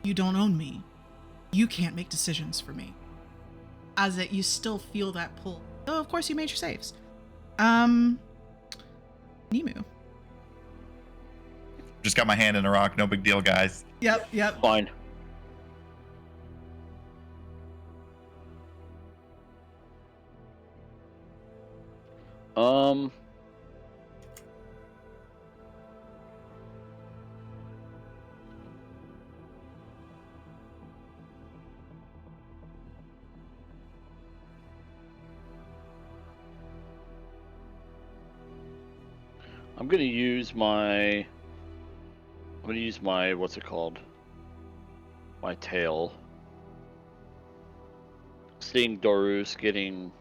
You don't own me. You can't make decisions for me. As it, you still feel that pull. Oh, of course you made your saves. Nemu. Just got my hand in a rock. No big deal, guys. Yep. Fine. I'm gonna use my what's it called? My tail. Seeing Dorus getting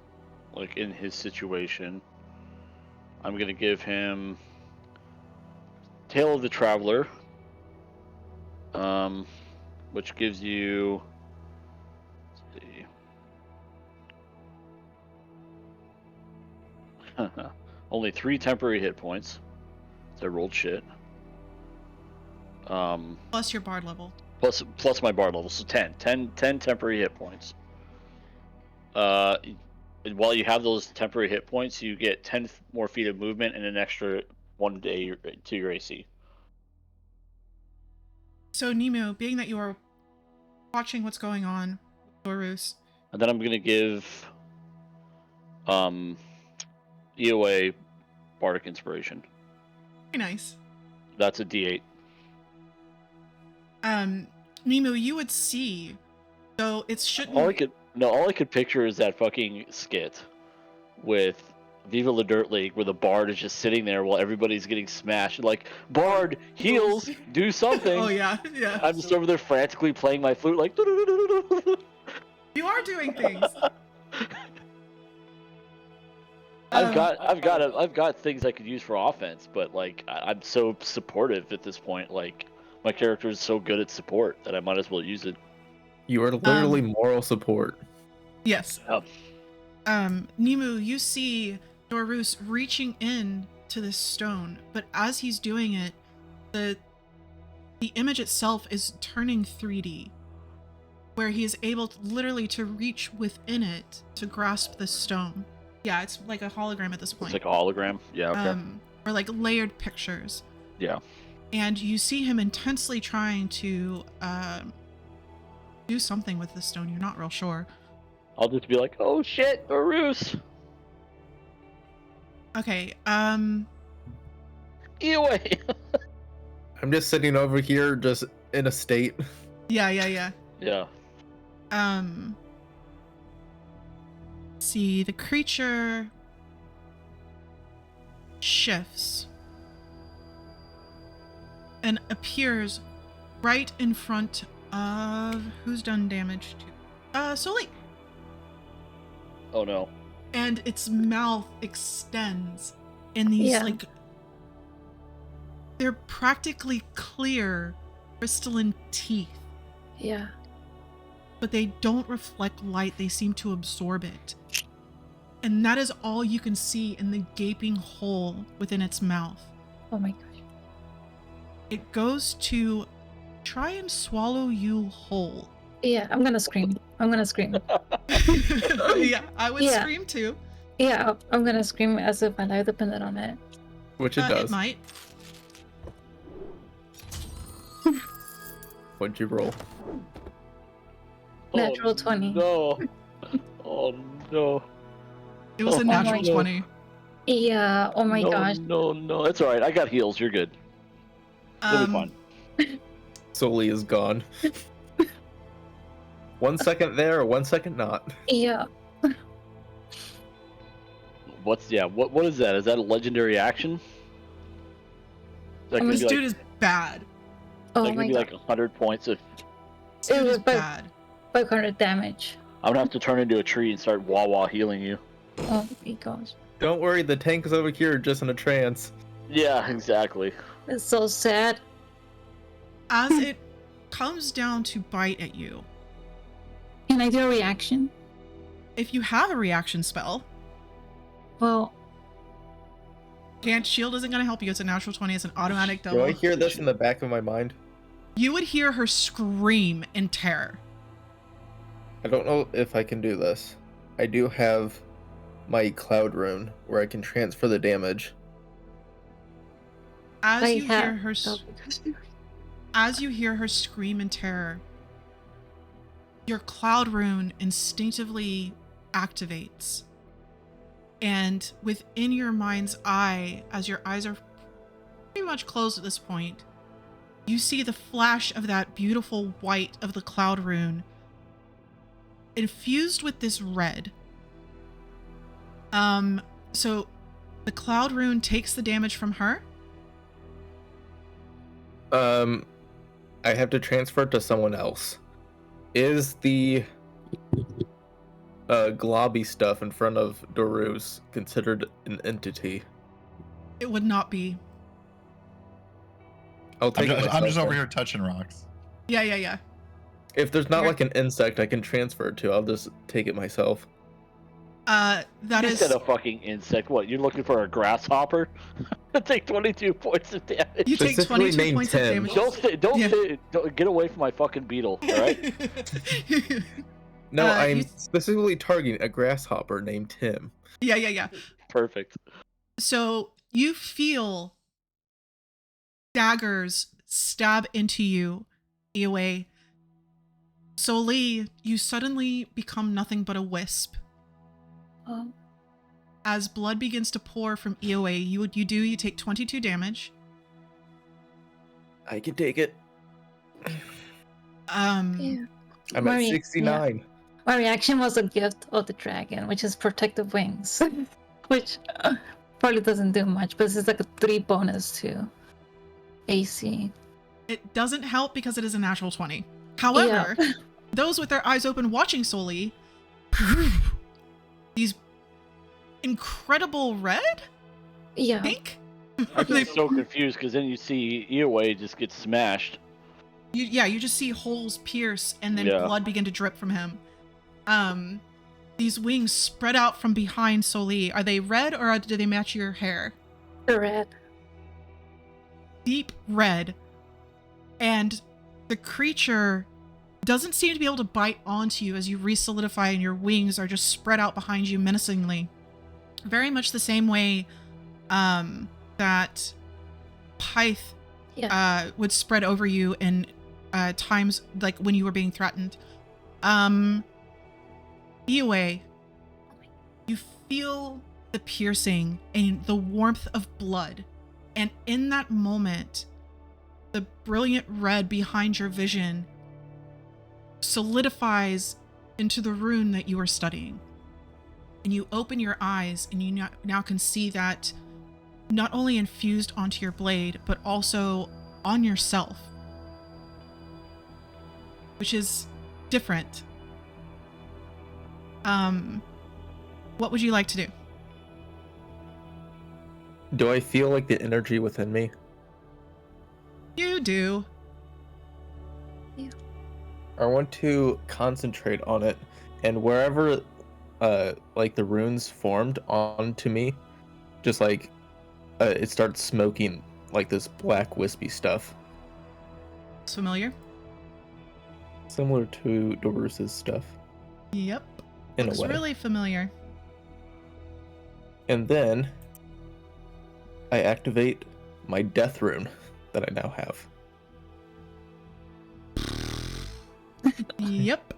like in his situation, I'm gonna give him Tail of the Traveler, which gives you, let's see, only 3 temporary hit points. So I rolled shit. Plus your bard level. Plus my bard level, so 10 temporary hit points. While you have those temporary hit points, you get 10 more feet of movement and an extra 1 day to your AC. So Nemo, being that you are watching what's going on with Dorus, And then I'm gonna give EOA Bardic Inspiration. very nice. That's a D8. Nemo, you would see, though it shouldn't. All I could picture is that fucking skit with Viva La Dirt League where the bard is just sitting there while everybody's getting smashed. Like, Bard, heals, do something. Oh yeah. I'm just over there frantically playing my flute, like. You are doing things. I've got things I could use for offense, but like I'm so supportive at this point. Like my character is so good at support that I might as well use it. You are literally moral support. Yes. Oh. Nemu, you see Dorus reaching in to this stone, but as he's doing it, the image itself is turning 3D, where he is able to literally to reach within it to grasp the stone. Yeah, it's like a hologram at this point. It's like a hologram. Yeah. Okay. Or like layered pictures. Yeah. And you see him intensely trying to do something with the stone. You're not real sure. I'll just be like, "Oh shit, Arus!" Okay. EOA. I'm just sitting over here, just in a state. Yeah. Yeah. See, the creature shifts and appears right in front of who's done damage to Soli. Oh no. And its mouth extends in these like they're practically clear crystalline teeth. Yeah. But they don't reflect light, they seem to absorb it. And that is all you can see in the gaping hole within its mouth. Oh my gosh. It goes to try and swallow you whole. Yeah, I'm gonna scream. Yeah, I would scream too. Yeah, I'm gonna scream as if my life depended on it. Which it does. It might. What'd you roll? Natural 20. No. Oh no. It was a my natural God. 20. Yeah, oh my gosh. No. That's alright. I got heals. You're good. It'll be fine. Soli is gone. 1 second there, 1 second not. Yeah. What is that? Is that a legendary action? That This be dude like, is bad. Oh that my could be god. like 100 points of. This dude It was is bad. bad. 500 damage. I'm gonna have to turn into a tree and start wah healing you. Oh my gosh. Don't worry, the tank is over here just in a trance. Yeah, exactly. It's so sad. As it comes down to bite at you, Can I do a reaction? if you have a reaction spell, Well, can't shield isn't going to help you. It's a natural 20. It's an automatic Do double. I hear this in the back of my mind? You would hear her scream in terror. I don't know if I can do this. I do have my cloud rune where I can transfer the damage. As I you hear have. her, as you hear her scream in terror, your cloud rune instinctively activates. And within your mind's eye, as your eyes are pretty much closed at this point, you see the flash of that beautiful white of the cloud rune infused with this red. So the cloud rune takes the damage from her. I have to transfer it to someone else. Is the globby stuff in front of Doru's considered an entity? It would not be. I'll take it I'm myself just over then. here touching rocks. Yeah. If there's not Okay. like an insect I can transfer it to, I'll just take it myself. That You is. said a fucking insect. What? You're looking for a grasshopper? Take 22 points of damage. You take Specifically 22 named points Tim. of damage. Don't get away from my fucking beetle. All right. No, I'm you- specifically targeting a grasshopper named Tim. Yeah. Perfect. So you feel daggers stab into you, Eoway. So Lee, you suddenly become nothing but a wisp. Oh, As blood begins to pour from Eoway, you take 22 damage. I can take it. yeah. I'm at Maria, 69. My reaction was a gift of the dragon, which is protective wings, which probably doesn't do much, but it's like a 3 bonus to AC. It doesn't help because it is a natural 20. However, those with their eyes open watching Soli, these incredible red? Yeah. Pink? I'm They- so confused because then you see Earway just get smashed. you just see holes pierce and then Yeah. blood begin to drip from him. These wings spread out from behind Soli. Are they red or do they match your hair? The red. Deep red. And the creature doesn't seem to be able to bite onto you as you re-solidify and your wings are just spread out behind you menacingly. Very much the same way that Pyth would spread over you in times like when you were being threatened. Eoway, you feel the piercing and the warmth of blood, and in that moment, the brilliant red behind your vision solidifies into the rune that you are studying. And you open your eyes and you now can see that not only infused onto your blade, but also on yourself, which is different. What would you like to do? Do I feel like the energy within me? You do. I want to concentrate on it, and wherever like the runes formed onto me, just like it starts smoking like this black wispy stuff, It's familiar? similar to Dorus's stuff Yep. in Looks a way. really familiar. And then I activate my death rune that I now have. Yep.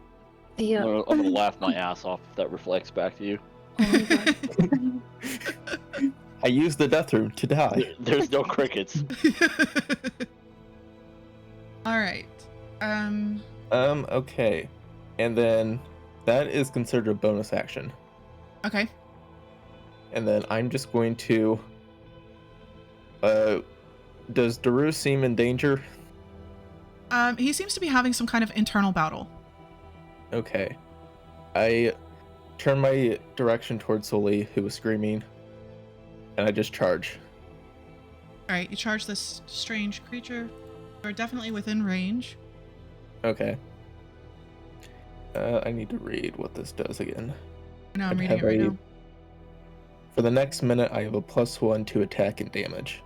Yeah. I'm gonna laugh my ass off if that reflects back to you. Oh my God. I use the death rune to die. There's no crickets. All right. Okay. And then that is considered a bonus action. Okay. And then I'm just going to does Daru seem in danger? He seems to be having some kind of internal battle. Okay. I turn my direction towards Soli, who was screaming, and I just charge. All right, you charge this strange creature. You're definitely within range. Okay. I need to read what this does again. I know, I'm I'd reading it have right a- now. For the next minute, I have a +1 to attack and damage.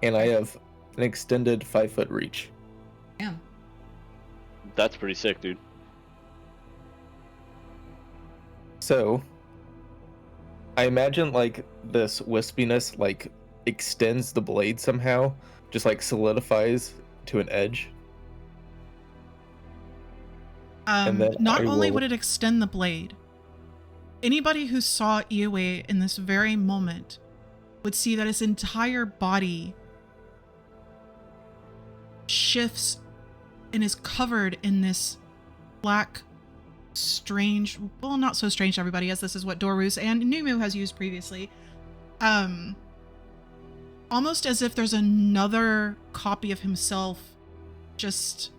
And I have an extended 5-foot reach. Damn. That's pretty sick, dude. So, I imagine like this wispiness like extends the blade somehow, just like solidifies to an edge. And then Not I only will- would it extend the blade, anybody who saw Iwe in this very moment would see that his entire body shifts and is covered in this black, strange, well, not so strange to everybody, as this is what Dorus and Numu has used previously. Almost as if there's another copy of himself just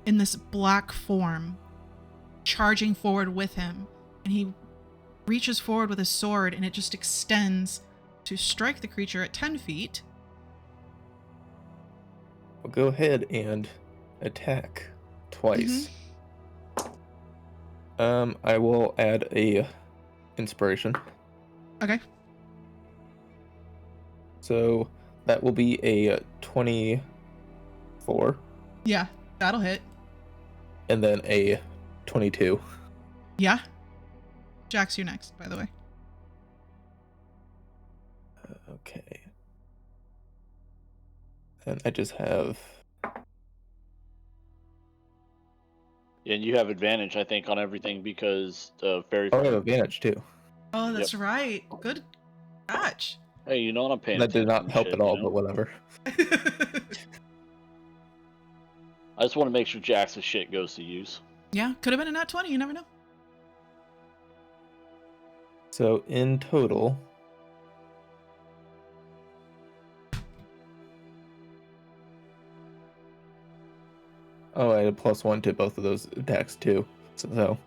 in this black form charging forward with him, and he reaches forward with his sword and it just extends to strike the creature at 10 feet. I'll go ahead and attack twice. I will add a inspiration. Okay. So that will be a 24 Yeah, that'll hit. and then a 22. Yeah. Jax, you're next, by the way. Okay. And I just have And you have advantage, I think, on everything because the fairy. I have advantage too. Oh, that's right. Good catch. Hey, you know what I'm paying That did not attention help shit, at all, you know? but whatever. I just want to make sure Jax's shit goes to use. Yeah, could have been a nat 20. You never know. So in total, oh, I had a +1 to both of those attacks too. So,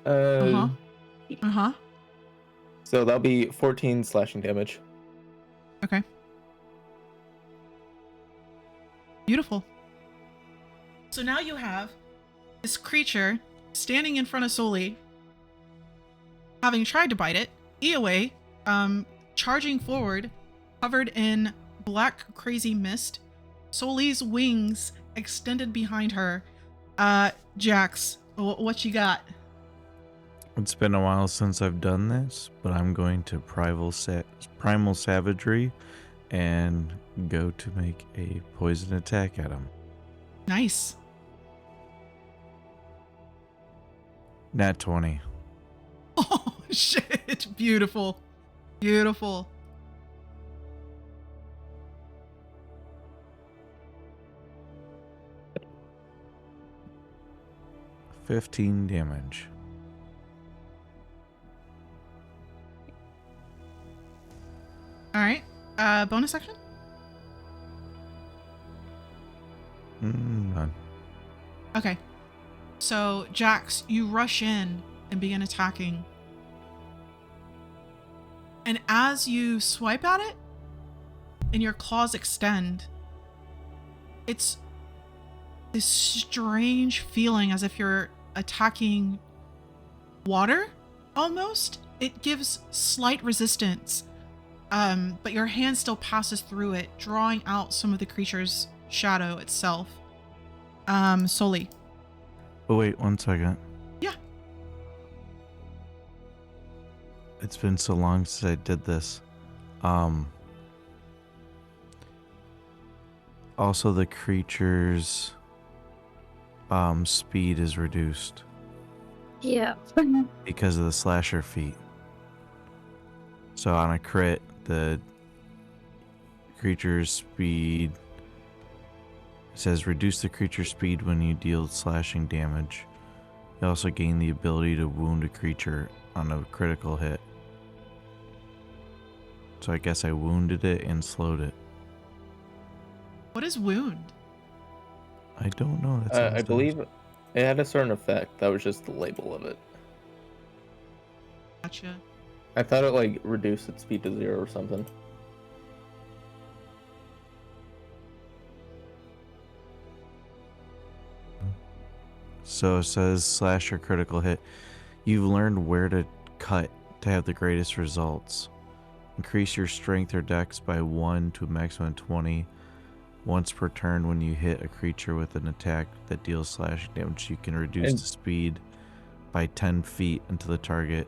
Uh-huh. Uh-huh. so that'll be 14 slashing damage. Okay. Beautiful. So now you have this creature standing in front of Soli, having tried to bite it, Iwe, charging forward, covered in black crazy mist, Soli's wings extended behind her. Jax, what you got? It's been a while since I've done this, but I'm going to Primal Savagery and go to make a poison attack at him. Nice. Nat 20. Oh, shit. Beautiful. Beautiful. $15 damage. All right. Bonus action? None. Okay. So, Jax, you rush in and begin attacking. And as you swipe at it and your claws extend, it's this strange feeling as if you're attacking water almost. It gives slight resistance, but your hand still passes through it, drawing out some of the creature's shadow itself. Soli. Oh, wait, 1 second. Yeah. It's been so long since I did this. Also, the creature's speed is reduced Yeah. because of the slasher feat. So on a crit, the creature's speed says reduce the creature's speed when you deal slashing damage. You also gain the ability to wound a creature on a critical hit. So I guess I wounded it and slowed it. What is wound? I don't know. That's all it I says. believe it had a certain effect. That was just the label of it. Gotcha. I thought it like reduced its speed to 0 or something. So it says slash or critical hit. You've learned where to cut to have the greatest results. Increase your strength or dex by 1 to a maximum of 20 once per turn when you hit a creature with an attack that deals slashing damage. You can reduce the speed by 10 feet until the target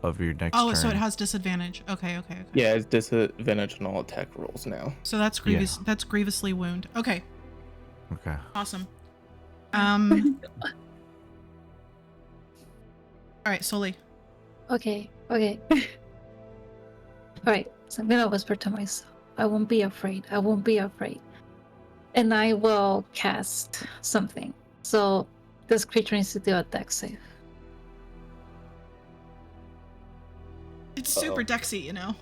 of your next turn. Oh, so it has disadvantage. Okay. Yeah, it's disadvantage on all attack rolls now. So that's grievous. That's grievously wound. Okay. Okay. Awesome. All right, Sully. Okay. Alright, so I'm gonna whisper to myself, I won't be afraid. And I will cast something. So this creature needs to do a dex save. It's super dexy, you know.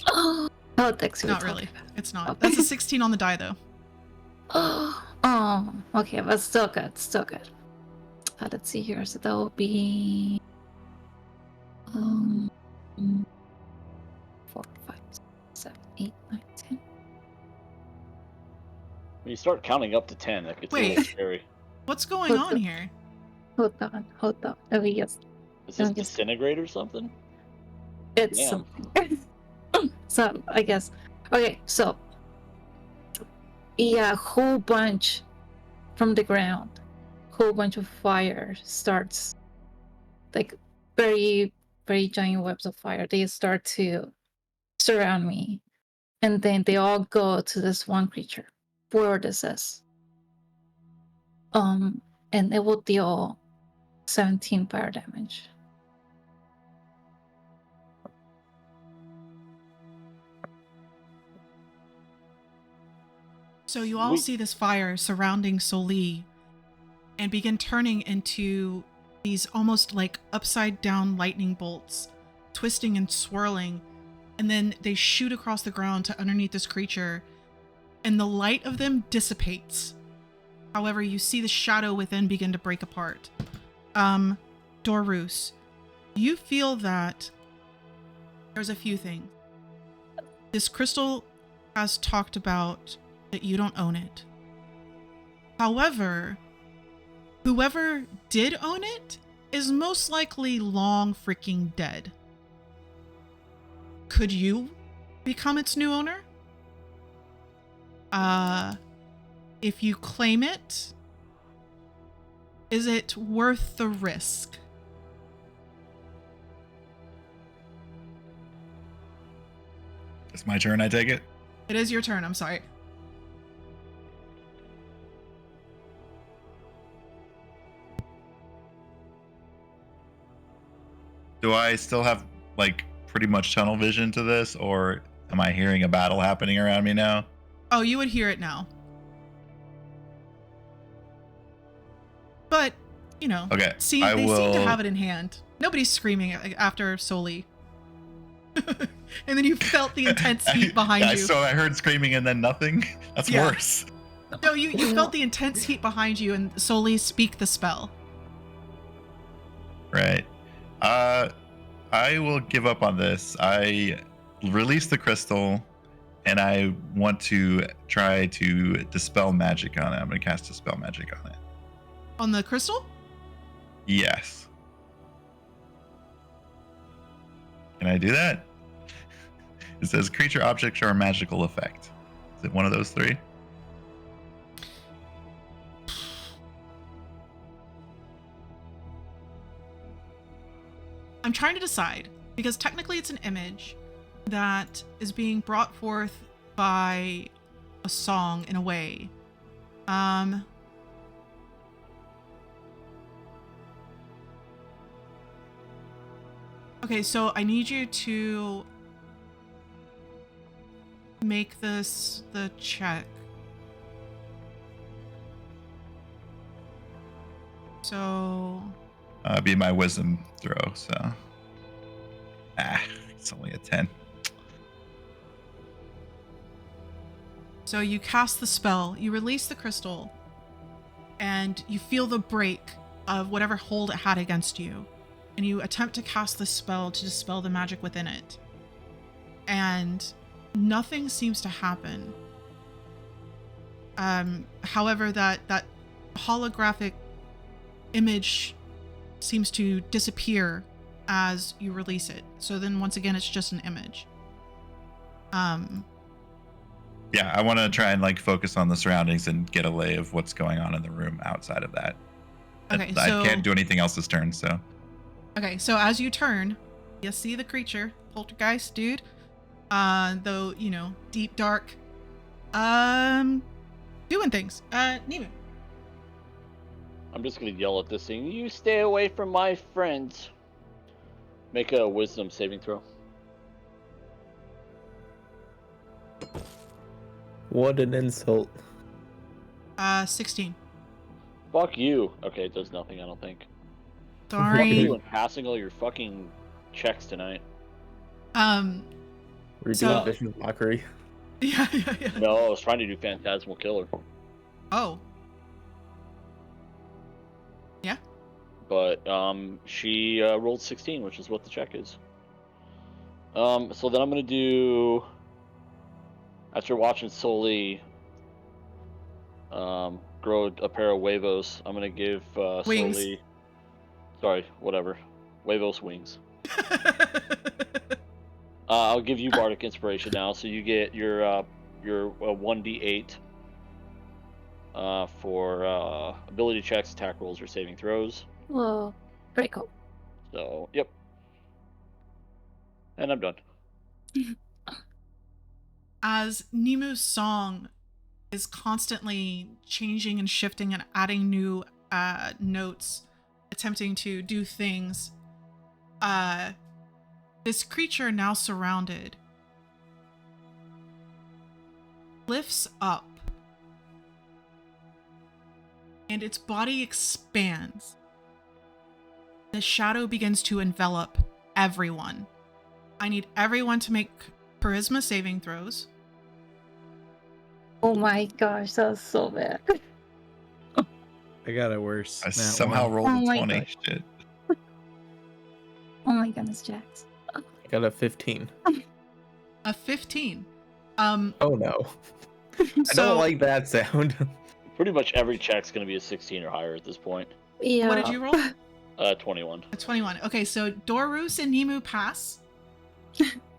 Oh, dex save. Not really. It's not. Okay. That's a 16 on the die, though. Oh, okay, but still good. Let's see here. So that will be 4, 5, 7, 8, 9, 10. When you start counting up to 10, that gets a little scary. What's going on here? Hold on. Let me just. Is this disintegrate or something? It's something. So I guess. Okay, so yeah, a whole bunch from the ground, whole bunch of fire starts, like very, very giant webs of fire. They start to surround me, and then they all go to this one creature, whoever this is. And it will deal 17 fire damage. So you all see this fire surrounding Soli and begin turning into these almost like upside down lightning bolts, twisting and swirling, and then they shoot across the ground to underneath this creature, and the light of them dissipates. However, you see the shadow within begin to break apart. Dorus, you feel that there's a few things. This crystal has talked about that you don't own it. However, whoever did own it is most likely long freaking dead. Could you become its new owner? If you claim it, is it worth the risk? It's my turn, I take it? It is your turn, I'm sorry. Do I still have, like, pretty much tunnel vision to this, or am I hearing a battle happening around me now? Oh, you would hear it now. But, you know, Okay, they seem to have it in hand. Nobody's screaming after Soli. And then you felt the intense heat behind you. So I heard screaming and then nothing? That's worse. No, you felt the intense heat behind you and Soli speak the spell. Right. I will give up on this. I release the crystal, and I want to try to dispel magic on it. I'm going to cast dispel magic on it. On the crystal? Yes. Can I do that? It says creature, object, or magical effect. Is it one of those three? I'm trying to decide, because technically it's an image that is being brought forth by a song in a way. Okay, so I need you to make this the check. So Be my wisdom throw, so it's only a 10. So you cast the spell, you release the crystal, and you feel the break of whatever hold it had against you. and you attempt to cast the spell to dispel the magic within it. And nothing seems to happen. However, that holographic image seems to disappear as you release it. So then once again, it's just an image. Yeah, I want to try and like focus on the surroundings and get a lay of what's going on in the room outside of that. Okay, I so can't do anything else this turn, so. okay, so as you turn, you see the creature, poltergeist dude. Though, you know, deep dark, doing things. Nemu. I'm just gonna yell at this thing. You stay away from my friends. Make a wisdom saving throw. What an insult. 16. Fuck you. Okay, it does nothing, I don't think. Fuck Sorry. you and passing all your fucking checks tonight. We're So- doing vicious mockery. Yeah. No, I was trying to do Phantasmal Killer. Oh. But she rolled 16, which is what the check is. So then I'm gonna do, after watching Soli grow a pair of huevos, I'm gonna give Wings. Soli, sorry, whatever, huevos wings. I'll give you Bardic Inspiration now, so you get your 1d8 for ability checks, attack rolls, or saving throws. Whoa, very cool. So, yep. And I'm done. As Nemu's song is constantly changing and shifting and adding new notes, attempting to do things, this creature, now surrounded, lifts up and its body expands. The shadow begins to envelop everyone. I need everyone to make charisma saving throws. Oh my gosh, that was so bad. I got it worse. I Nat somehow one. rolled Oh a my 20. gosh. Shit. Oh my goodness, Jax. I got a 15. A 15. Oh no. I So- don't like that sound. Pretty much every check's going to be a 16 or higher at this point. Yeah. What did you roll? 21. A 21. Okay, so Dorus and Nemu pass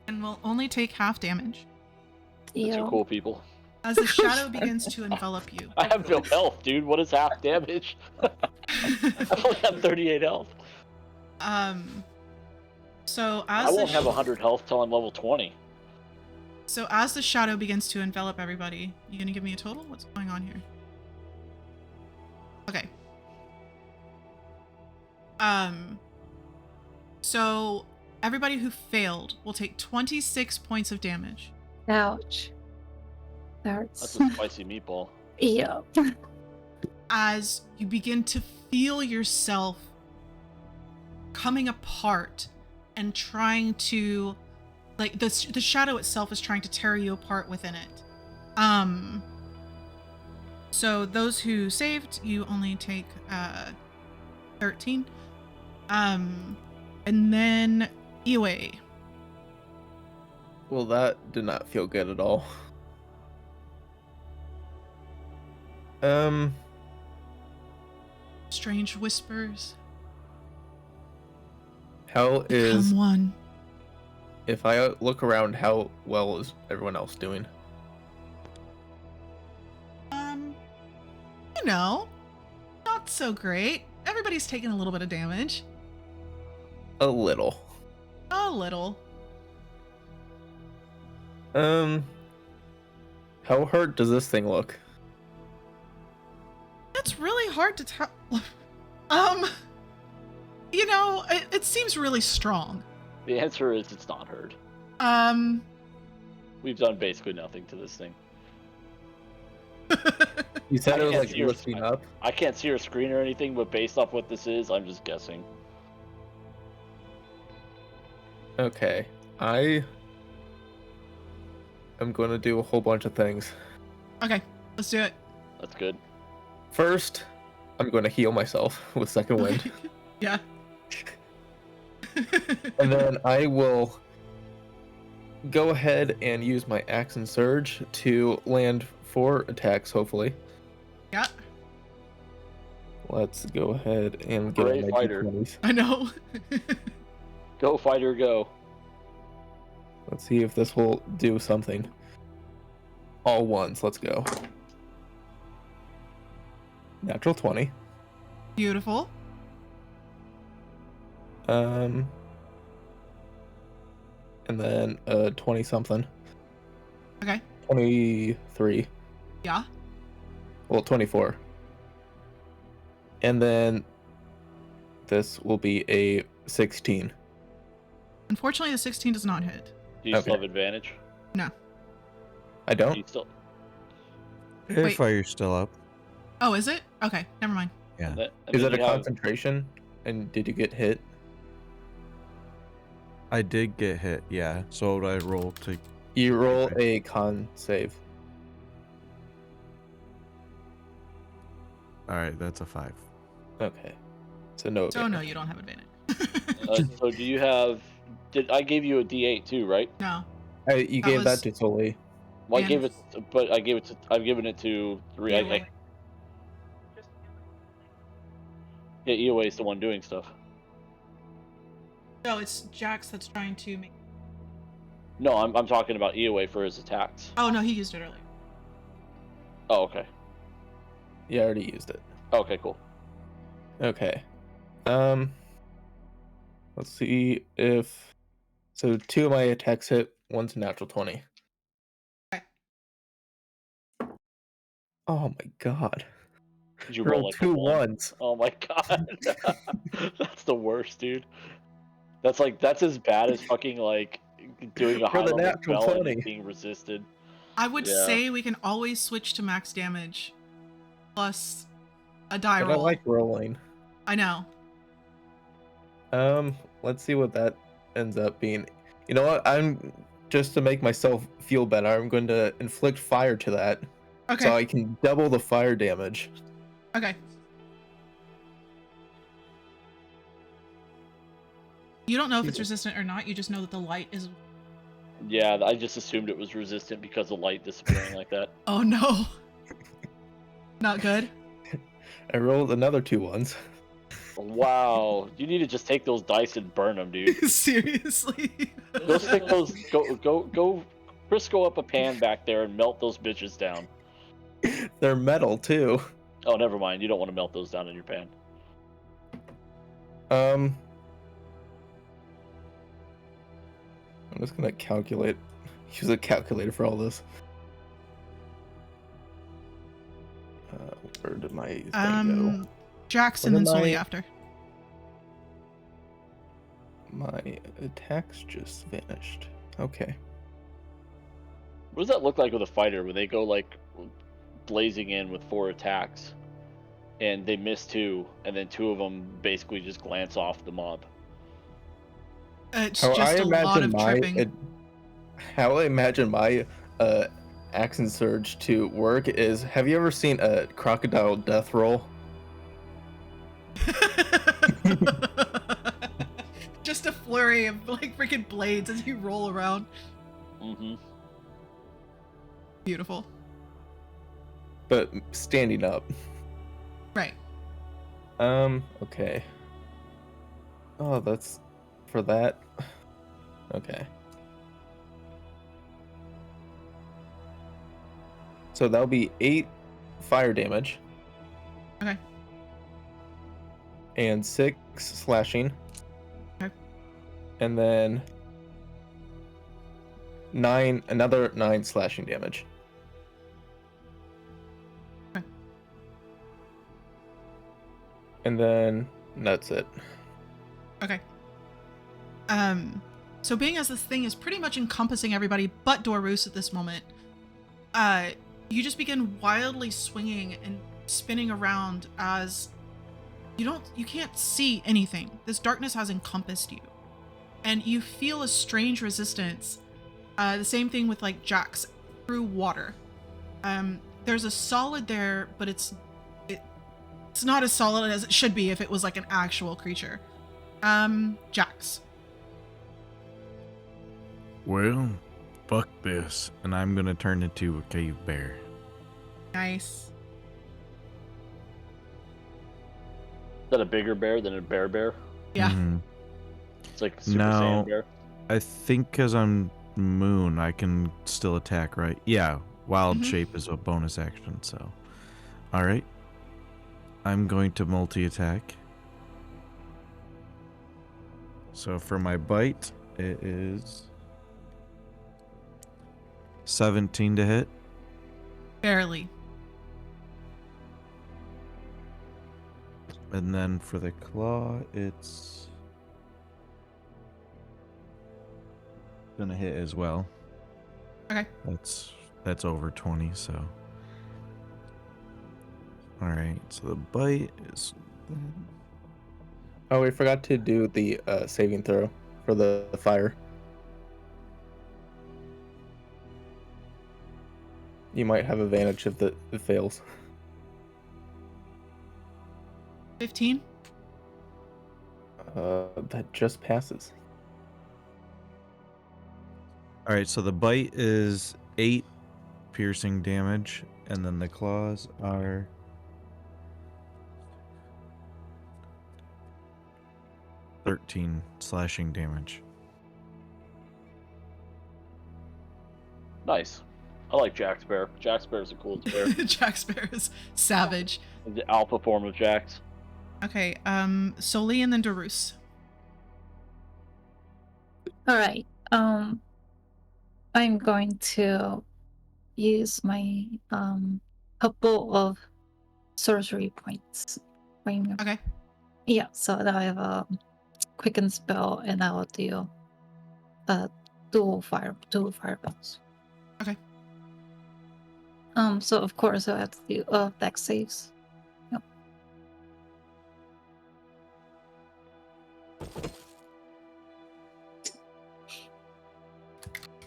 and will only take half damage That's Yeah. your cool people. as the shadow begins to envelop you. I have no health, dude. What is half damage? I've only got 38 health. So I as won't have 100 health till I'm level 20. So as the shadow begins to envelop everybody, you gonna give me a total? What's going on here? Okay. So everybody who failed will take 26 points of damage. Ouch. That hurts. That's a spicy meatball. Yeah. As you begin to feel yourself coming apart and trying to, like, the shadow itself is trying to tear you apart within it. So those who saved, you only take 13. And then Iwe. Well, that did not feel good at all. Strange whispers. How is, Become one. if I look around, how well is everyone else doing? You know, not so great. Everybody's taking a little bit of damage. A little. A little. How hurt does this thing look? It's really hard to tell. You know, it seems really strong. The answer is it's not hurt. We've done basically nothing to this thing. You said I it was can't like see your lifting spine. up. I can't see her screen or anything, but based off what this is, I'm just guessing. Okay, I am going to do a whole bunch of things. Okay, let's do it. That's good. First, I'm going to heal myself with second wind. Yeah. And then I will go ahead and use my action surge to land 4 attacks, hopefully. Yeah, Let's go ahead and get Great my fighter. D20s. I know. Go, fighter, go. Let's see if this will do something. All ones, let's go. Natural 20. Beautiful. And then 20 something. Okay. 23. Yeah. Well, 24. And then this will be a 16. Unfortunately, the 16 does not hit. Do you Okay. still have advantage? No. I Do don't? you still? Air Wait. fire's still up. Oh, is it? Okay, never mind. Yeah. And Is then it a you have- concentration? And did you get hit? I did get hit, yeah. So what would I roll to... You roll Okay. a con save. Alright, that's a 5. Okay. So no. So no, advantage. you don't have advantage. So do you have? Did I gave you a D8 too, right? No. You gave was- that to Soli. Well, I And- gave it, but I gave it to. I've given it to three. EOA. Yeah, EOA is the one doing stuff. No, it's Jax that's trying to make. No, I'm talking about EOA for his attacks. Oh no, he used it earlier. Oh, okay. Yeah, I already used it. Okay, cool. Okay. Let's see if. So 2 of my attacks hit, one's a natural 20. Okay. Oh my god. Did you Roll roll like a 2 one? ones. Oh my god, that's the worst, dude. That's as bad as fucking like doing a For high the level natural spell and 20. it being resisted. I would Yeah. say we can always switch to max damage plus a die But I roll. like rolling. I know. Let's see what that ends up being. You know what? I'm just to make myself feel better, I'm going to inflict fire to that. Okay. So I can double the fire damage. Okay. You don't know if it's Jesus. resistant or not. You just know that the light is. Yeah, I just assumed it was resistant because of light disappearing like that. Oh no. Not good. I rolled another 2 ones. Wow, you need to just take those dice and burn them, dude. Seriously. Go stick those. Go. Crisco up a pan back there and melt those bitches down. They're metal too. Oh, never mind. You don't want to melt those down in your pan. I'm just gonna calculate. Use a calculator for all this. Where did my thing go? Jax and What then am Sully I- after. My attacks just vanished. Okay. What does that look like with a fighter when they go like blazing in with 4 attacks, and they miss 2, and then 2 of them basically just glance off the mob? It's How just I a lot imagine of tripping. how I imagine my action surge to work is, have you ever seen a crocodile death roll? Just a flurry of like freaking blades as you roll around. Mm-hmm. Beautiful. But standing up. Right. Okay. Oh, that's for that. Okay. So that'll be 8 fire damage. Okay. And 6 slashing. Okay. And then another 9 slashing damage. Okay. And then that's it. Okay. So being as this thing is pretty much encompassing everybody but Dorus at this moment, you just begin wildly swinging and spinning around as you can't see anything. This darkness has encompassed you. And you feel a strange resistance. The same thing with like Jax through water. There's a solid there, but it's not as solid as it should be if it was like an actual creature. Jax, Well, fuck this. And I'm gonna turn into a cave bear. Nice. Is that a bigger bear than a bear? Yeah. Mhm. It's like Super No. Saiyan bear. I think because I'm moon, I can still attack, right? Yeah, wild Mhm. shape is a bonus action, so. Alright. I'm going to multi-attack. So for my bite, it is 17 to hit. Barely. And then for the claw, it's gonna hit as well. Okay. That's over 20, so. Alright, so the bite is. Oh, we forgot to do the saving throw for the fire. You might have advantage if it fails. 15. That just passes. Alright, so the bite is 8 piercing damage, and then the claws are 13 slashing damage. Nice. I like Jack's bear. Jack's bear is the coolest bear. Jack Sparrow's savage. The alpha form of Jack's. Okay, Soli and then Darus. All right. I'm going to use my couple of sorcery points. Okay. Yeah, so I have a quicken spell, and I will do dual fireballs. Okay. So of course I have to do dex saves. Yep.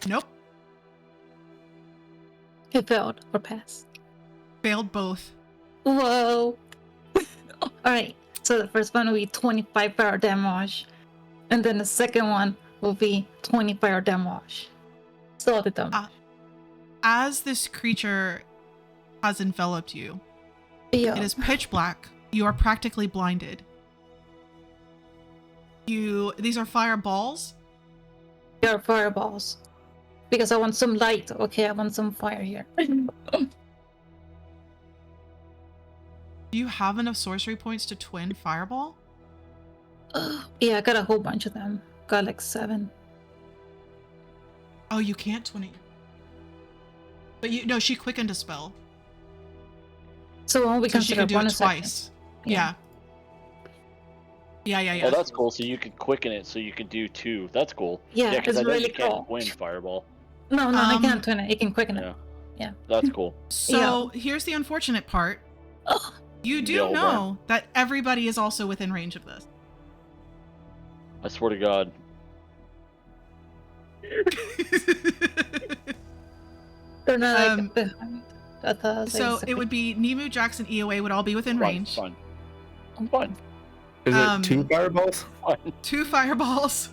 Nope. It failed or passed. Failed both. Whoa. All right. So the first one will be 25 fire damage, and then the second one will be 20 fire damage. So the damage. As this creature has enveloped you, Yeah. it is pitch black. You are practically blinded. These are fireballs. They are fireballs. Because I want some light. Okay, I want some fire here. Do you have enough sorcery points to twin fireball? Yeah, I got a whole bunch of them. Got like 7. Oh, you can't twin it. But no, she quickened a spell. So won't we So she consider can do it bonus action? twice. Yeah. Yeah. Oh, that's cool. So you can quicken it so you can do 2. That's cool. Yeah, because it's I know really you can't cool. win fireball. No, I can't twin it. It can quicken it. Yeah. That's cool. So here's the unfortunate part. Oh, You do Yellow know that everybody is also within range of this. I swear to God. they're not Um, like behind. I thought So it would be Nemu, Jackson, EOA would all be within range. Fun. Fun. Is Um, it 2 fireballs? Fun. 2 fireballs.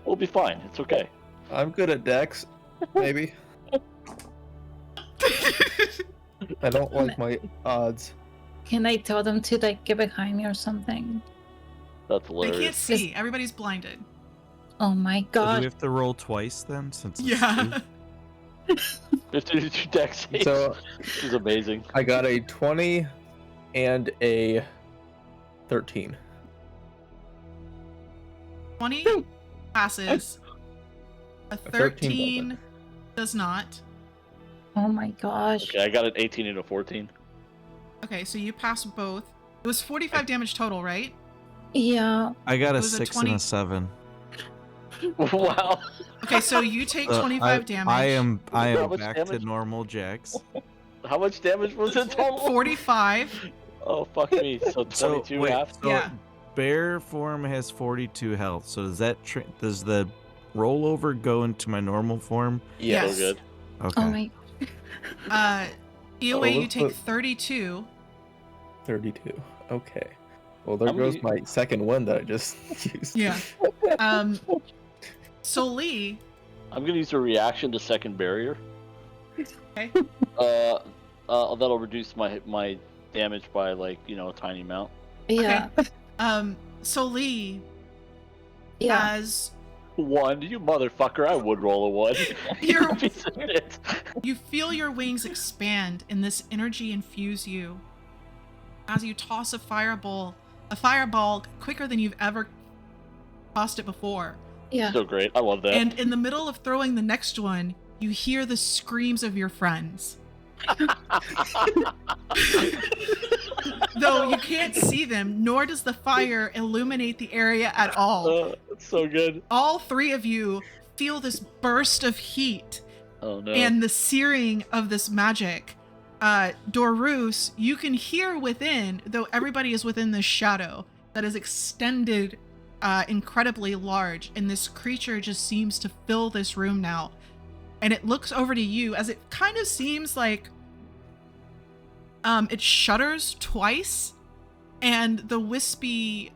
We'll be fine. It's okay. I'm good at dex, maybe. I don't like my odds. Can I tell them to like get behind me or something? That's They hilarious. can't see. Everybody's blinded. Oh my So do god. we have to roll twice then? Since it's Yeah. 52 dex saves. So This is amazing. I got a 20 and a 13. 20 passes. A 13 13 does not. Oh my gosh. Okay, I got an 18 and a 14. Okay, so you pass both. It was 45 damage total, right? Yeah. I got It a was a 6 20. and a 7. Wow. Okay, so you take 25 damage. I am How much back damage? to normal, Jax. How much damage was it total? 45. Oh, fuck me. So 22 wait, half? so Yeah. bear form has 42 health. So does that does the rollover go into my normal form? Yes. So good. Okay. Oh my. EOA, Oh, you let's take put- 32. 32. Okay. Well, there How goes many- my second one that I just used. Yeah. So Lee, I'm gonna use a reaction to second barrier. Okay. That'll reduce my damage by like a tiny amount. Yeah. So Lee, Yeah. as 1, you motherfucker! I would roll a 1. You're- You piece of shit. you feel your wings expand and this energy infuse you, as you toss a fireball quicker than you've ever tossed it before. Yeah. So great. I love that. And in the middle of throwing the next one, you hear the screams of your friends. Though you can't see them, nor does the fire illuminate the area at all. It's so good. All three of you feel this burst of heat Oh no. and the searing of this magic. Dorus, you can hear within, though everybody is within this shadow that is extended incredibly large, and this creature just seems to fill this room now. And it looks over to you as it kind of seems like it shudders twice, and the wispy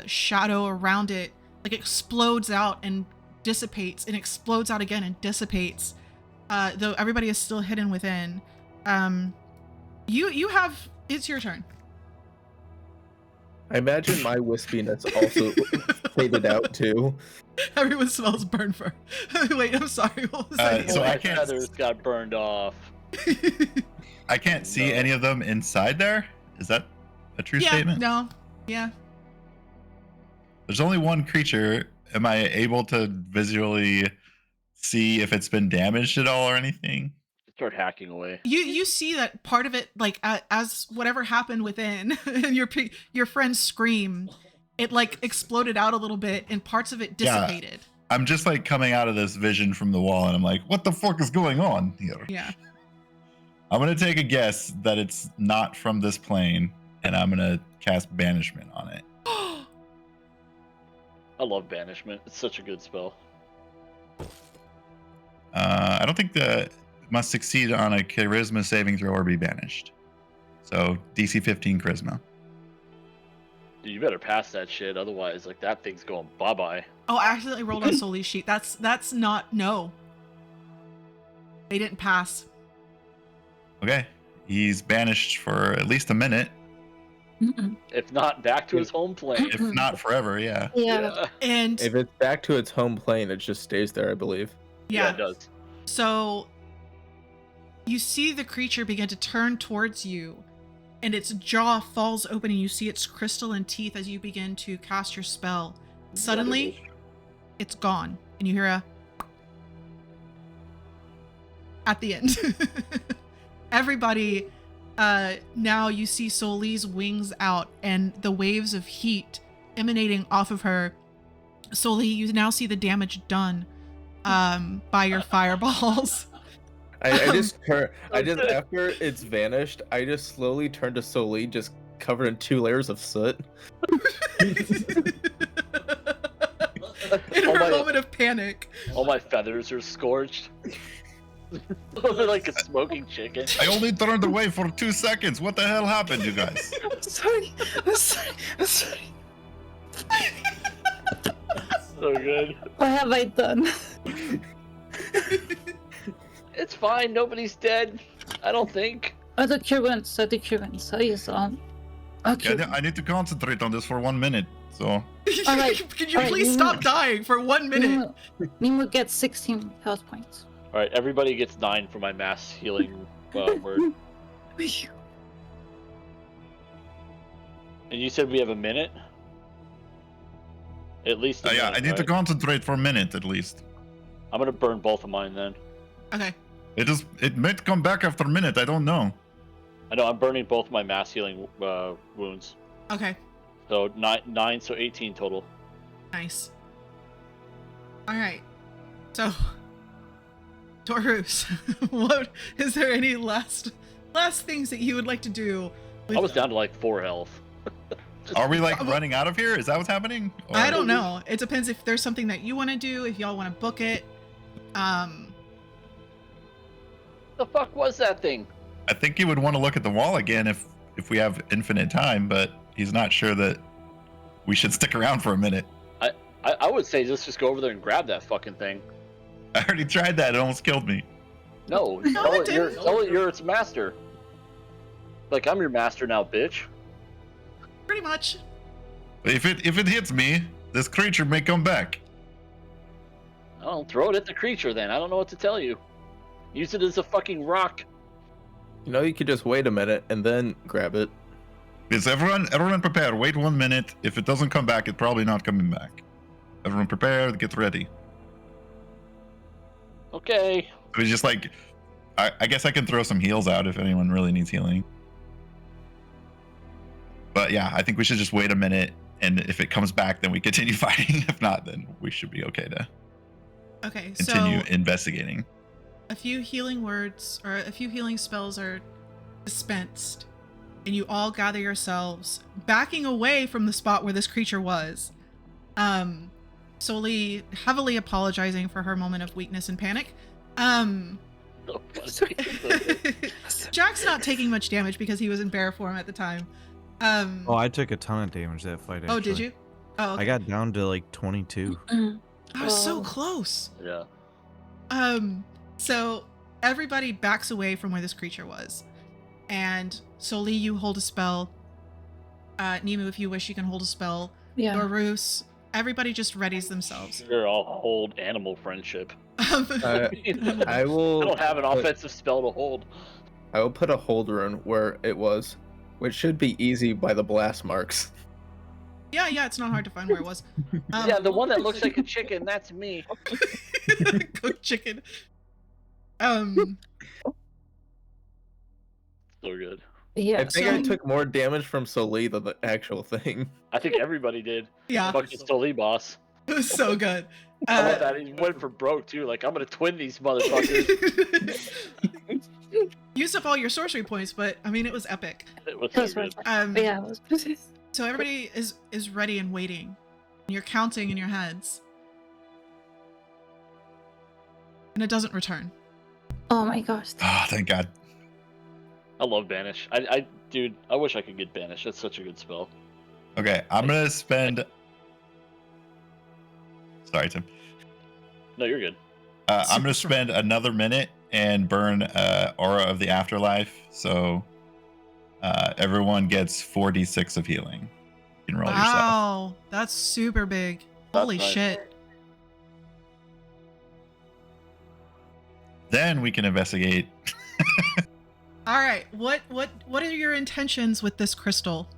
shadow around it like explodes out and dissipates, and explodes out again and dissipates. Though everybody is still hidden within. You have, it's your turn. I imagine my wispiness also faded out too. Everyone smells burn fur. Wait, I'm sorry. What was that? So My I can't- feathers got burned off. I can't see any of them inside there. Is that a true Yeah, statement? no. Yeah. There's only one creature. Am I able to visually see if it's been damaged at all or anything? Start hacking away. You see that part of it, like as whatever happened within, and your friend's scream, it like exploded out a little bit, and parts of it dissipated. I'm just like coming out of this vision from the wall, and I'm like, what the fuck is going on here? Yeah. I'm gonna take a guess that it's not from this plane, and I'm gonna cast banishment on it. I love banishment. It's such a good spell. I don't think that must succeed on a charisma saving throw or be banished. So DC 15 charisma. Dude, you better pass that shit, otherwise, like that thing's going bye bye. Oh, I accidentally rolled on Soli's sheet. That's not, no. They didn't pass. Okay, he's banished for at least a minute, Mm-mm. If not, back to his home plane. if not forever. Yeah. Yeah. And If it's back to its home plane, it just stays there, I believe. Yeah, yeah, it does. so you see the creature begin to turn towards you, and its jaw falls open, and you see its crystalline teeth as you begin to cast your spell. Suddenly, it's gone, and you hear a at the end. Everybody, now you see Soli's wings out and the waves of heat emanating off of her. Soli, you now see the damage done by your fireballs. I just after it's vanished, I just slowly turn to Soli, just covered in 2 layers of soot. In Oh her my- moment of panic. All my feathers are scorched. They're like a smoking chicken. I only turned away for 2 seconds. What the hell happened, you guys? Sorry. I'm sorry. I'm sorry. So good. What have I done? It's fine. Nobody's dead. I don't think. I took your wounds. I took your wounds. I use Okay. Yeah, I need to concentrate on this for 1 minute. So All right. Could you All right, please you stop know- dying for 1 minute? Nimu gets 16 health points. All right, everybody gets 9 for my mass healing word. And you said we have a minute. At least. A yeah, minute, I need to right? concentrate for a minute at least. I'm gonna burn both of mine then. Okay. It might come back after a minute. I don't know. I know I'm burning both my mass healing wounds. Okay. So 9, so 18 total. Nice. All right. So, Taurus, what is there any last things that you would like to do? I was down to like 4 health. Are we like running out of here? Is that what's happening? Or- I don't know. It depends if there's something that you want to do, if y'all want to book it. The fuck was that thing? I think he would want to look at the wall again if we have infinite time, but he's not sure that we should stick around for a minute. I would say let's just go over there and grab that fucking thing. I already tried that. It almost killed me. No, No, tell it didn't. you're its master. Like, I'm your master now, bitch. Pretty much. If it hits me, this creature may come back. Oh, throw it at the creature then. I don't know what to tell you. Use it as a fucking rock. You know, you could just wait a minute and then grab it. Is everyone prepare? Wait 1 minute. If it doesn't come back, it's probably not coming back. Everyone prepare. Get ready. Okay. It's just like, I guess I can throw some heals out if anyone really needs healing. But yeah, I think we should just wait a minute, and if it comes back, then we continue fighting. If not, then we should be okay to Okay, continue so investigating. a few healing words or a few healing spells are dispensed, and you all gather yourselves, backing away from the spot where this creature was. Solely heavily apologizing for her moment of weakness and panic. Jack's not taking much damage because he was in bear form at the time. Oh, I took a ton of damage that fight. Actually. Oh, did you? Oh, okay. I got down to like 22. I was so Oh. close. Yeah. So everybody backs away from where this creature was. And Soli, you hold a spell. Nemu, if you wish, you can hold a spell. Yeah. Dorus, everybody just readies themselves. Sure, I'll hold animal friendship. I I will. don't have an put- offensive spell to hold. I will put a hold rune where it was, which should be easy by the blast marks. yeah, it's not hard to find where it was. Yeah, the one that looks like a chicken, that's me. Cooked chicken. So good. Yeah. I think I so- took more damage from Soli than the actual thing. I think everybody did. Yeah, Fucking Stoli boss. it was so good. I love that. He went for broke too. Like, I'm gonna twin these motherfuckers. Used up all your sorcery points, but I mean, it was epic. It was so That's good. right. Yeah, it was So everybody is ready and waiting. You're counting in your heads, and it doesn't return. Oh my gosh. Oh, thank God. I love Banish. Dude, I wish I could get Banish. That's such a good spell. Okay, I'm gonna spend. Sorry, Tim. No, you're good. I'm gonna Super spend another minute and burn Aura of the Afterlife. So everyone gets 4d6 of healing. You can roll yourself. Wow, that's super big. Holy nice. shit. Then we can investigate. All right, what are your intentions with this crystal?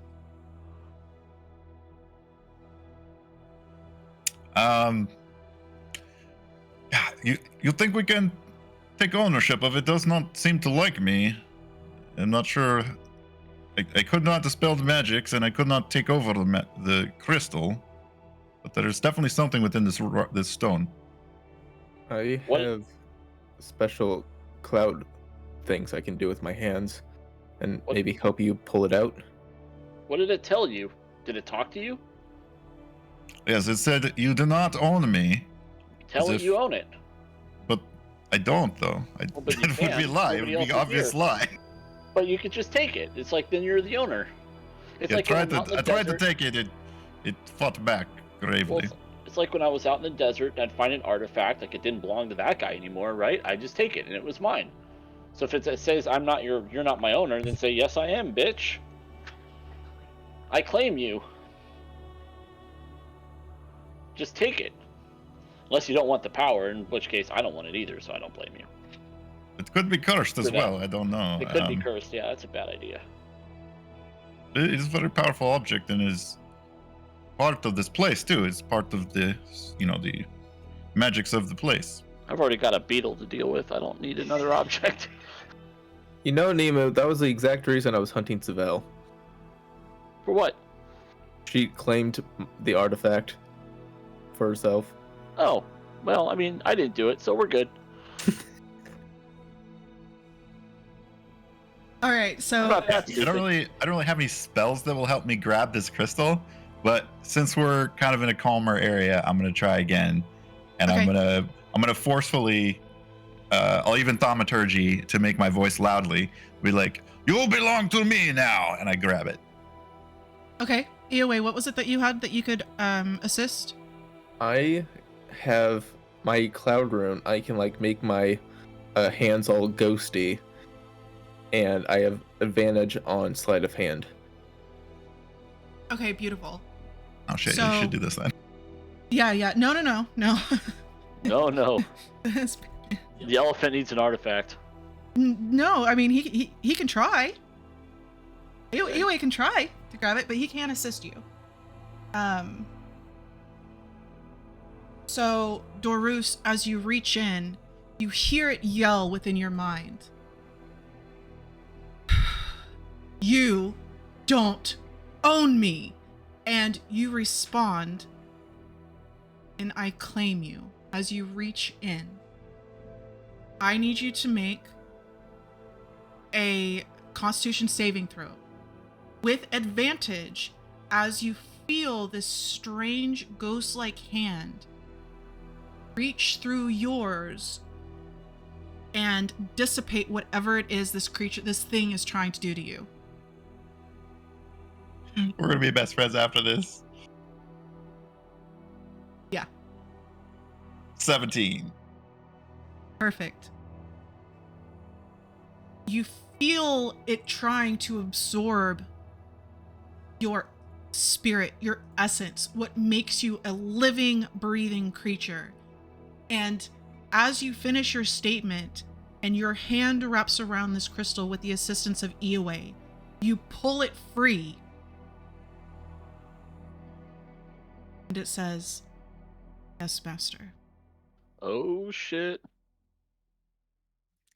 Yeah, you think we can take ownership of it? Does not seem to like me. I'm not sure. I could not dispel the magics, and I could not take over the crystal. But there is definitely something within this stone. I What? have special cloud things I can do with my hands and What? maybe help you pull it out. What did it tell you? Did it talk to you? Yes, it said you do not own me, Tell As it if- you own it. but I don't though. Well, but you That would be can't. lie. It Nobody would else be is obvious here. lie. But you could just take it. It's like then you're the owner. It's Yeah, like when I'm out in I the tried to desert. take it. It fought back Well, gravely. it's like when I was out in the desert and I'd find an artifact, like it didn't belong to that guy anymore, right? I just take it and it was mine. So if it says you're not my owner, then say yes I am, bitch. I claim you. Just take it. Unless you don't want the power, in which case I don't want it either, so I don't blame you. It could be cursed as For that. well. I don't know. It could be cursed, yeah, that's a bad idea. It is a very powerful object and is part of this place too. It's part of the the magics of the place. I've already got a beetle to deal with. I don't need another object. You know, Nemo, that was the exact reason I was hunting Savelle. For what? She claimed the artifact for herself. Oh, well, I mean, I didn't do it, so we're good. All right, How so about that, I don't stupid? really have any spells that will help me grab this crystal, but since we're kind of in a calmer area, I'm gonna try again, and Okay. I'm gonna forcefully, I'll even thaumaturgy to make my voice loudly, be like, "You belong to me now," and I grab it. okay, EOA, what was it that you had that you could assist? I have my cloud rune, I can like make my hands all ghosty, and I have advantage on sleight of hand. Okay, beautiful. Oh shit! So- You should do this then. Yeah. No. No. The elephant needs an artifact. No, I mean he can try. He can try to grab it, but he can't assist you. So Dorus, as you reach in, you hear it yell within your mind. You don't own me. And you respond, and I claim you as you reach in. I need you to make a Constitution saving throw with advantage as you feel this strange ghost-like hand reach through yours and dissipate whatever it is this thing is trying to do to you. We're gonna be best friends after this. Yeah. 17. Perfect. You feel it trying to absorb your spirit, your essence, what makes you a living, breathing creature. And as you finish your statement and your hand wraps around this crystal with the assistance of Eoway, you pull it free. And it says, "Yes, master." Oh shit.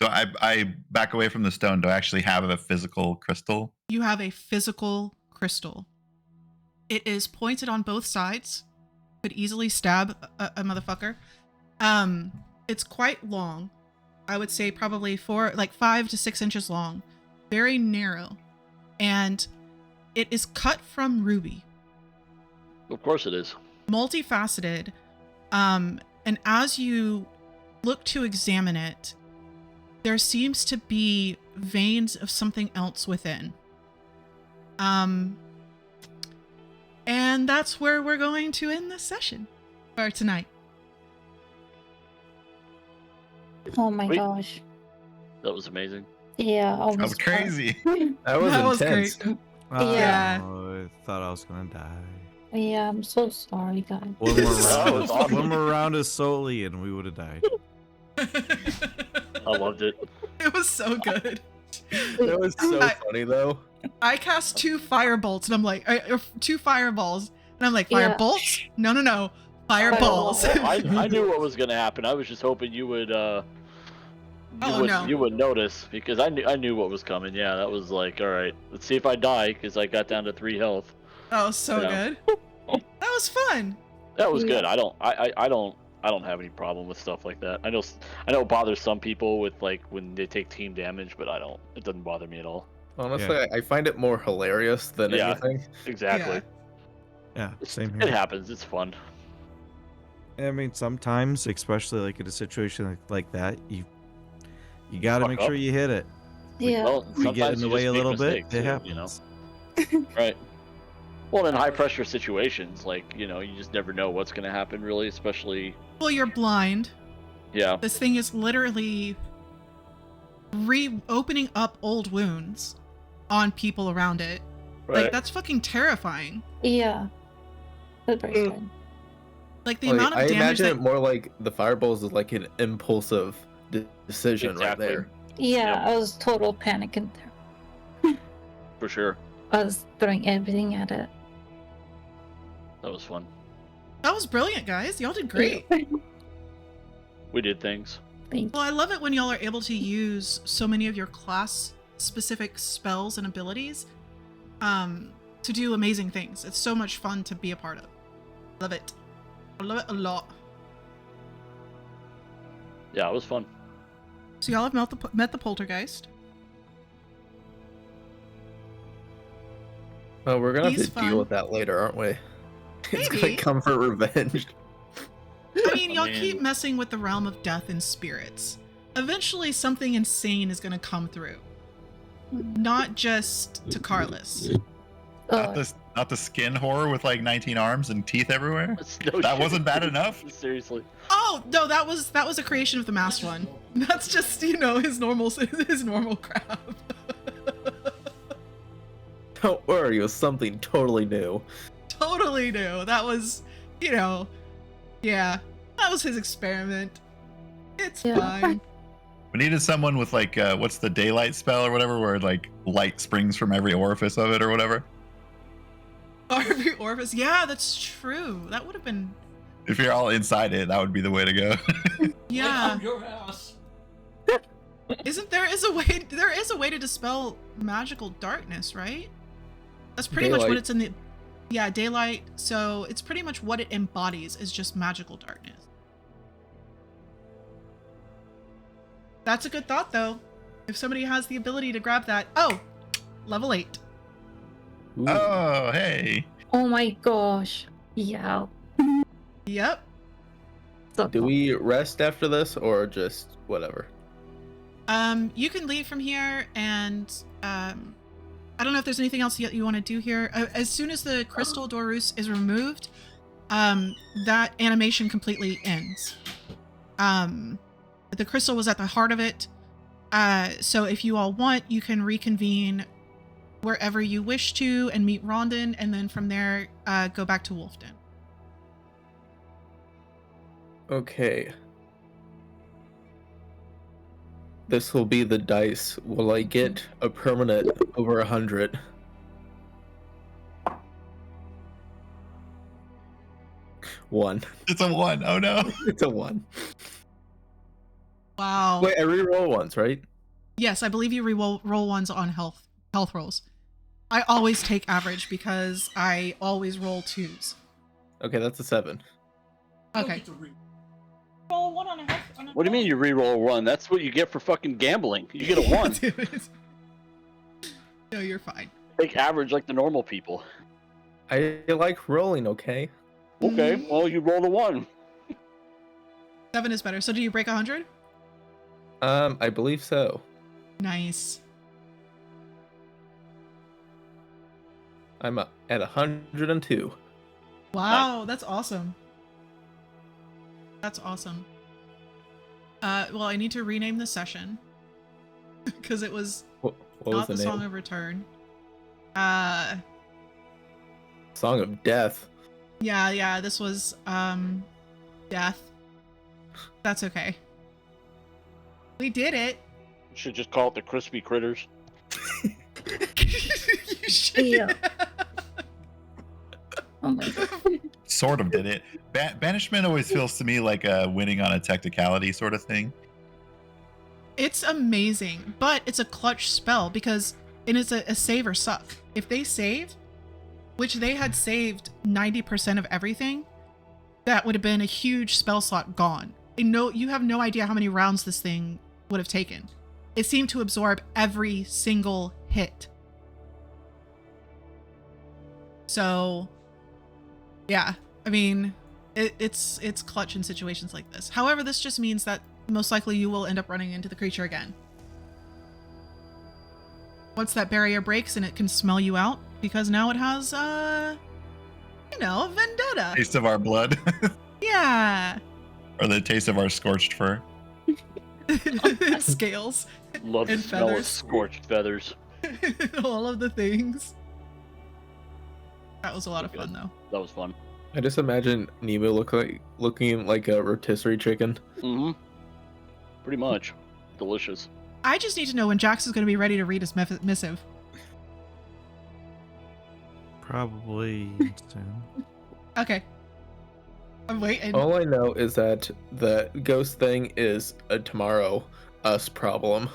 So I back away from the stone. Do I actually have a physical crystal? You have a physical crystal. It is pointed on both sides. Could easily stab a motherfucker. It's quite long. I would say probably 5 to 6 inches long. Very narrow. And it is cut from ruby. Of course it is. Multifaceted. And as you look to examine it, there seems to be veins of something else within. And that's where we're going to end this session for tonight. Oh my Wait. gosh. That was amazing. Yeah. That was crazy. That was intense. great. Yeah. I thought I was gonna die. Yeah, I'm so sorry, guys. One more That was round. awesome. One more round is solely, and we would have died. I loved it. It was so good. That was so funny though. I cast 2 firebolts, and I'm like, 2 fireballs, and I'm like, Yeah. firebolts? No, fireballs. I knew what was gonna happen. I was just hoping you would you would notice, because I knew what was coming. Yeah, that was like, all right, let's see if I die, because I got down to 3 health. Oh, so Yeah. good. That was fun. That was good. Yeah. I don't have any problem with stuff like that. I know it bothers some people with like when they take team damage, but I don't. It doesn't bother me at all. Honestly, I find it more hilarious than Yeah. anything. Exactly. Yeah, same It here. happens. It's fun. I mean, sometimes, especially like in a situation like that, you got to Fuck make up. sure you hit it. Yeah. Well, We get sometimes in the you way just a make little bit. mistakes, It too, happens. you know? Right. Well, in high pressure situations, like, you just never know what's going to happen, really, especially. Well, you're blind. Yeah. This thing is literally reopening up old wounds on people around it. Right. Like, that's fucking terrifying. Yeah. That's very good. Like, the Like, amount of I damage imagine that... it more like the fireballs is like an impulsive decision Exactly. right there. Yeah, I was total panicking there. For sure. I was throwing everything at it. That was fun. That was brilliant, guys. Y'all did great. We did things. Thank Well, I love it when y'all are able to use so many of your class-specific spells and abilities to do amazing things. It's so much fun to be a part of. Love it. I love it a lot. Yeah, it was fun. So y'all have met the poltergeist. Well, we're gonna have He's to fun. deal with that later, aren't we? It's gonna Maybe. come for revenge. I mean, y'all Man. keep messing with the realm of death and spirits. Eventually, something insane is going to come through. Not just to Carlos. Oh, Not the skin horror with like 19 arms and teeth everywhere. That's no That shit. wasn't bad enough. Seriously. Oh no, that was a creation of the masked one. That's just his normal crap. Don't worry, it was something totally new. Totally new. That was, yeah, that was his experiment. It's Yeah. fine. We needed someone with like what's the daylight spell or whatever, where like light springs from every orifice of it or whatever. Every orifice. Yeah, that's true. That would have been. If you're all inside it, that would be the way to go. Yeah. Your ass. There is a way to dispel magical darkness, right? That's pretty much what Daylight. it's in the. Yeah, daylight. So it's pretty much what it embodies is just magical darkness. That's a good thought, though. If somebody has the ability to grab that. Oh, level 8. Ooh. Oh, hey. oh my gosh. Yeah. Yep. So Do cool. we rest after this or just whatever? You can leave from here, and I don't know if there's anything else you want to do here. As soon as the crystal Dorus is removed, that animation completely ends. The crystal was at the heart of it, so if you all want, you can reconvene wherever you wish to and meet Rondon, and then from there, go back to Wolfden. Okay. This will be the dice. Will I get a permanent over 100? One. It's a 1. Oh no. It's a 1. Wow. Wait, I reroll once, right? Yes, I believe you roll ones on health rolls. I always take average because I always roll 2s. Okay, that's a 7. Okay. Roll one on a health. What do you mean you reroll a 1? That's what you get for fucking gambling. You get a 1. No, you're fine. Take average like the normal people. I like rolling, okay? Okay, well you rolled a 1. 7 is better. So do you break 100? I believe so. Nice. I'm at 102. Wow, that's awesome. That's awesome. Well, I need to rename the session because it was What was not the the name? Song of Return. Song of Death. Yeah, this was Death. That's okay. We did it. You should just call it the Crispy Critters. You should. Yeah. Oh my god. Sort of did it. Banishment always feels to me like a winning on a technicality sort of thing. It's amazing, but it's a clutch spell because it's a save or suck. If they save, which they had saved 90% of everything, that would have been a huge spell slot gone. And you have no idea how many rounds this thing would have taken. It seemed to absorb every single hit. So, yeah, I mean, it's clutch in situations like this. However, this just means that most likely you will end up running into the creature again. Once that barrier breaks and it can smell you out, because now it has, a vendetta. Taste of our blood. Yeah. Or the taste of our scorched fur. Scales. Love the And smell of feathers. scorched feathers. All of the things. That was a lot of fun, though. That was fun. I just imagine Nemo looking like a rotisserie chicken. Mm-hmm. Pretty much. Delicious. I just need to know when Jax is going to be ready to read his missive. Probably soon. Okay. I'm waiting. All I know is that the ghost thing is a tomorrow us problem.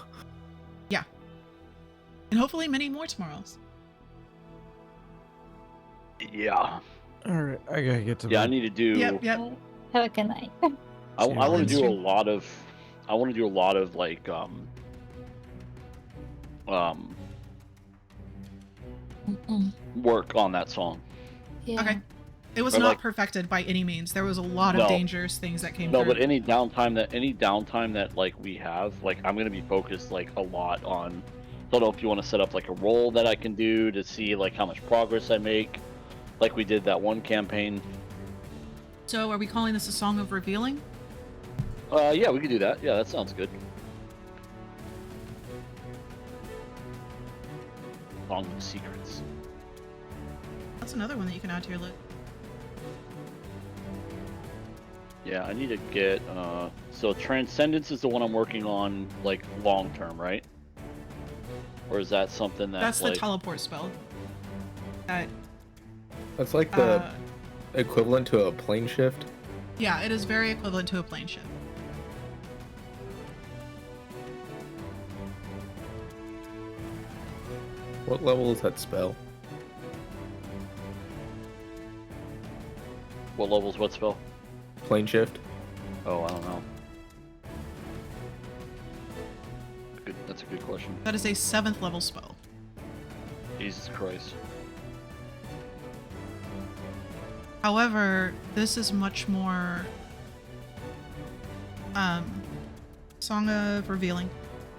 And hopefully many more tomorrows. Yeah. All right, I gotta get to Yeah, I bed. need to do. Yep. Have a good night. I See you want to later. do a lot of. I want to do a lot of like Mm-mm. work on that song. Yeah. Okay. It was Or not like- perfected by any means. There was a lot of No. dangerous things that came No, through. but any downtime that like we have, like I'm gonna be focused like a lot on Don't know if you want to set up like a roll that I can do to see like how much progress I make, like we did that one campaign. So are we calling this a Song of Revealing? Yeah, we could do that. Yeah, that sounds good. Song of Secrets. That's another one that you can add to your list. Yeah, I need to get, so Transcendence is the one I'm working on, like, long term, right? Or is that something That's the like... teleport spell. That, That's like the uh, equivalent to a plane shift. yeah, it is very equivalent to a plane shift. What level is that spell? What level's what spell? Plane shift? Oh, I don't know. That's a good question. That is a 7th level spell. Jesus Christ. However, this is much more Song of Revealing.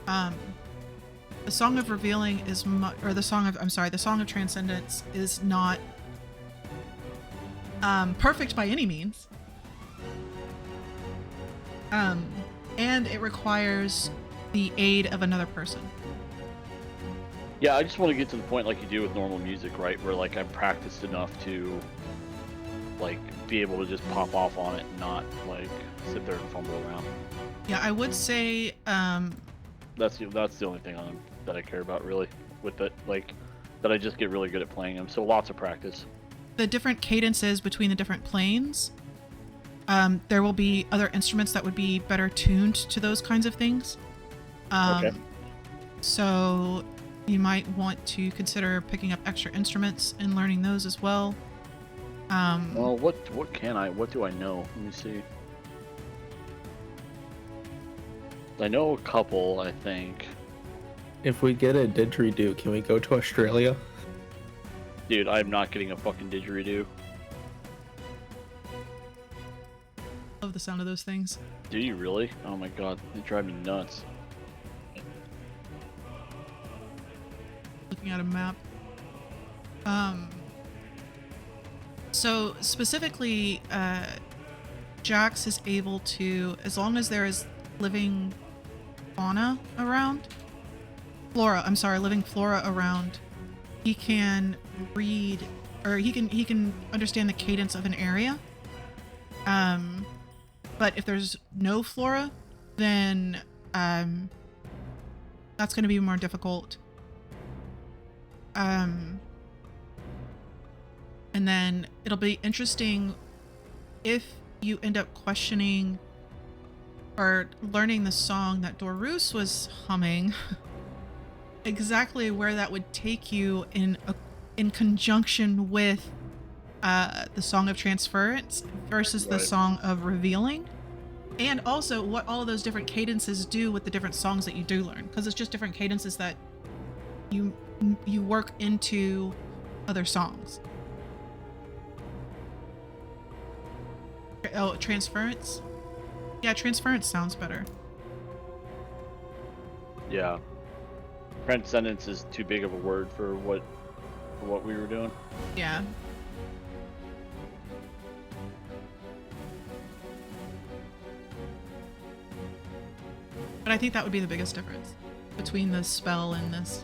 The Song of Revealing is the Song of Transcendence is not perfect by any means. And it requires the aid of another person. Yeah, I just want to get to the point like you do with normal music, right? Where like I'm practiced enough to like be able to just pop off on it and not like sit there and fumble around. Yeah, I would say That's the only thing that I care about really with it, like that I just get really good at playing them. So lots of practice. the different cadences between the different planes. There will be other instruments that would be better tuned to those kinds of things. Okay. So you might want to consider picking up extra instruments and learning those as well. Well, what do I know? Let me see. I know a couple, I think. If we get a didgeridoo, can we go to Australia? Dude, I'm not getting a fucking didgeridoo. Love the sound of those things. Do you really? Oh my god, they drive me nuts. Looking at a map. So specifically, Jax is able to, as long as there is living fauna around, living flora around, he can read, or he can understand the cadence of an area. But if there's no flora, then that's going to be more difficult. And then it'll be interesting if you end up questioning or learning the song that Dorus was humming, exactly where that would take you in conjunction with the Song of Transference versus the Right. Song of Revealing, and also what all of those different cadences do with the different songs that you do learn, because it's just different cadences that you work into other songs. Oh, transference? Yeah, transference sounds better. Yeah. Transcendence is too big of a word for what we were doing. Yeah. But I think that would be the biggest difference between this spell and this.